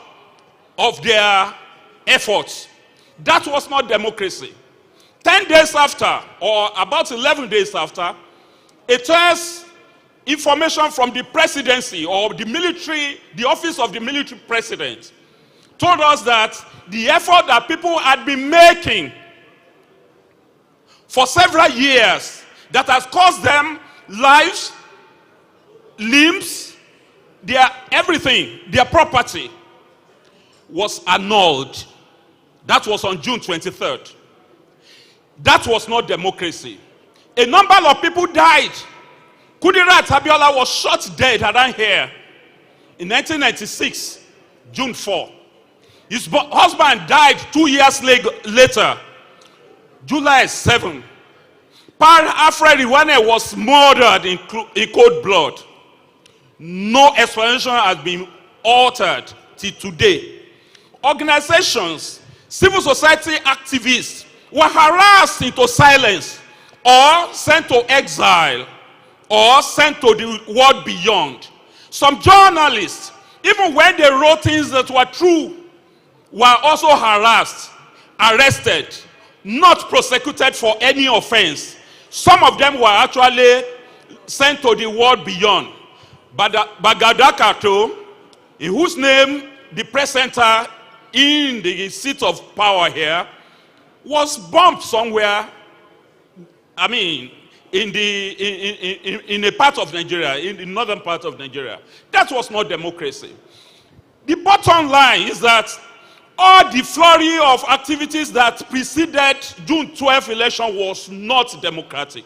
of their efforts. That was not democracy. 10 days after, or about 11 days after, it was information from the presidency or the military, the office of the military president, told us that the effort that people had been making for several years that has cost them lives, limbs, their everything, their property, was annulled. That was on June 23rd. That was not democracy. A number of people died. Kudirat Abiola was shot dead around here in 1996, June 4. His husband died 2 years later, July 7. Par Alfred Iwane was murdered in cold blood. No explanation has been altered till today. Organizations, civil society activists were harassed into silence or sent to exile or sent to the world beyond. Some journalists, even when they wrote things that were true, were also harassed, arrested, not prosecuted for any offense. Some of them were actually sent to the world beyond. Bagadakato, in whose name the press center in the seat of power here was bombed somewhere, I mean, in a part of Nigeria, in the northern part of Nigeria. That was not democracy. The bottom line is that all the flurry of activities that preceded June 12th election was not democratic.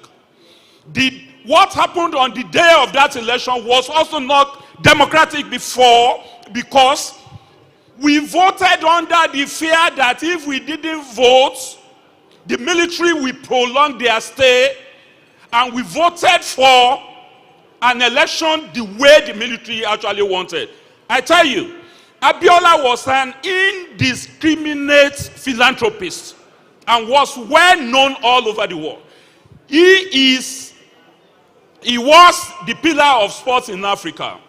What happened on the day of that election was also not democratic before, because we voted under the fear that if we didn't vote, the military will prolong their stay, and we voted for an election the way the military actually wanted. I tell you, Abiola was an indiscriminate philanthropist and was well known all over the world. He was the pillar of sports in Africa.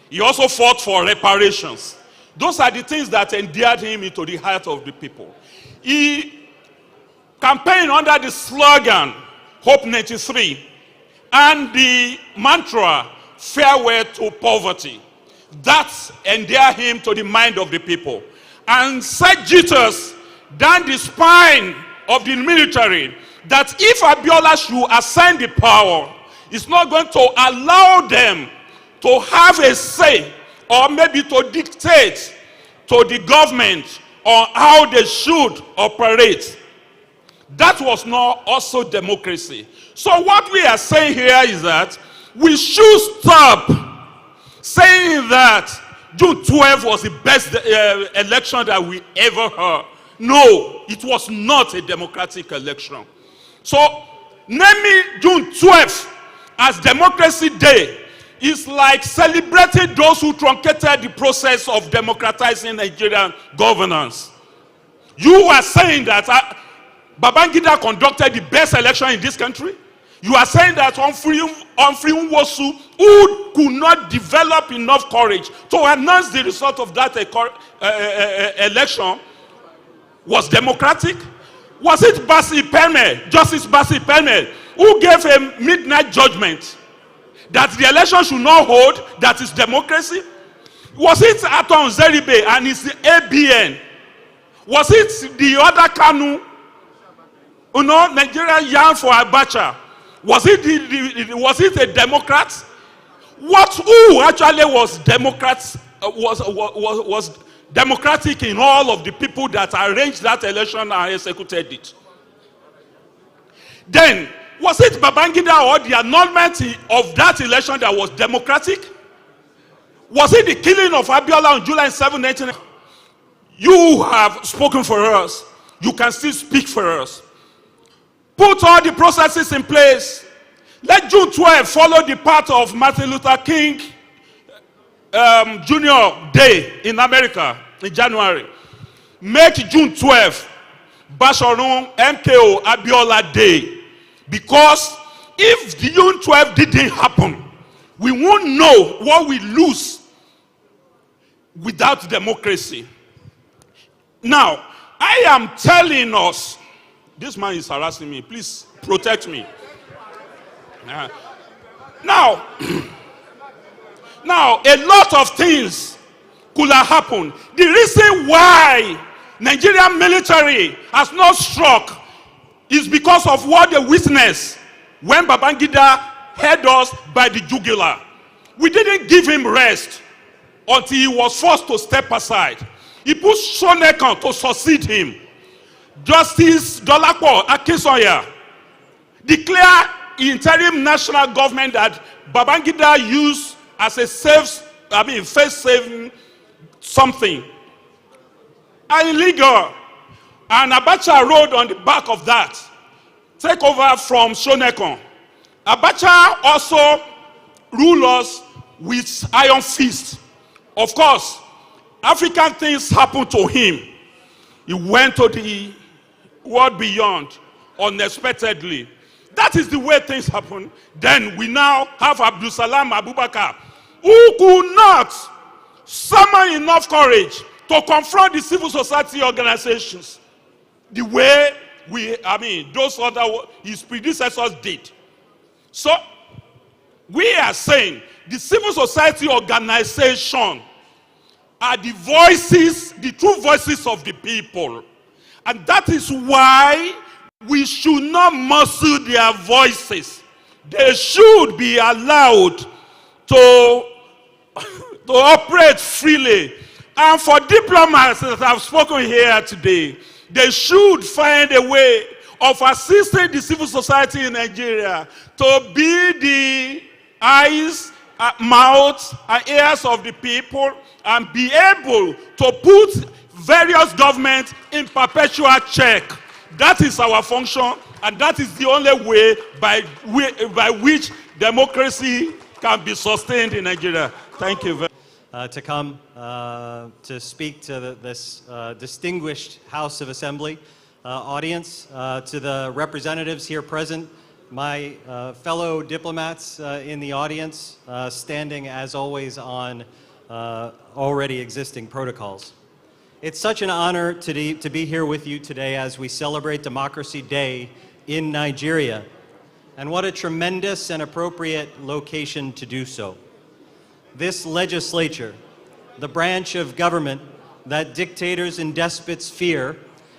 He also fought for reparations. Those are the things that endeared him into the heart of the people. He campaigned under the slogan, Hope 93, and the mantra, Farewell to Poverty. That endeared him to the mind of the people and set jitters down the spine of the military that if Abiola should ascend the power, it's not going to allow them to have a say or maybe to dictate to the government on how they should operate. That was not also democracy. So what we are saying here is that we should stop saying that June 12th was the best election that we ever heard. No, it was not a democratic election. So naming June 12th as Democracy Day is like celebrating those who truncated the process of democratizing Nigerian governance. You are saying that Babangida conducted the best election in this country? You are saying that Humphrey Nwosu, who could not develop enough courage to announce the result of that election, was democratic? Was it Justice Basi Peme, who gave a midnight judgment that the election should not hold, that is democracy? Was it Aton Zeribe and his ABN? Was it the other Kanu, Nigeria yearn for Abacha? Was it a Democrat? Who actually was Democrats was democratic in all of the people that arranged that election and executed it? Then was it Babangida or the annulment of that election that was democratic? Was it the killing of Abiola on July 7, 19? You have spoken for us. You can still speak for us. Put all the processes in place. Let June 12 follow the path of Martin Luther King Jr. Day in America in January. Make June 12 Basharun MKO Abiola Day. Because if June 12 didn't happen, we won't know what we lose without democracy. Now, I am telling us, this man is harassing me, please protect me. Now, a lot of things could have happened. The reason why Nigerian military has not struck is because of what they witnessed when Babangida held us by the jugular. We didn't give him rest until he was forced to step aside. He put Shonekan to succeed him. Justice Dolapo Akinsoya declared interim national government that Babangida used as a face-saving something. Illegal. And Abacha rode on the back of that. Take over from Shonekan. Abacha also ruled us with iron fist. Of course, African things happened to him. He went to the world beyond unexpectedly. That is the way things happen. Then we now have Abdul Salam Abubakar, who could not summon enough courage to confront the civil society organizations the way his predecessors did. So we are saying the civil society organization are the voices, the true voices of the people. And that is why we should not muzzle their voices. They should be allowed to operate freely. And for diplomats that have spoken here today, they should find a way of assisting the civil society in Nigeria to be the eyes, mouths, and ears of the people, and be able to put various governments in perpetual check. That is our function, and that is the only way by which democracy can be sustained in Nigeria. Thank you very much. To come to speak to this distinguished House of Assembly audience, to the representatives here present, my fellow diplomats in the audience, standing as always on already existing protocols. It's such an honor to be here with you today as we celebrate Democracy Day in Nigeria. And what a tremendous and appropriate location to do so. This legislature, the branch of government that dictators and despots fear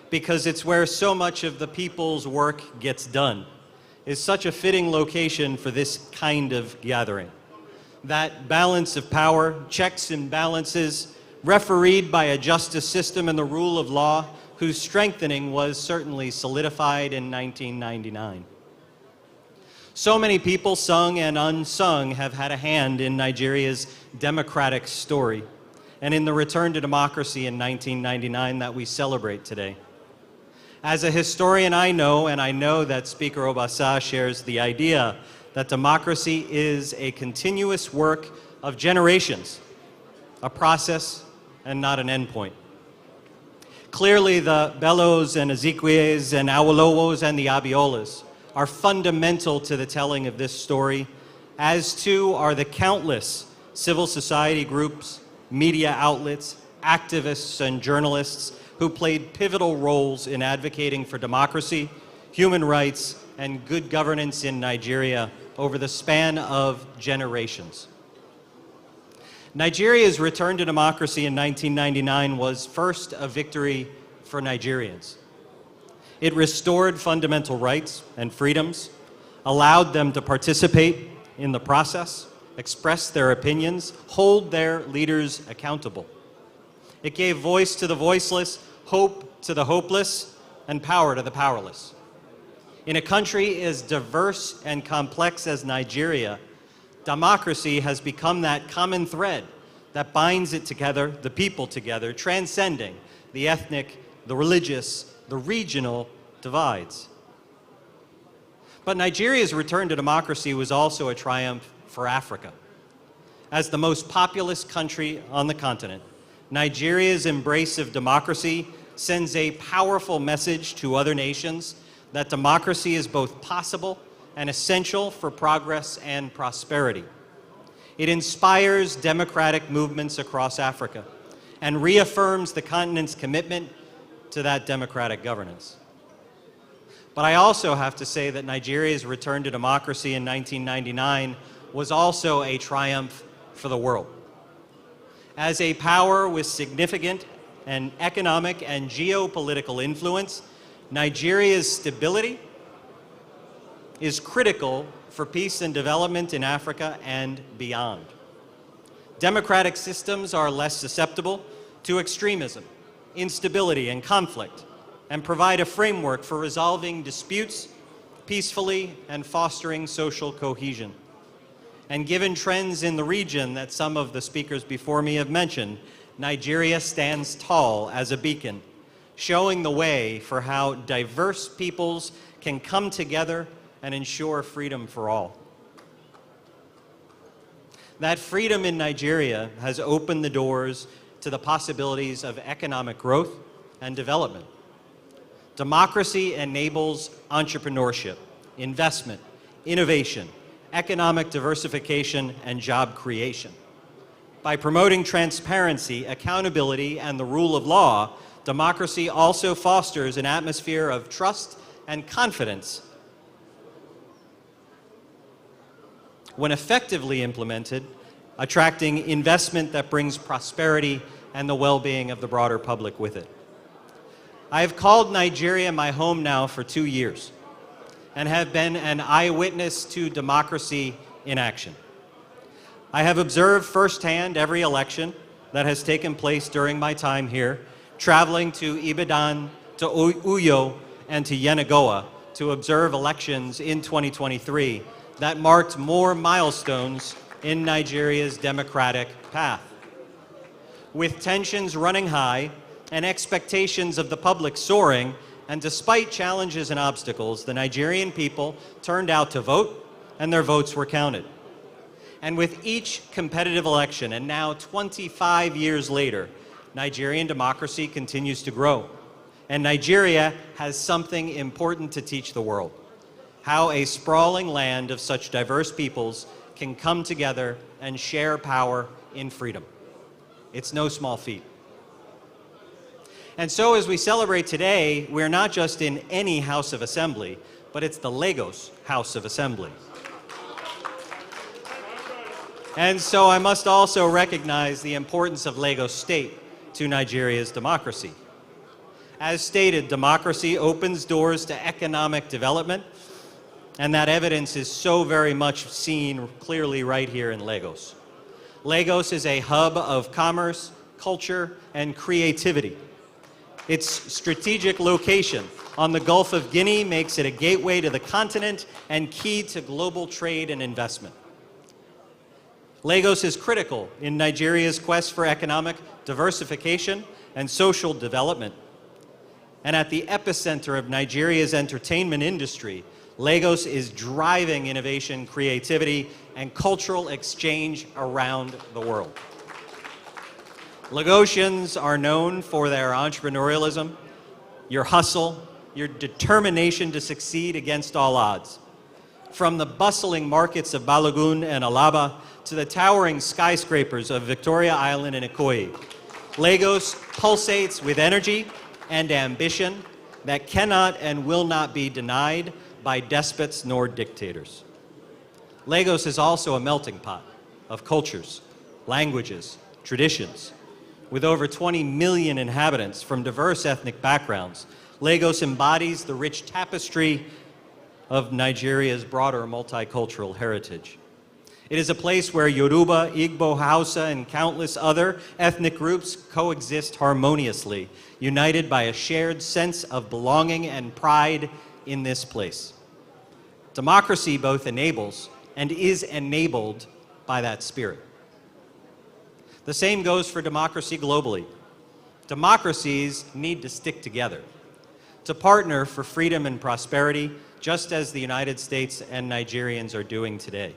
because it's where so much of the people's work gets done, is such a fitting location for this kind of gathering. That balance of power, checks and balances, refereed by a justice system and the rule of law, whose strengthening was certainly solidified in 1999. So many people, sung and unsung, have had a hand in Nigeria's democratic story and in the return to democracy in 1999 that we celebrate today. As a historian, I know, and I know that Speaker Obasa shares the idea, that democracy is a continuous work of generations, a process and not an endpoint. Clearly, the Bellos and Ezequiels and Awolowos and the Abiolas are fundamental to the telling of this story, as too are the countless civil society groups, media outlets, activists, and journalists who played pivotal roles in advocating for democracy, human rights, and good governance in Nigeria over the span of generations. Nigeria's return to democracy in 1999 was first a victory for Nigerians. It restored fundamental rights and freedoms, allowed them to participate in the process, express their opinions, hold their leaders accountable. It gave voice to the voiceless, hope to the hopeless, and power to the powerless. In a country as diverse and complex as Nigeria, democracy has become that common thread that binds it together, the people together, transcending the ethnic, the religious, the regional divides. But Nigeria's return to democracy was also a triumph for Africa. As the most populous country on the continent, Nigeria's embrace of democracy sends a powerful message to other nations that democracy is both possible and essential for progress and prosperity. It inspires democratic movements across Africa and reaffirms the continent's commitment to that democratic governance. But I also have to say that Nigeria's return to democracy in 1999 was also a triumph for the world. As a power with significant and economic and geopolitical influence, Nigeria's stability is critical for peace and development in Africa and beyond. Democratic systems are less susceptible to extremism, instability, and conflict, and provide a framework for resolving disputes peacefully and fostering social cohesion. And given trends in the region that some of the speakers before me have mentioned, Nigeria stands tall as a beacon, showing the way for how diverse peoples can come together and ensure freedom for all. That freedom in Nigeria has opened the doors to the possibilities of economic growth and development. Democracy enables entrepreneurship, investment, innovation, economic diversification, and job creation. By promoting transparency, accountability, and the rule of law, democracy also fosters an atmosphere of trust and confidence. When effectively implemented, attracting investment that brings prosperity and the well-being of the broader public with it. I have called Nigeria my home now for 2 years and have been an eyewitness to democracy in action. I have observed firsthand every election that has taken place during my time here, traveling to Ibadan, to Uyo, and to Yenagoa to observe elections in 2023 that marked more milestones in Nigeria's democratic path. With tensions running high and expectations of the public soaring, and despite challenges and obstacles, the Nigerian people turned out to vote, and their votes were counted. And with each competitive election, and now 25 years later, Nigerian democracy continues to grow. And Nigeria has something important to teach the world: how a sprawling land of such diverse peoples can come together and share power in freedom. It's no small feat. And so as we celebrate today, we're not just in any House of Assembly, but it's the Lagos House of Assembly. And so I must also recognize the importance of Lagos State to Nigeria's democracy. As stated, democracy opens doors to economic development, and that evidence is so very much seen clearly right here in Lagos. Lagos is a hub of commerce, culture, and creativity. Its strategic location on the Gulf of Guinea makes it a gateway to the continent and key to global trade and investment. Lagos is critical in Nigeria's quest for economic diversification and social development. And at the epicenter of Nigeria's entertainment industry, Lagos is driving innovation, creativity, and cultural exchange around the world. Lagosians are known for their entrepreneurialism, your hustle, your determination to succeed against all odds. From the bustling markets of Balogun and Alaba to the towering skyscrapers of Victoria Island and Ikoyi, Lagos pulsates with energy and ambition that cannot and will not be denied by despots nor dictators. Lagos is also a melting pot of cultures, languages, traditions. With over 20 million inhabitants from diverse ethnic backgrounds, Lagos embodies the rich tapestry of Nigeria's broader multicultural heritage. It is a place where Yoruba, Igbo, Hausa, and countless other ethnic groups coexist harmoniously, united by a shared sense of belonging and pride in this place. Democracy both enables and is enabled by that spirit. The same goes for democracy globally. Democracies need to stick together, to partner for freedom and prosperity, just as the United States and Nigerians are doing today.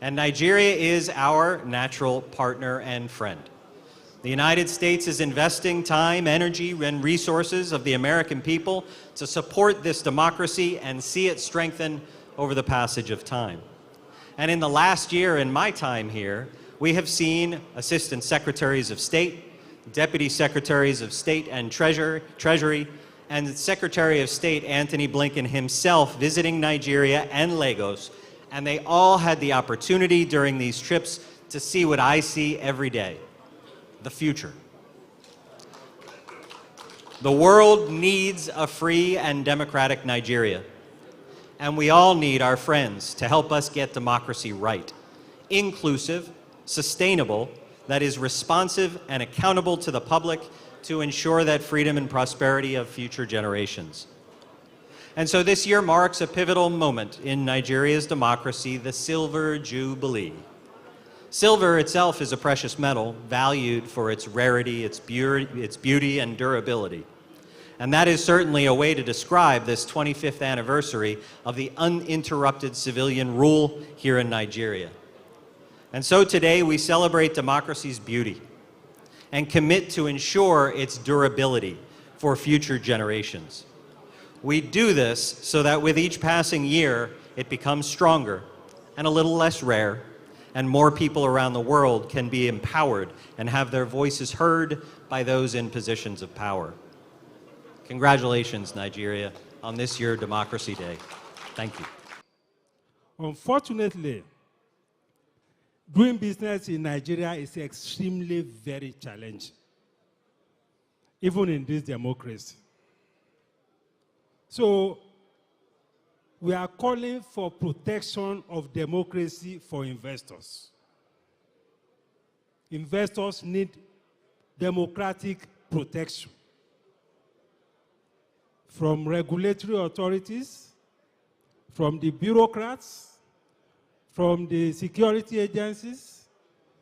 And Nigeria is our natural partner and friend. The United States is investing time, energy, and resources of the American people to support this democracy and see it strengthen over the passage of time. And in the last year, in my time here, we have seen Assistant Secretaries of State, Deputy Secretaries of State and Treasury, and Secretary of State Antony Blinken himself visiting Nigeria and Lagos, and they all had the opportunity during these trips to see what I see every day, the future. The world needs a free and democratic Nigeria, and we all need our friends to help us get democracy right, inclusive, sustainable, that is responsive and accountable to the public to ensure that freedom and prosperity of future generations. And so this year marks a pivotal moment in Nigeria's democracy, the Silver Jubilee. Silver itself is a precious metal valued for its rarity, its beauty, and durability. And that is certainly a way to describe this 25th anniversary of the uninterrupted civilian rule here in Nigeria. And so today we celebrate democracy's beauty and commit to ensure its durability for future generations. We do this so that with each passing year, it becomes stronger and a little less rare, and more people around the world can be empowered and have their voices heard by those in positions of power. Congratulations, Nigeria, on this year Democracy Day. Thank you. Unfortunately, doing business in Nigeria is extremely very challenging, even in this democracy. So we are calling for protection of democracy for investors. Investors need democratic protection from regulatory authorities, from the bureaucrats, from the security agencies,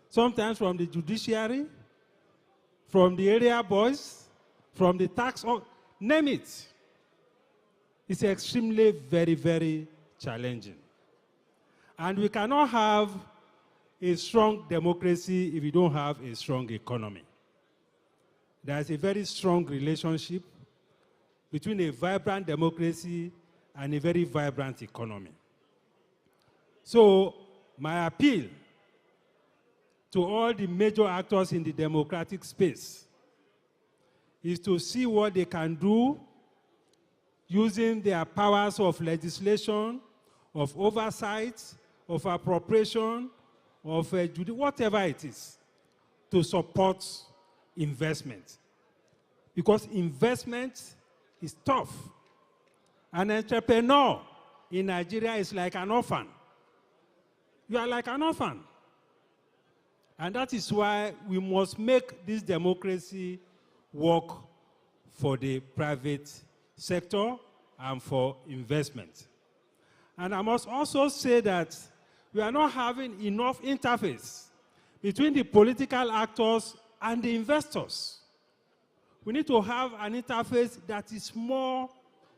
sometimes from the judiciary, from the area boys, from the tax, name it. It's extremely very, very challenging. And we cannot have a strong democracy if we don't have a strong economy. There's a very strong relationship between a vibrant democracy and a very vibrant economy. So my appeal to all the major actors in the democratic space is to see what they can do using their powers of legislation, of oversight, of appropriation, of whatever it is, to support investment. Because investment is tough. An entrepreneur in Nigeria is like an orphan. You are like an orphan. And that is why we must make this democracy work for the private sector and for investment. And I must also say that we are not having enough interface between the political actors and the investors. We need to have an interface that is more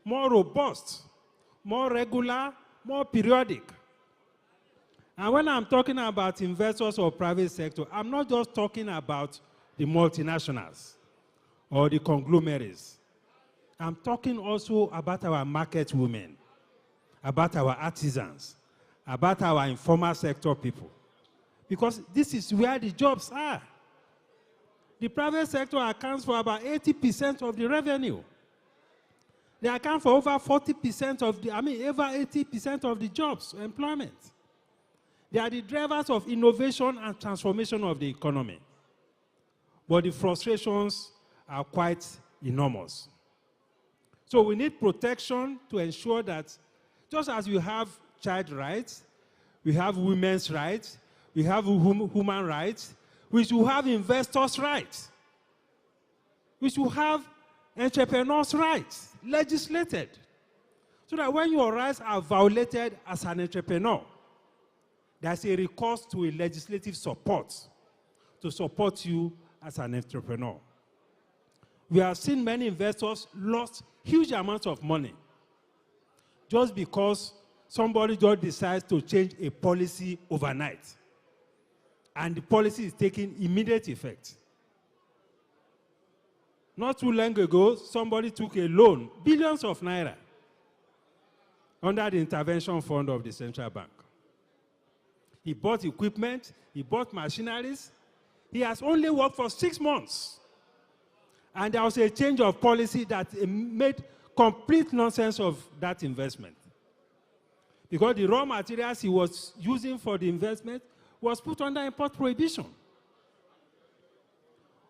robust, more regular, more periodic. And when I'm talking about investors or private sector, I'm not just talking about the multinationals or the conglomerates. I'm talking also about our market women, about our artisans, about our informal sector people. Because this is where the jobs are. The private sector accounts for about 80% of the revenue. They account for over 40% of the, over 80% of the jobs, employment. They are the drivers of innovation and transformation of the economy. But the frustrations are quite enormous. So we need protection to ensure that just as we have child rights, we have women's rights, we have human rights, we should have investors' rights. We should have entrepreneurs' rights legislated. So that when your rights are violated as an entrepreneur, there's a recourse to a legislative support to support you as an entrepreneur. We have seen many investors lost huge amounts of money just because somebody just decides to change a policy overnight. And the policy is taking immediate effect. Not too long ago, somebody took a loan, billions of naira, under the intervention fund of the central bank. He bought equipment, he bought machineries. He has only worked for 6 months. And there was a change of policy that made complete nonsense of that investment. Because the raw materials he was using for the investment was put under import prohibition.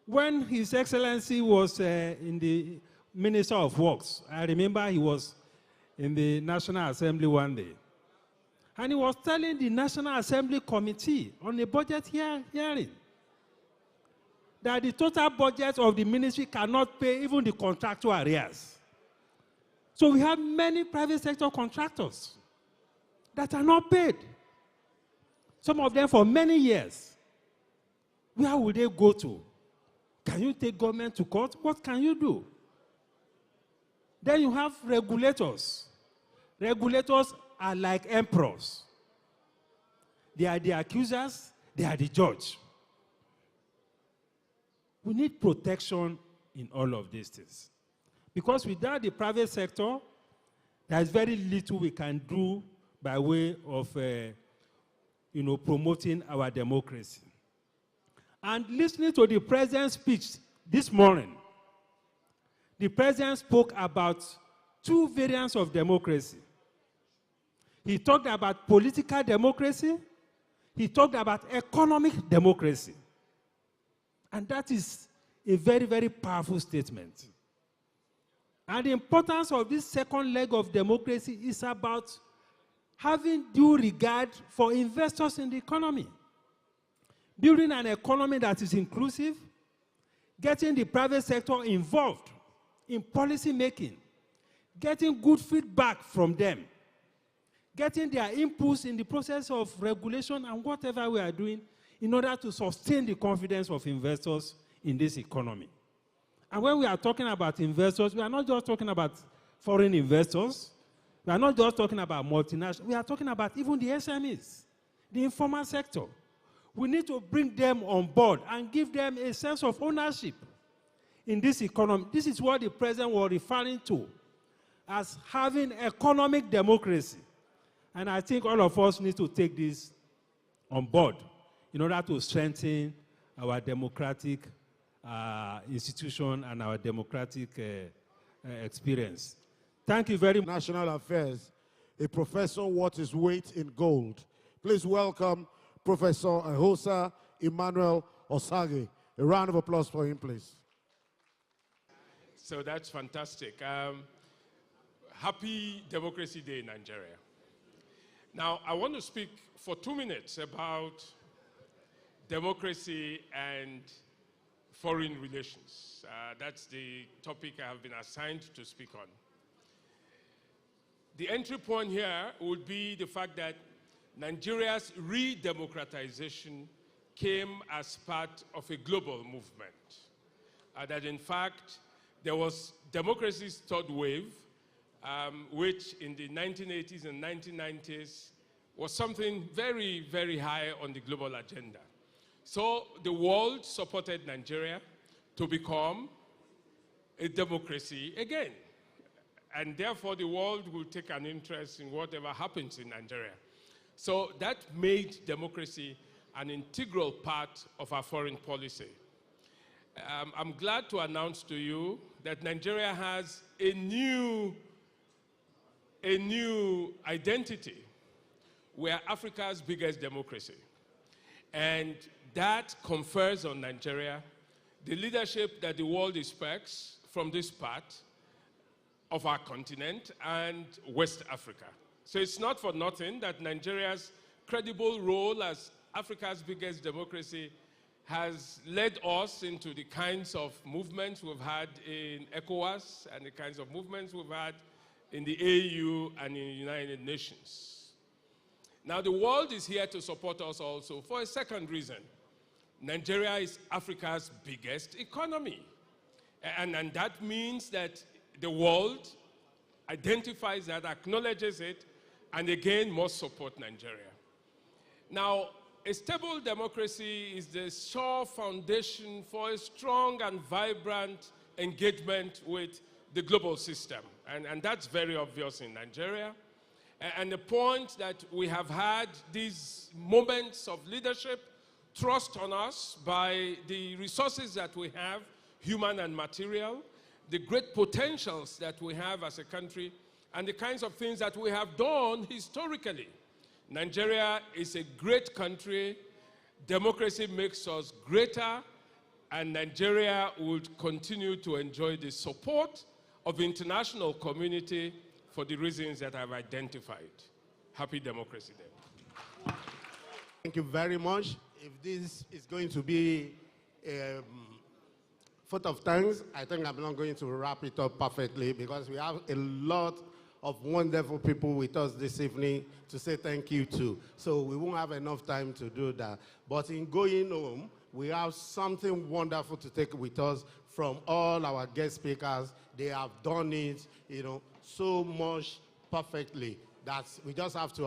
When His Excellency was in the Minister of Works, I remember he was in the National Assembly one day. And he was telling the National Assembly Committee on a budget hearing that the total budget of the ministry cannot pay even the contractual arrears. So we have many private sector contractors that are not paid. Some of them for many years. Where will they go to? Can you take government to court? What can you do? Then you have regulators. Regulators are like emperors. They are the accusers, they are the judge. We need protection in all of these things. Because without the private sector, there is very little we can do by way of promoting our democracy. And listening to the president's speech this morning, the president spoke about 2 variants of democracy. He talked about political democracy. He talked about economic democracy. And that is a very, very powerful statement. And the importance of this second leg of democracy is about having due regard for investors in the economy. Building an economy that is inclusive, getting the private sector involved in policy making, getting good feedback from them, getting their inputs in the process of regulation and whatever we are doing in order to sustain the confidence of investors in this economy. And when we are talking about investors, we are not just talking about foreign investors. We are not just talking about multinationals. We are talking about even the SMEs, the informal sector. We need to bring them on board and give them a sense of ownership in this economy. This is what the president was referring to as having economic democracy. And I think all of us need to take this on board in order to strengthen our democratic institution and our democratic experience. Thank you very much. National Affairs, a professor worth his weight in gold. Please welcome Professor Ahosa Emmanuel Osage. A round of applause for him, please. So that's fantastic. Happy Democracy Day in Nigeria. Now, I want to speak for 2 minutes about democracy and foreign relations. That's the topic I have been assigned to speak on. The entry point here would be the fact that Nigeria's re-democratization came as part of a global movement. That in fact, there was democracy's third wave, which in the 1980s and 1990s was something very, very high on the global agenda. So the world supported Nigeria to become a democracy again. And therefore, the world will take an interest in whatever happens in Nigeria. So that made democracy an integral part of our foreign policy. I'm glad to announce to you that Nigeria has a new identity. We are Africa's biggest democracy. And that confers on Nigeria the leadership that the world expects from this part of our continent and West Africa. So it's not for nothing that Nigeria's credible role as Africa's biggest democracy has led us into the kinds of movements we've had in ECOWAS and the kinds of movements we've had in the AU and in the United Nations. Now, the world is here to support us also for a second reason. Nigeria is Africa's biggest economy. And that means that the world identifies that, acknowledges it, and again must support Nigeria. Now, a stable democracy is the sure foundation for a strong and vibrant engagement with the global system. And that's very obvious in Nigeria. And the point that we have had these moments of leadership, trust on us by the resources that we have, human and material, the great potentials that we have as a country, and the kinds of things that we have done historically. Nigeria is a great country. Democracy makes us greater, and Nigeria would continue to enjoy the support of the international community for the reasons that I've identified. Happy Democracy Day. Thank you very much. If this is going to be a vote of thanks, I think I'm not going to wrap it up perfectly because we have a lot of wonderful people with us this evening to say thank you to. So we won't have enough time to do that. But in going home, we have something wonderful to take with us from all our guest speakers. They have done it, so much perfectly that we just have to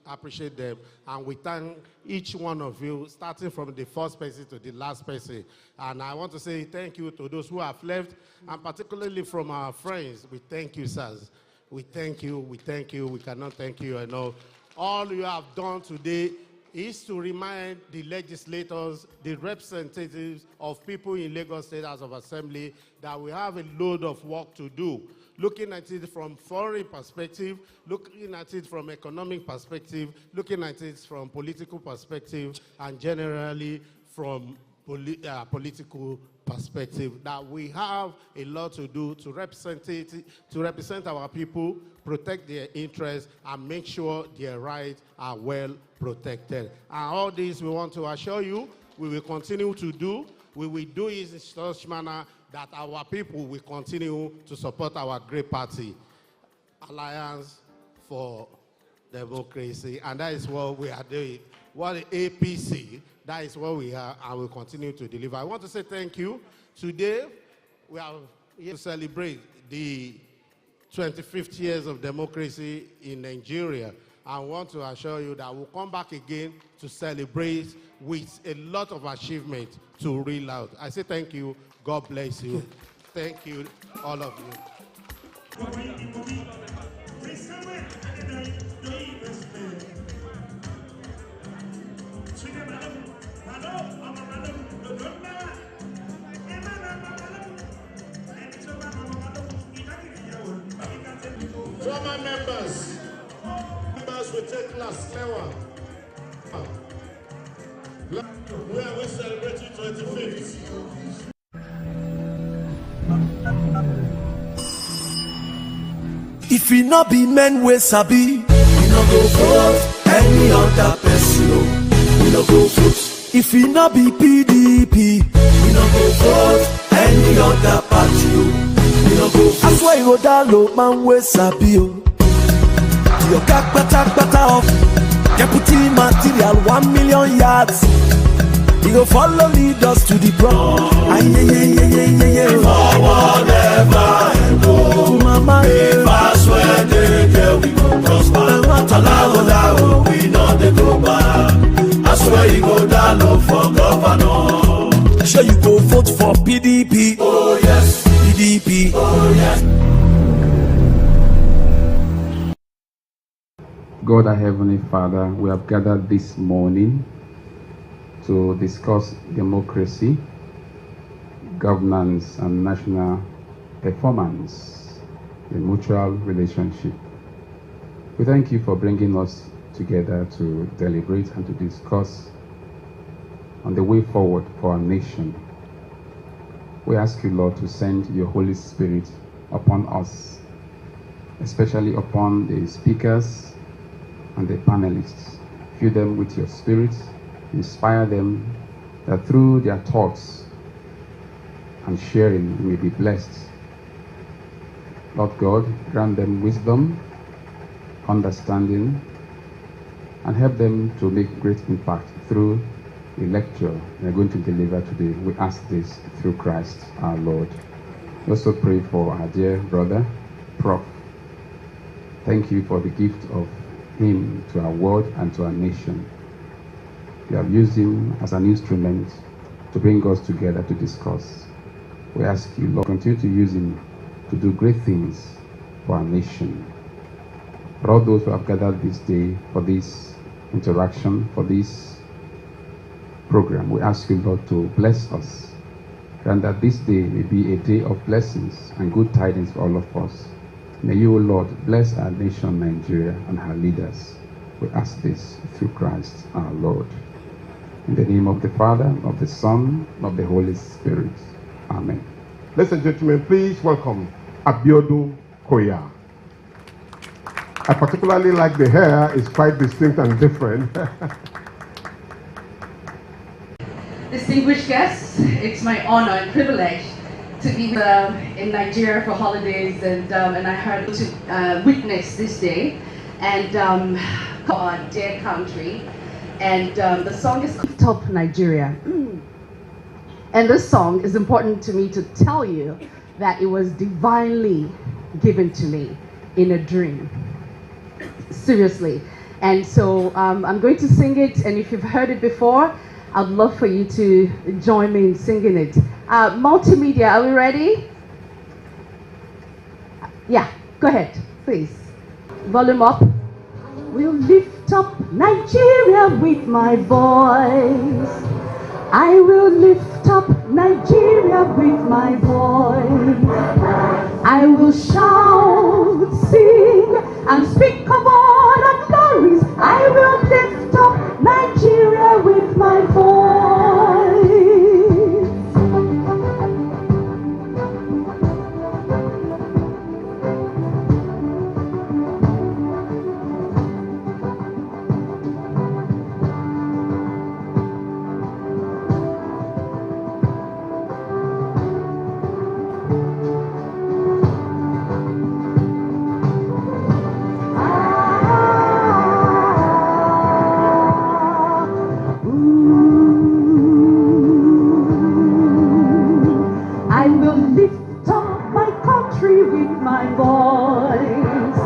appreciate them. And we thank each one of you, starting from the first person to the last person. And I want to say thank you to those who have left, and particularly from our friends. We thank you, sirs. We thank you, we thank you, we cannot thank you enough. All you have done today is to remind the legislators, the representatives of people in Lagos State House of Assembly that we have a load of work to do. Looking at it from foreign perspective, looking at it from economic perspective, looking at it from political perspective, and generally from political perspective, that we have a lot to do to represent our people, protect their interests, and make sure their rights are well protected. And all this we want to assure you we will continue to do. We will do it in such manner that our people will continue to support our great party, Alliance for Democracy, and that is what we are doing. What the APC, that is what we are, and will continue to deliver. I want to say thank you. Today, we are here to celebrate the 25th years of democracy in Nigeria. I want to assure you that we'll come back again to celebrate with a lot of achievement to reel out. I say thank you. God bless you. Thank you, all of you. Former members will take last level. Where we celebrating 25th. If it not be men we sabi, we no go vote any other person. We no go vote. If it not be PDP, we no go vote any other party. We no go vote. I swear you go down low, man we sabi. Your back better off. Deputy material 1 million yards. He go follow lead us to the prom. Forward ever and go. Mama, if I swear they get we go prosper. Allow we know they go back. I swear you go down low for governor. Sure you go vote for PDP. Oh yes, PDP. Oh yes. God, our Heavenly Father, we have gathered this morning to discuss democracy, governance, and national performance, the mutual relationship. We thank you for bringing us together to deliberate and to discuss on the way forward for our nation. We ask you, Lord, to send your Holy Spirit upon us, especially upon the speakers and the panelists. Fill them with your spirit, inspire them, that through their thoughts and sharing we may be blessed. Lord God, grant them wisdom, understanding, and help them to make great impact through the lecture we are going to deliver today. We ask this through Christ our Lord. We also pray for our dear brother, Prof. Thank you for the gift of him to our world and to our nation. You have used him as an instrument to bring us together to discuss. We ask you, Lord, continue to use him to do great things for our nation. For all those who have gathered this day for this interaction, for this program, we ask you, Lord, to bless us, and that this day may be a day of blessings and good tidings for all of us. May you, O Lord, bless our nation, Nigeria, and her leaders. We ask this through Christ our Lord. In the name of the Father, of the Son, of the Holy Spirit. Amen. Ladies and gentlemen, please welcome Abiodun Koya. I particularly like the hair, it's quite distinct and different. Distinguished guests, it's my honor and privilege to be in Nigeria for holidays, and I heard to witness this day and our dear country. And the song is Lift Up Nigeria. And this song is important to me to tell you that it was divinely given to me in a dream. Seriously. And so I'm going to sing it, and if you've heard it before, I'd love for you to join me in singing it. Multimedia, are we ready? Yeah, go ahead, please. Volume up. We'll lift up Nigeria with my voice. I will lift up Nigeria with my voice. I will shout, sing, and speak of all the glories. I will lift up Nigeria with my voice. I will lift up my country with my voice.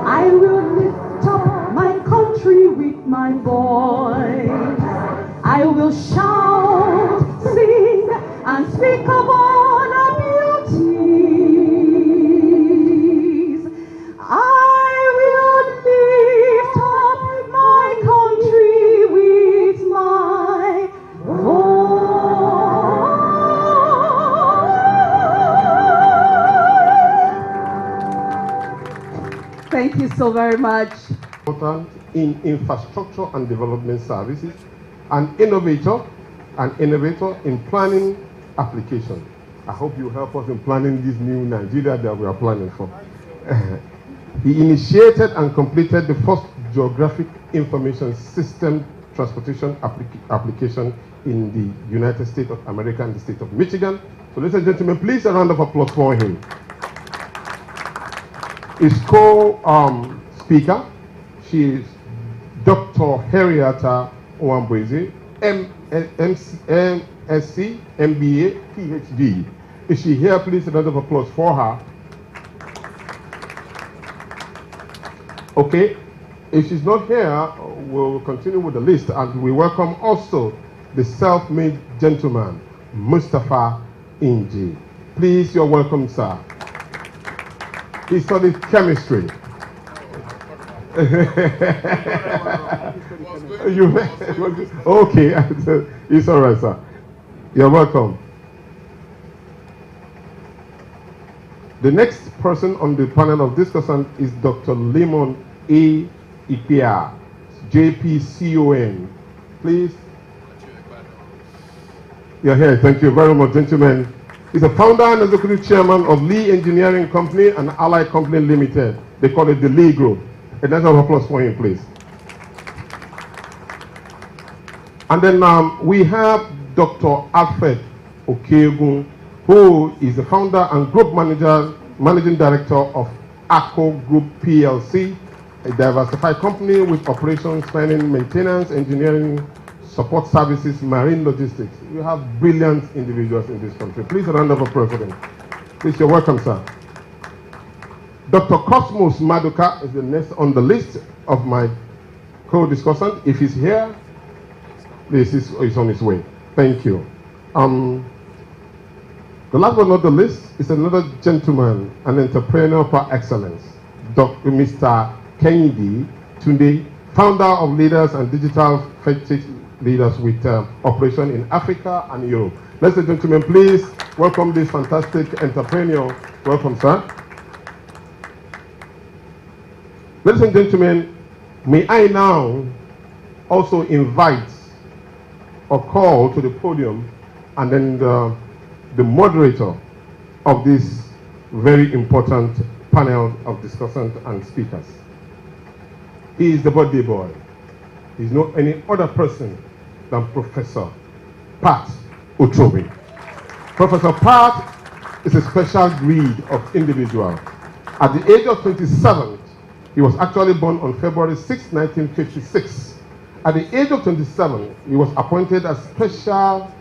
I will lift up my country with my voice. I will shout, sing, and speak of all the beauties. I will lift up my country with my voice. Thank you so very much. In infrastructure and development services, an innovator in planning application. I hope you help us in planning this new Nigeria that we are planning for. He initiated and completed the first geographic information system transportation application in the United States of America and the state of Michigan. So ladies and gentlemen, please a round of applause for him. His co-speaker, she is Dr. Henrietta Owambweze, MSc, MBA, PhD. Is she here? Please a round of applause for her. Okay, if she's not here, we'll continue with the list, and we welcome also the self-made gentleman, Mustafa Inji. Please, you're welcome, sir. He studied chemistry. Okay, it's all right, sir. You're welcome. The next person on the panel of discussion is Dr. Lemon A. Ipia, JPCON. Please. You're here. Thank you very much, gentlemen. He's a founder and executive chairman of Lee Engineering Company and Allied Company Limited. They call it the Lee Group. A round of applause for him, please. And then we have Dr. Alfred Okegun, who is the founder and group managing director of ACO Group PLC, a diversified company with operations spanning maintenance, engineering, support services, marine logistics. We have brilliant individuals in this country. Please a round of applause for them. Please, you're welcome, sir. Dr. Cosmos Maduka is the next on the list of my co-discussant. If he's here, please, he's on his way. Thank you. The last but not the least is another gentleman, an entrepreneur par excellence, Dr. Mr. Kennedy Tunde, founder of Leaders and Digital Fetish Leaders with operation in Africa and Europe. Ladies and gentlemen, please welcome this fantastic entrepreneur. Welcome, sir. Ladies and gentlemen, may I now also invite or call to the podium and then the moderator of this very important panel of discussants and speakers. He is the birthday boy. He's not any other person than Professor Pat Utomi. Professor Pat is a special breed of individual. At the age of 27, he was actually born on February 6, 1956. At the age of 27, he was appointed as special,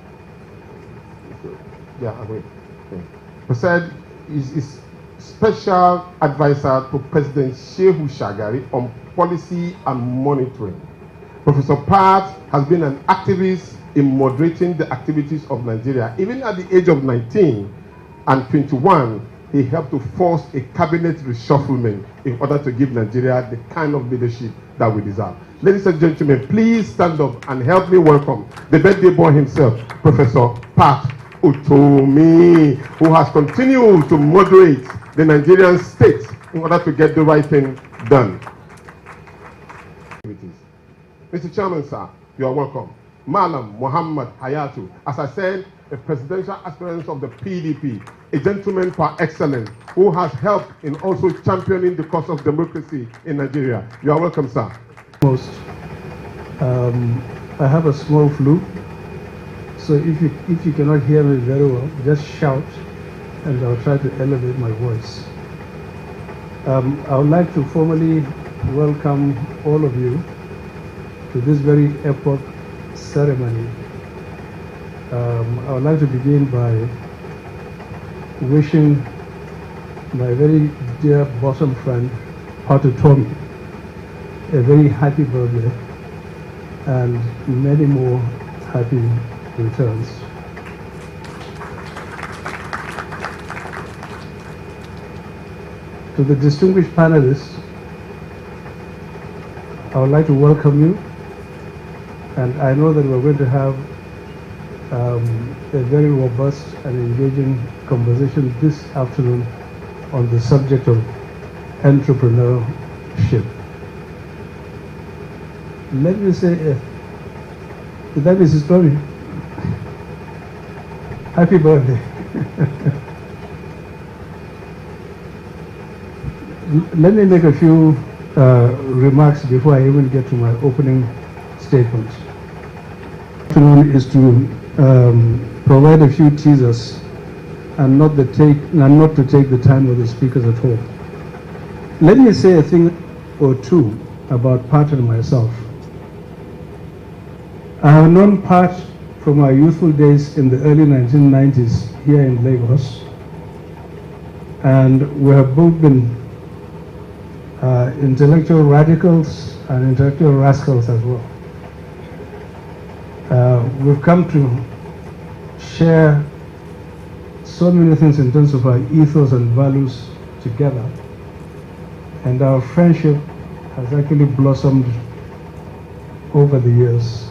he said is special advisor to President Shehu Shagari on policy and monitoring. Professor Pat has been an activist in moderating the activities of Nigeria. Even at the age of 19 and 21, he helped to force a cabinet reshufflement in order to give Nigeria the kind of leadership that we deserve. Ladies and gentlemen, please stand up and help me welcome the birthday boy himself, Professor Pat Utomi, who has continued to moderate the Nigerian state in order to get the right thing done. Mr. Chairman, sir, you are welcome. Malam Muhammad Hayatu, as I said, a presidential aspirant of the PDP, a gentleman par excellence who has helped in also championing the cause of democracy in Nigeria. You are welcome, sir. I have a small flu, so if you cannot hear me very well, just shout and I'll try to elevate my voice. I would like to formally welcome all of you to this very epoch ceremony. I would like to begin by wishing my very dear bosom friend, Patu Tommy, a very happy birthday and many more happy returns. To the distinguished panelists, I would like to welcome you, and I know that we're going to have a very robust and engaging conversation this afternoon on the subject of entrepreneurship. Let me say, that is his story. Happy birthday. Let me make a few remarks before I even get to my opening statement. Is to provide a few teasers and not to take the time of the speakers at all. Let me say a thing or two about Pat and myself. I have known Pat from our youthful days in the early 1990s here in Lagos, and we have both been intellectual radicals and intellectual rascals as well. We've come to share so many things in terms of our ethos and values together, and our friendship has actually blossomed over the years.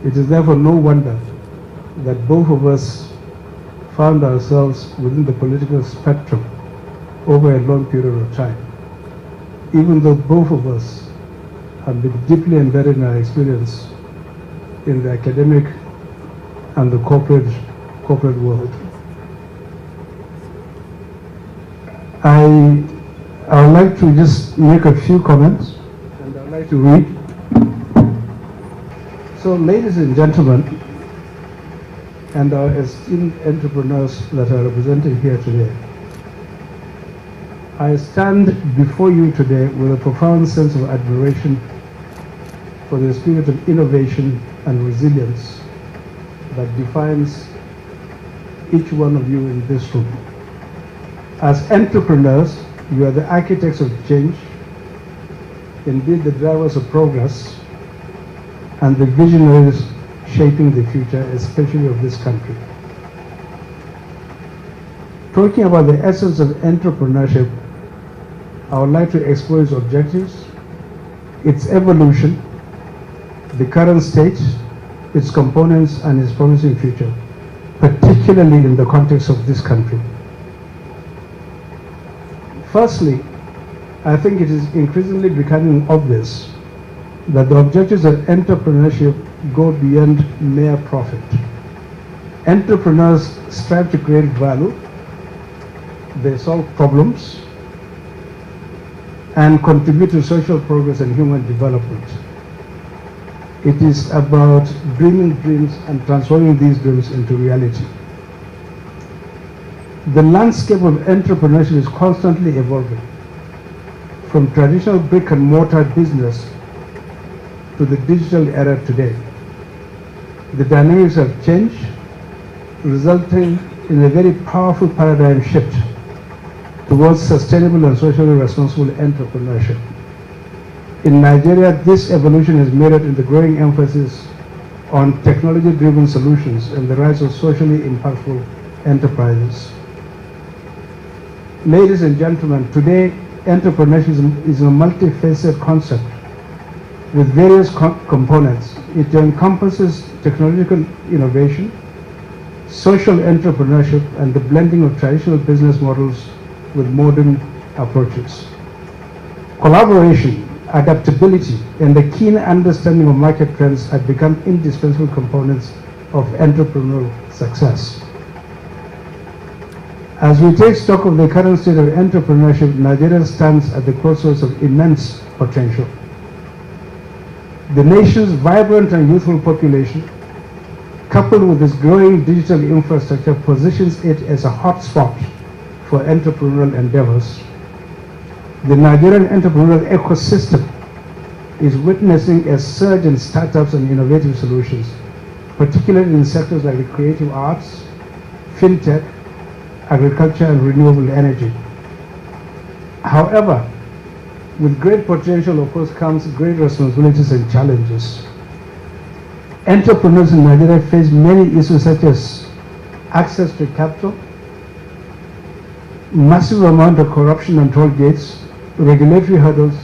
It is therefore no wonder that both of us found ourselves within the political spectrum over a long period of time, even though both of us have been deeply embedded in our experience in the academic and the corporate world. I would like to just make a few comments, and I'd like to read. So, ladies and gentlemen, and our esteemed entrepreneurs that are represented here today, I stand before you today with a profound sense of admiration for the spirit of innovation and resilience that defines each one of you in this room. As entrepreneurs, you are the architects of change, indeed the drivers of progress, and the visionaries shaping the future, especially of this country. Talking about the essence of entrepreneurship, I would like to explore its objectives, its evolution, the current state, its components, and its promising future, particularly in the context of this country. Firstly, I think it is increasingly becoming obvious that the objectives of entrepreneurship go beyond mere profit. Entrepreneurs strive to create value, they solve problems, and contribute to social progress and human development. It is about dreaming dreams and transforming these dreams into reality. The landscape of entrepreneurship is constantly evolving, from traditional brick and mortar business to the digital era today. The dynamics have changed, resulting in a very powerful paradigm shift towards sustainable and socially responsible entrepreneurship. In Nigeria, this evolution is mirrored in the growing emphasis on technology-driven solutions and the rise of socially impactful enterprises. Ladies and gentlemen, today entrepreneurship is a multifaceted concept with various components. It encompasses technological innovation, social entrepreneurship, and the blending of traditional business models with modern approaches. Collaboration, adaptability, and a keen understanding of market trends have become indispensable components of entrepreneurial success. As we take stock of the current state of entrepreneurship, Nigeria stands at the crossroads of immense potential. The nation's vibrant and youthful population, coupled with its growing digital infrastructure, positions it as a hotspot for entrepreneurial endeavors. The Nigerian entrepreneurial ecosystem is witnessing a surge in startups and innovative solutions, particularly in sectors like the creative arts, fintech, agriculture, and renewable energy. However, with great potential, of course, comes great responsibilities and challenges. Entrepreneurs in Nigeria face many issues such as access to capital, massive amount of corruption and toll gates, regulatory hurdles,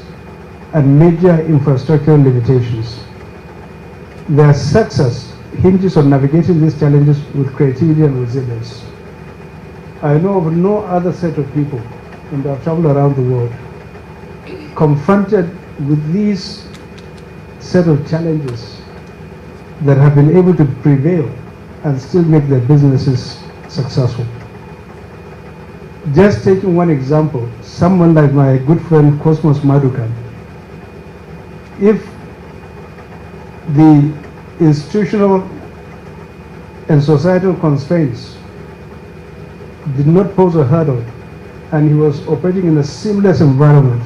and major infrastructural limitations. Their success hinges on navigating these challenges with creativity and resilience. I know of no other set of people, and I've traveled around the world, confronted with these set of challenges that have been able to prevail and still make their businesses successful. Just taking one example, someone like my good friend Cosmos Madukan, if the institutional and societal constraints did not pose a hurdle and he was operating in a seamless environment,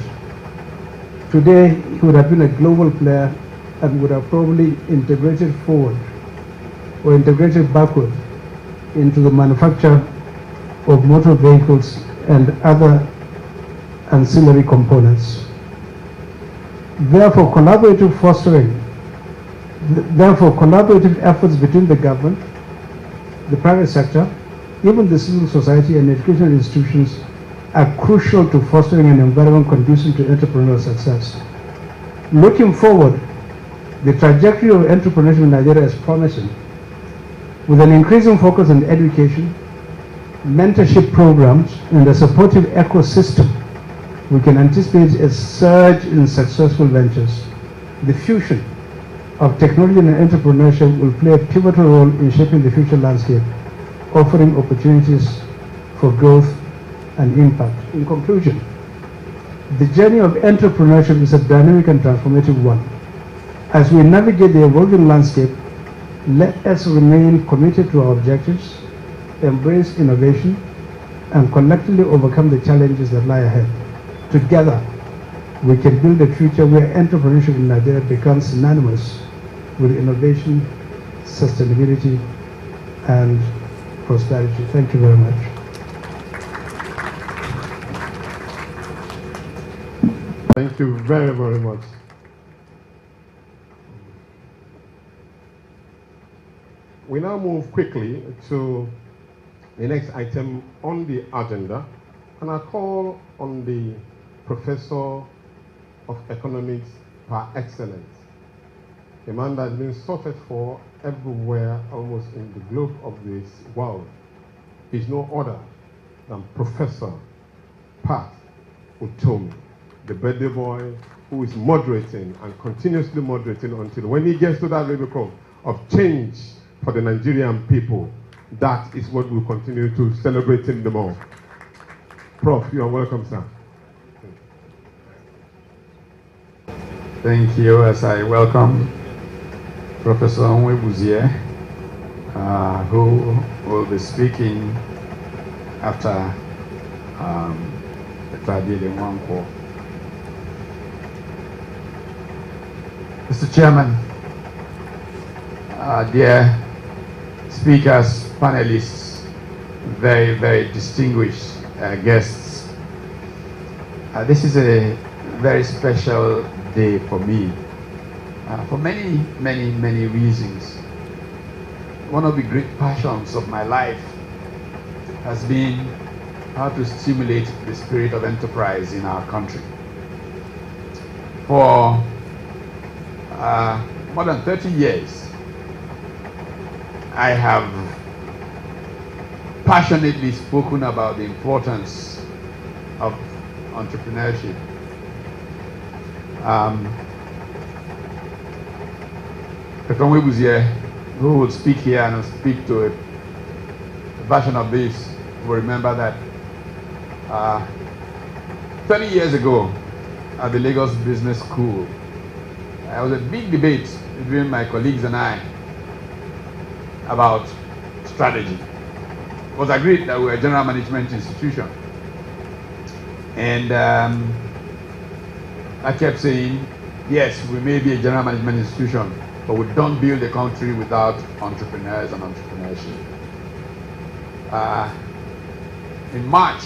today he would have been a global player and would have probably integrated forward or integrated backward into the manufacture of motor vehicles and other ancillary components. Therefore, collaborative efforts between the government, the private sector, even the civil society and educational institutions are crucial to fostering an environment conducive to entrepreneurial success. Looking forward, the trajectory of entrepreneurship in Nigeria is promising. With an increasing focus on education, mentorship programs, and a supportive ecosystem, we can anticipate a surge in successful ventures. The fusion of technology and entrepreneurship will play a pivotal role in shaping the future landscape, offering opportunities for growth and impact. In conclusion, the journey of entrepreneurship is a dynamic and transformative one. As we navigate the evolving landscape, let us remain committed to our objectives, embrace innovation, and collectively overcome the challenges that lie ahead. Together, we can build a future where entrepreneurship in Nigeria becomes synonymous with innovation, sustainability, and prosperity. Thank you very much. Thank you very, very much. We now move quickly to the next item on the agenda, and I call on the Professor of Economics par excellence, a man that's been sorted for everywhere almost in the globe of this world. He's no other than Professor Pat Utomi, the birthday boy who is moderating and continuously moderating until when he gets to that level of change for the Nigerian people. That is what we'll continue to celebrate him the more. Prof, you are welcome, sir. Thank you. As I welcome Professor Onwebuzie, who will be speaking after Dr. Nwankwo. Mr. Chairman, dear speakers, panelists, very, very distinguished guests. This is a very special day for me, for many, many, many reasons. One of the great passions of my life has been how to stimulate the spirit of enterprise in our country. For more than 30 years, I have passionately spoken about the importance of entrepreneurship. Dr. Onwebuzie, who will speak here and will speak to a version of this, will remember that 30 years ago at the Lagos Business School, there was a big debate between my colleagues and I about strategy. It was agreed that we were a general management institution. And I kept saying, yes, we may be a general management institution, but we don't build a country without entrepreneurs and entrepreneurship. In March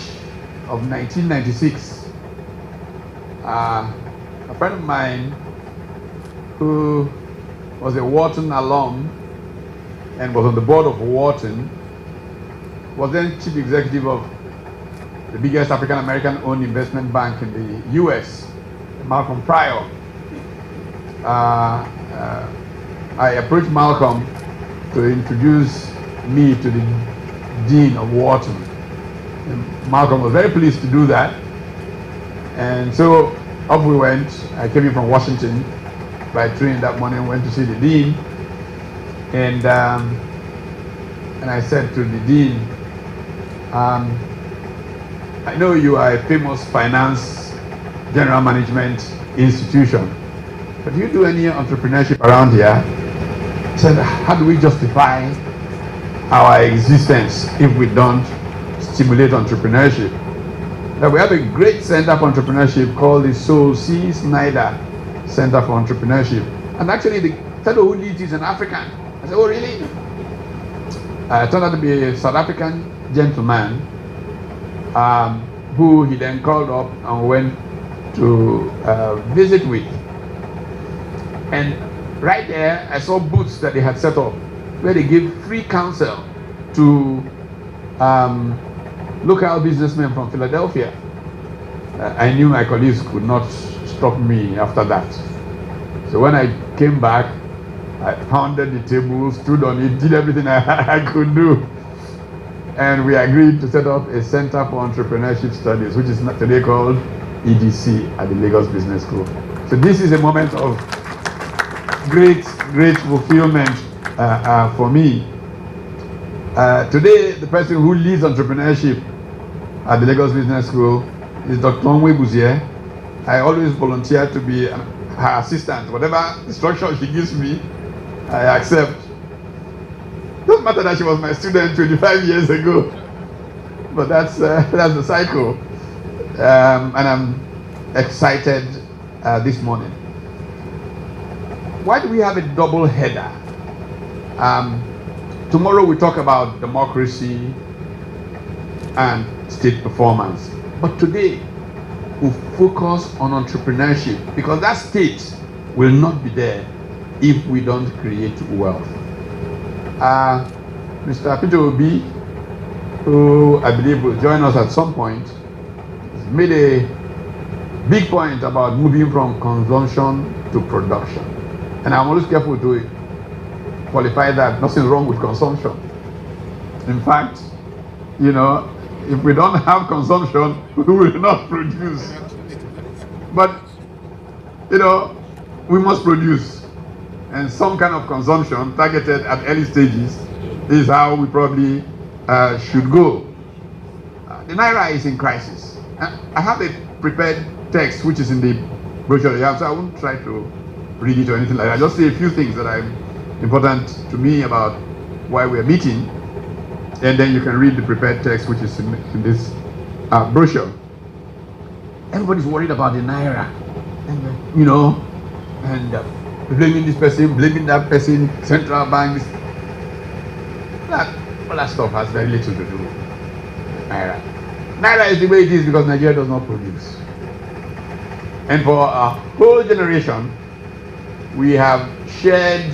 of 1996, a friend of mine who was a Wharton alum and was on the board of Wharton, was then chief executive of the biggest African-American owned investment bank in the US, Malcolm Pryor. I approached Malcolm to introduce me to the dean of Wharton. And Malcolm was very pleased to do that. And so off we went. I came in from Washington by train that morning, went to see the dean. And I said to the dean, I know you are a famous finance general management institution, but do you do any entrepreneurship around here? He said, how do we justify our existence if we don't stimulate entrepreneurship? Now we have a great center for entrepreneurship called the Sol C. Snyder Center for Entrepreneurship. And actually the fellow who leads is an African. I said, oh really? Turned out to be a South African gentleman who he then called up and went to visit with. And right there, I saw booths that they had set up where they give free counsel to local businessmen from Philadelphia. I knew my colleagues could not stop me after that. So when I came back, I pounded the table, stood on it, did everything I could do. And we agreed to set up a Center for Entrepreneurship Studies, which is today called EDC at the Lagos Business School. So this is a moment of great fulfillment for me. Today, the person who leads entrepreneurship at the Lagos Business School is Dr. Onwebuzie. I always volunteer to be her assistant. Whatever instruction she gives me, I accept. Doesn't matter that she was my student 25 years ago, but that's the cycle. And I'm excited this morning. Why do we have a double header? Tomorrow we talk about democracy and state performance. But today we focus on entrepreneurship, because that state will not be there if we don't create wealth. Mr. Peter Obi, who I believe will join us at some point, made a big point about moving from consumption to production. And I'm always careful to qualify that. Nothing wrong with consumption. In fact, you know, if we don't have consumption, we will not produce. But, you know, we must produce. And some kind of consumption targeted at early stages is how we probably should go. The Naira is in crisis. I have a prepared text which is in the brochure you have, so I won't try to read it or anything like that. I just say a few things that are important to me about why we're meeting, and then you can read the prepared text which is in this brochure. Everybody's worried about the Naira, and, you know, and blaming this person, blaming that person, central banks. All that stuff has very little to do with Naira. Naira is the way it is because Nigeria does not produce. And for a whole generation, we have shared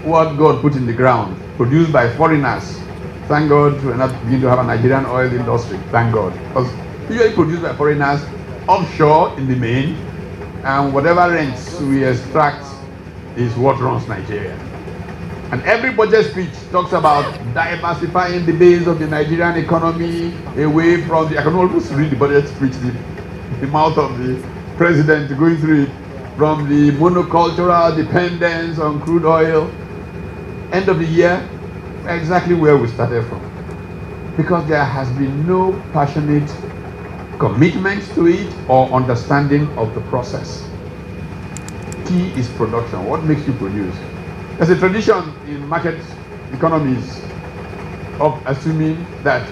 what God put in the ground, produced by foreigners. Thank God we're not beginning to have a Nigerian oil industry, thank God. Because usually produced by foreigners offshore in the main, and whatever rents we extract is what runs Nigeria. And every budget speech talks about diversifying the base of the Nigerian economy away from the, I can almost read the budget speech, the mouth of the president going through it, from the monocultural dependence on crude oil. End of the year, exactly where we started from. Because there has been no passionate commitment to it or understanding of the process. Key is production. What makes you produce? There's a tradition in market economies of assuming that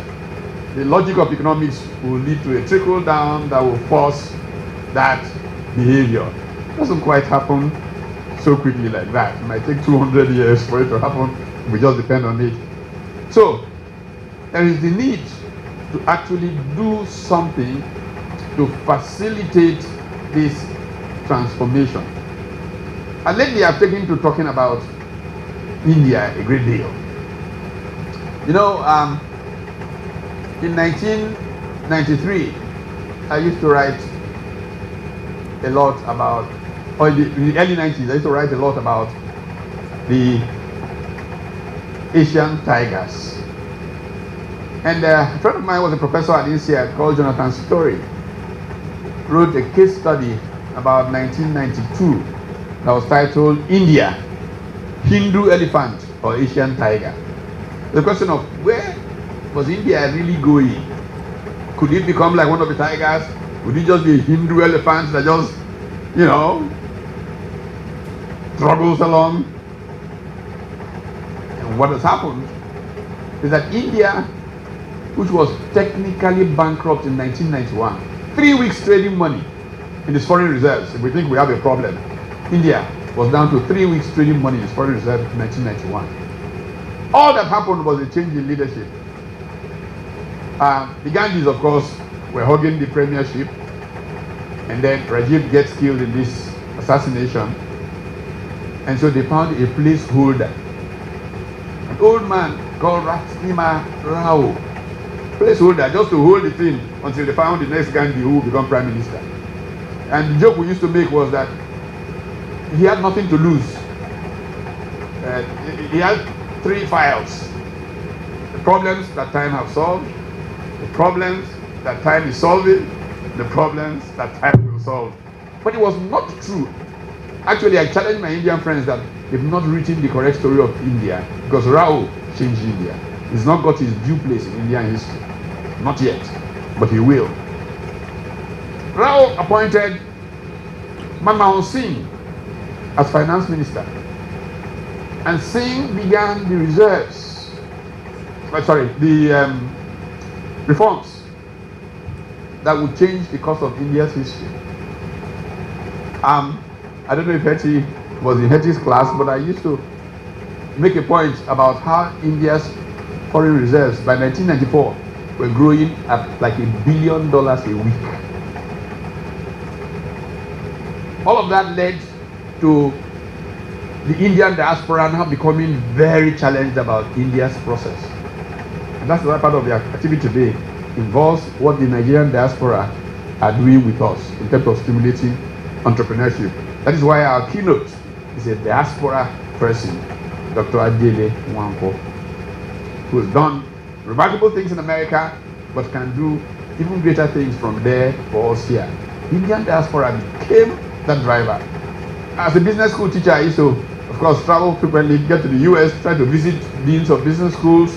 the logic of economics will lead to a trickle down that will force that behavior. It doesn't quite happen so quickly like that. It might take 200 years for it to happen. We just depend on it. So there is the need to actually do something to facilitate this transformation. And lately I've taken to talking about India a great deal. You know, in 1993, I used to write a lot about, or in the early 90s, I used to write a lot about the Asian tigers. And a friend of mine was a professor at INSEAD called Jonathan Story, wrote a case study about 1992 that was titled India, Hindu Elephant or Asian Tiger. The question of where was India really going? Could it become like one of the tigers? Would it just be a Hindu elephant that just, you know, struggles along? And what has happened is that India, which was technically bankrupt in 1991, 3 weeks trading money in its foreign reserves, if we think we have a problem, India was down to 3 weeks trading money in its foreign reserve in 1991. All that happened was a change in leadership. The Gandhis, of course, were hugging the premiership, and then Rajiv gets killed in this assassination, and so they found a placeholder, an old man called Ratnima Rao, placeholder just to hold the thing until they found the next Gandhi who would become prime minister. And the joke we used to make was that he had nothing to lose. He had 3 files. The problems that time have solved, the problems that time is solving, the problems that time will solve. But it was not true. Actually, I challenge my Indian friends that they've not written the correct story of India, because Rao changed India. He's not got his due place in Indian history. Not yet, but he will. Rao appointed Manmohan Singh as finance minister, and Singh began the reforms that would change the course of India's history. I don't know if Hetty was in Hetty's class, but I used to make a point about how India's foreign reserves by 1994 were growing at like $1 billion a week. All of that led to the Indian diaspora now becoming very challenged about India's process. And that's why part of the activity today involves what the Nigerian diaspora are doing with us in terms of stimulating entrepreneurship. That is why our keynote is a diaspora person, Dr. Adele Nwankwo, who has done remarkable things in America, but can do even greater things from there for us here. Indian diaspora became that driver. As a business school teacher, I used to, of course, travel frequently, get to the US, try to visit deans of business schools.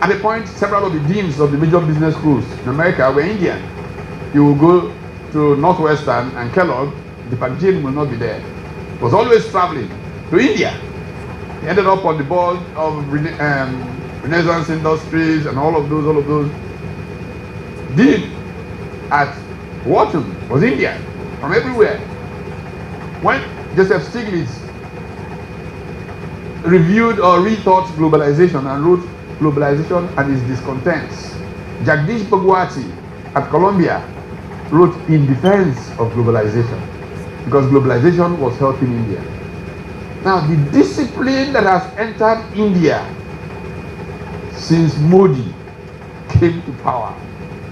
At a point, several of the deans of the major business schools in America were Indian. You will go to Northwestern and Kellogg, the Dean will not be there. He was always traveling to India. He ended up on the board of Renaissance Industries and all of those. Dean at Wharton was Indian, from everywhere. When Joseph Stiglitz reviewed or rethought globalization and wrote Globalization and Its Discontents, Jagdish Bhagwati at Columbia wrote In Defense of Globalization, because globalization was helping India. Now, the discipline that has entered India since Modi came to power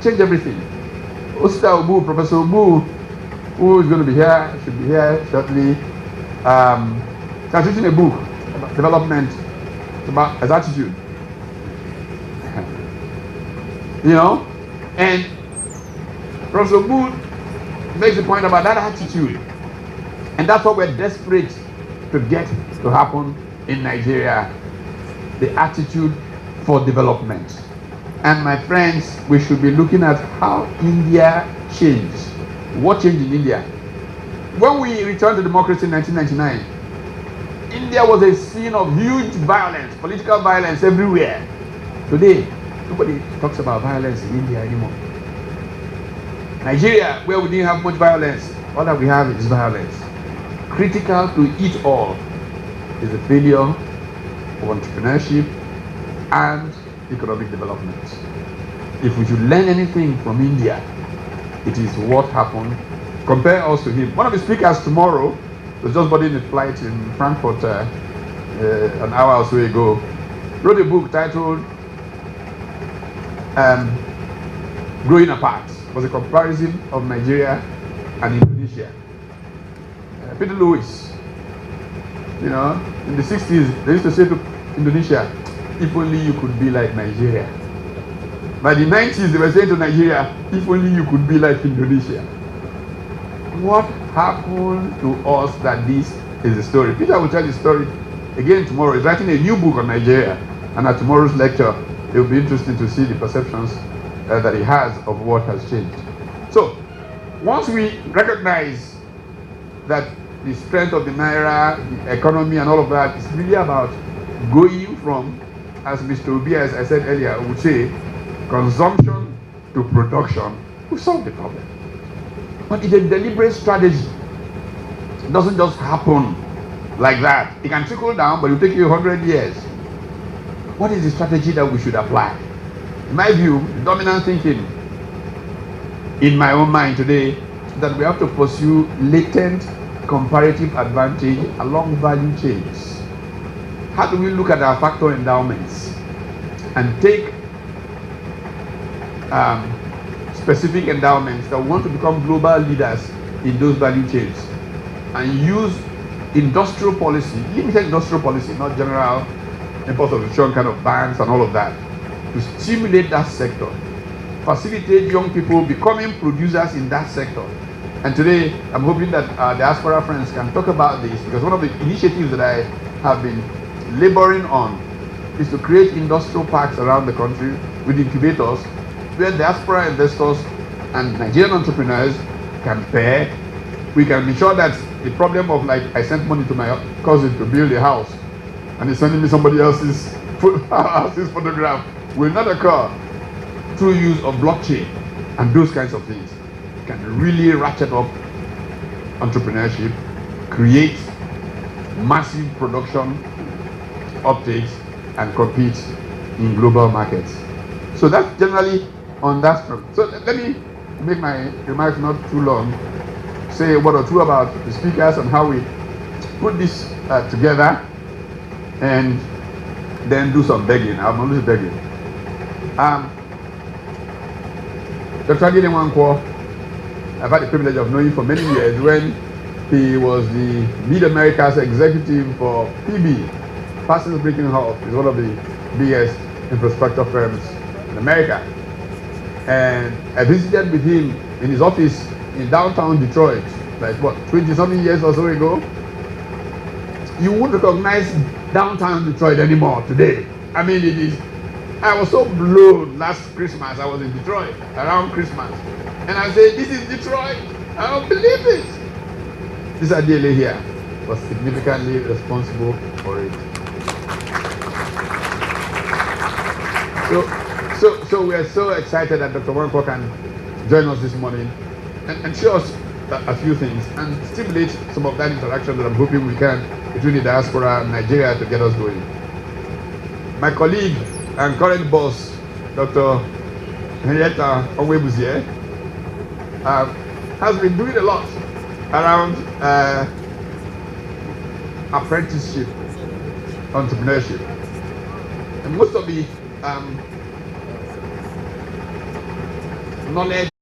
changed everything. Usta Obu, Professor Obu, who is going to be here, should be here shortly, has written a book about development, about his attitude. You know, and Professor Obu makes a point about that attitude, and that's what we're desperate to get to happen in Nigeria, the attitude for development. And my friends, we should be looking at how India changed. What changed in India? When we returned to democracy in 1999, India was a scene of huge violence, political violence everywhere. Today, nobody talks about violence in India anymore. Nigeria, where we didn't have much violence, all that we have is violence. Critical to it all is the failure of entrepreneurship and economic development. If we should learn anything from India, it is what happened. Compare us to him. One of the speakers tomorrow was just boarding a flight in Frankfurt an hour or so ago, wrote a book titled Growing Apart. It was a comparison of Nigeria and Indonesia. Peter Lewis, you know, in the 60s, they used to say to Indonesia, if only you could be like Nigeria. By the 90s, they were saying to Nigeria, if only you could be like Indonesia. What happened to us that this is the story? Peter will tell the story again tomorrow. He's writing a new book on Nigeria, and at tomorrow's lecture, it will be interesting to see the perceptions that he has of what has changed. So, once we recognize that the strength of the Naira, the economy and all of that is really about going from, as Mr. Obi, as I said earlier, would say, consumption to production, we solve the problem. But it's a deliberate strategy. It doesn't just happen like that. It can trickle down, but it will take you 100 years. What is the strategy that we should apply? In my view, the dominant thinking in my own mind today is that we have to pursue latent comparative advantage along value chains. How do we look at our factor endowments and take specific endowments that want to become global leaders in those value chains and use industrial policy, limited industrial policy, not general import substitution kind of bans and all of that, to stimulate that sector, facilitate young people becoming producers in that sector. And today, I'm hoping that our diaspora friends can talk about this, because one of the initiatives that I have been laboring on is to create industrial parks around the country with incubators where diaspora investors and Nigerian entrepreneurs can pair. We can be sure that the problem of, like, I sent money to my cousin to build a house and he's sending me somebody else's photograph will not occur through use of blockchain and those kinds of things. Can really ratchet up entrepreneurship, create massive production uptakes, and compete in global markets. So that's generally on that front. So let me make my remarks not too long, say a word or two about the speakers and how we put this together, and then do some begging. I'm always begging. Dr. Agide Nwankwo, I've had the privilege of knowing for many years when he was the Mid-Americas executive for PB. Parsons Brickinghoff is one of the biggest infrastructure firms in America. And I visited with him in his office in downtown Detroit, like what, 20-something years or so ago. You wouldn't recognize downtown Detroit anymore today. I mean, it is. I was so blown last Christmas. I was in Detroit around Christmas. And I said, this is Detroit. I don't believe it. This Adele here was significantly responsible for it. So we are so excited that Dr. Nwankwo can join us this morning and show us a few things and stimulate some of that interaction that I'm hoping we can between the diaspora and Nigeria to get us going. My colleague and current boss, Dr. Henrietta Onwebuzie, has been doing a lot around apprenticeship, entrepreneurship. And most of the knowledge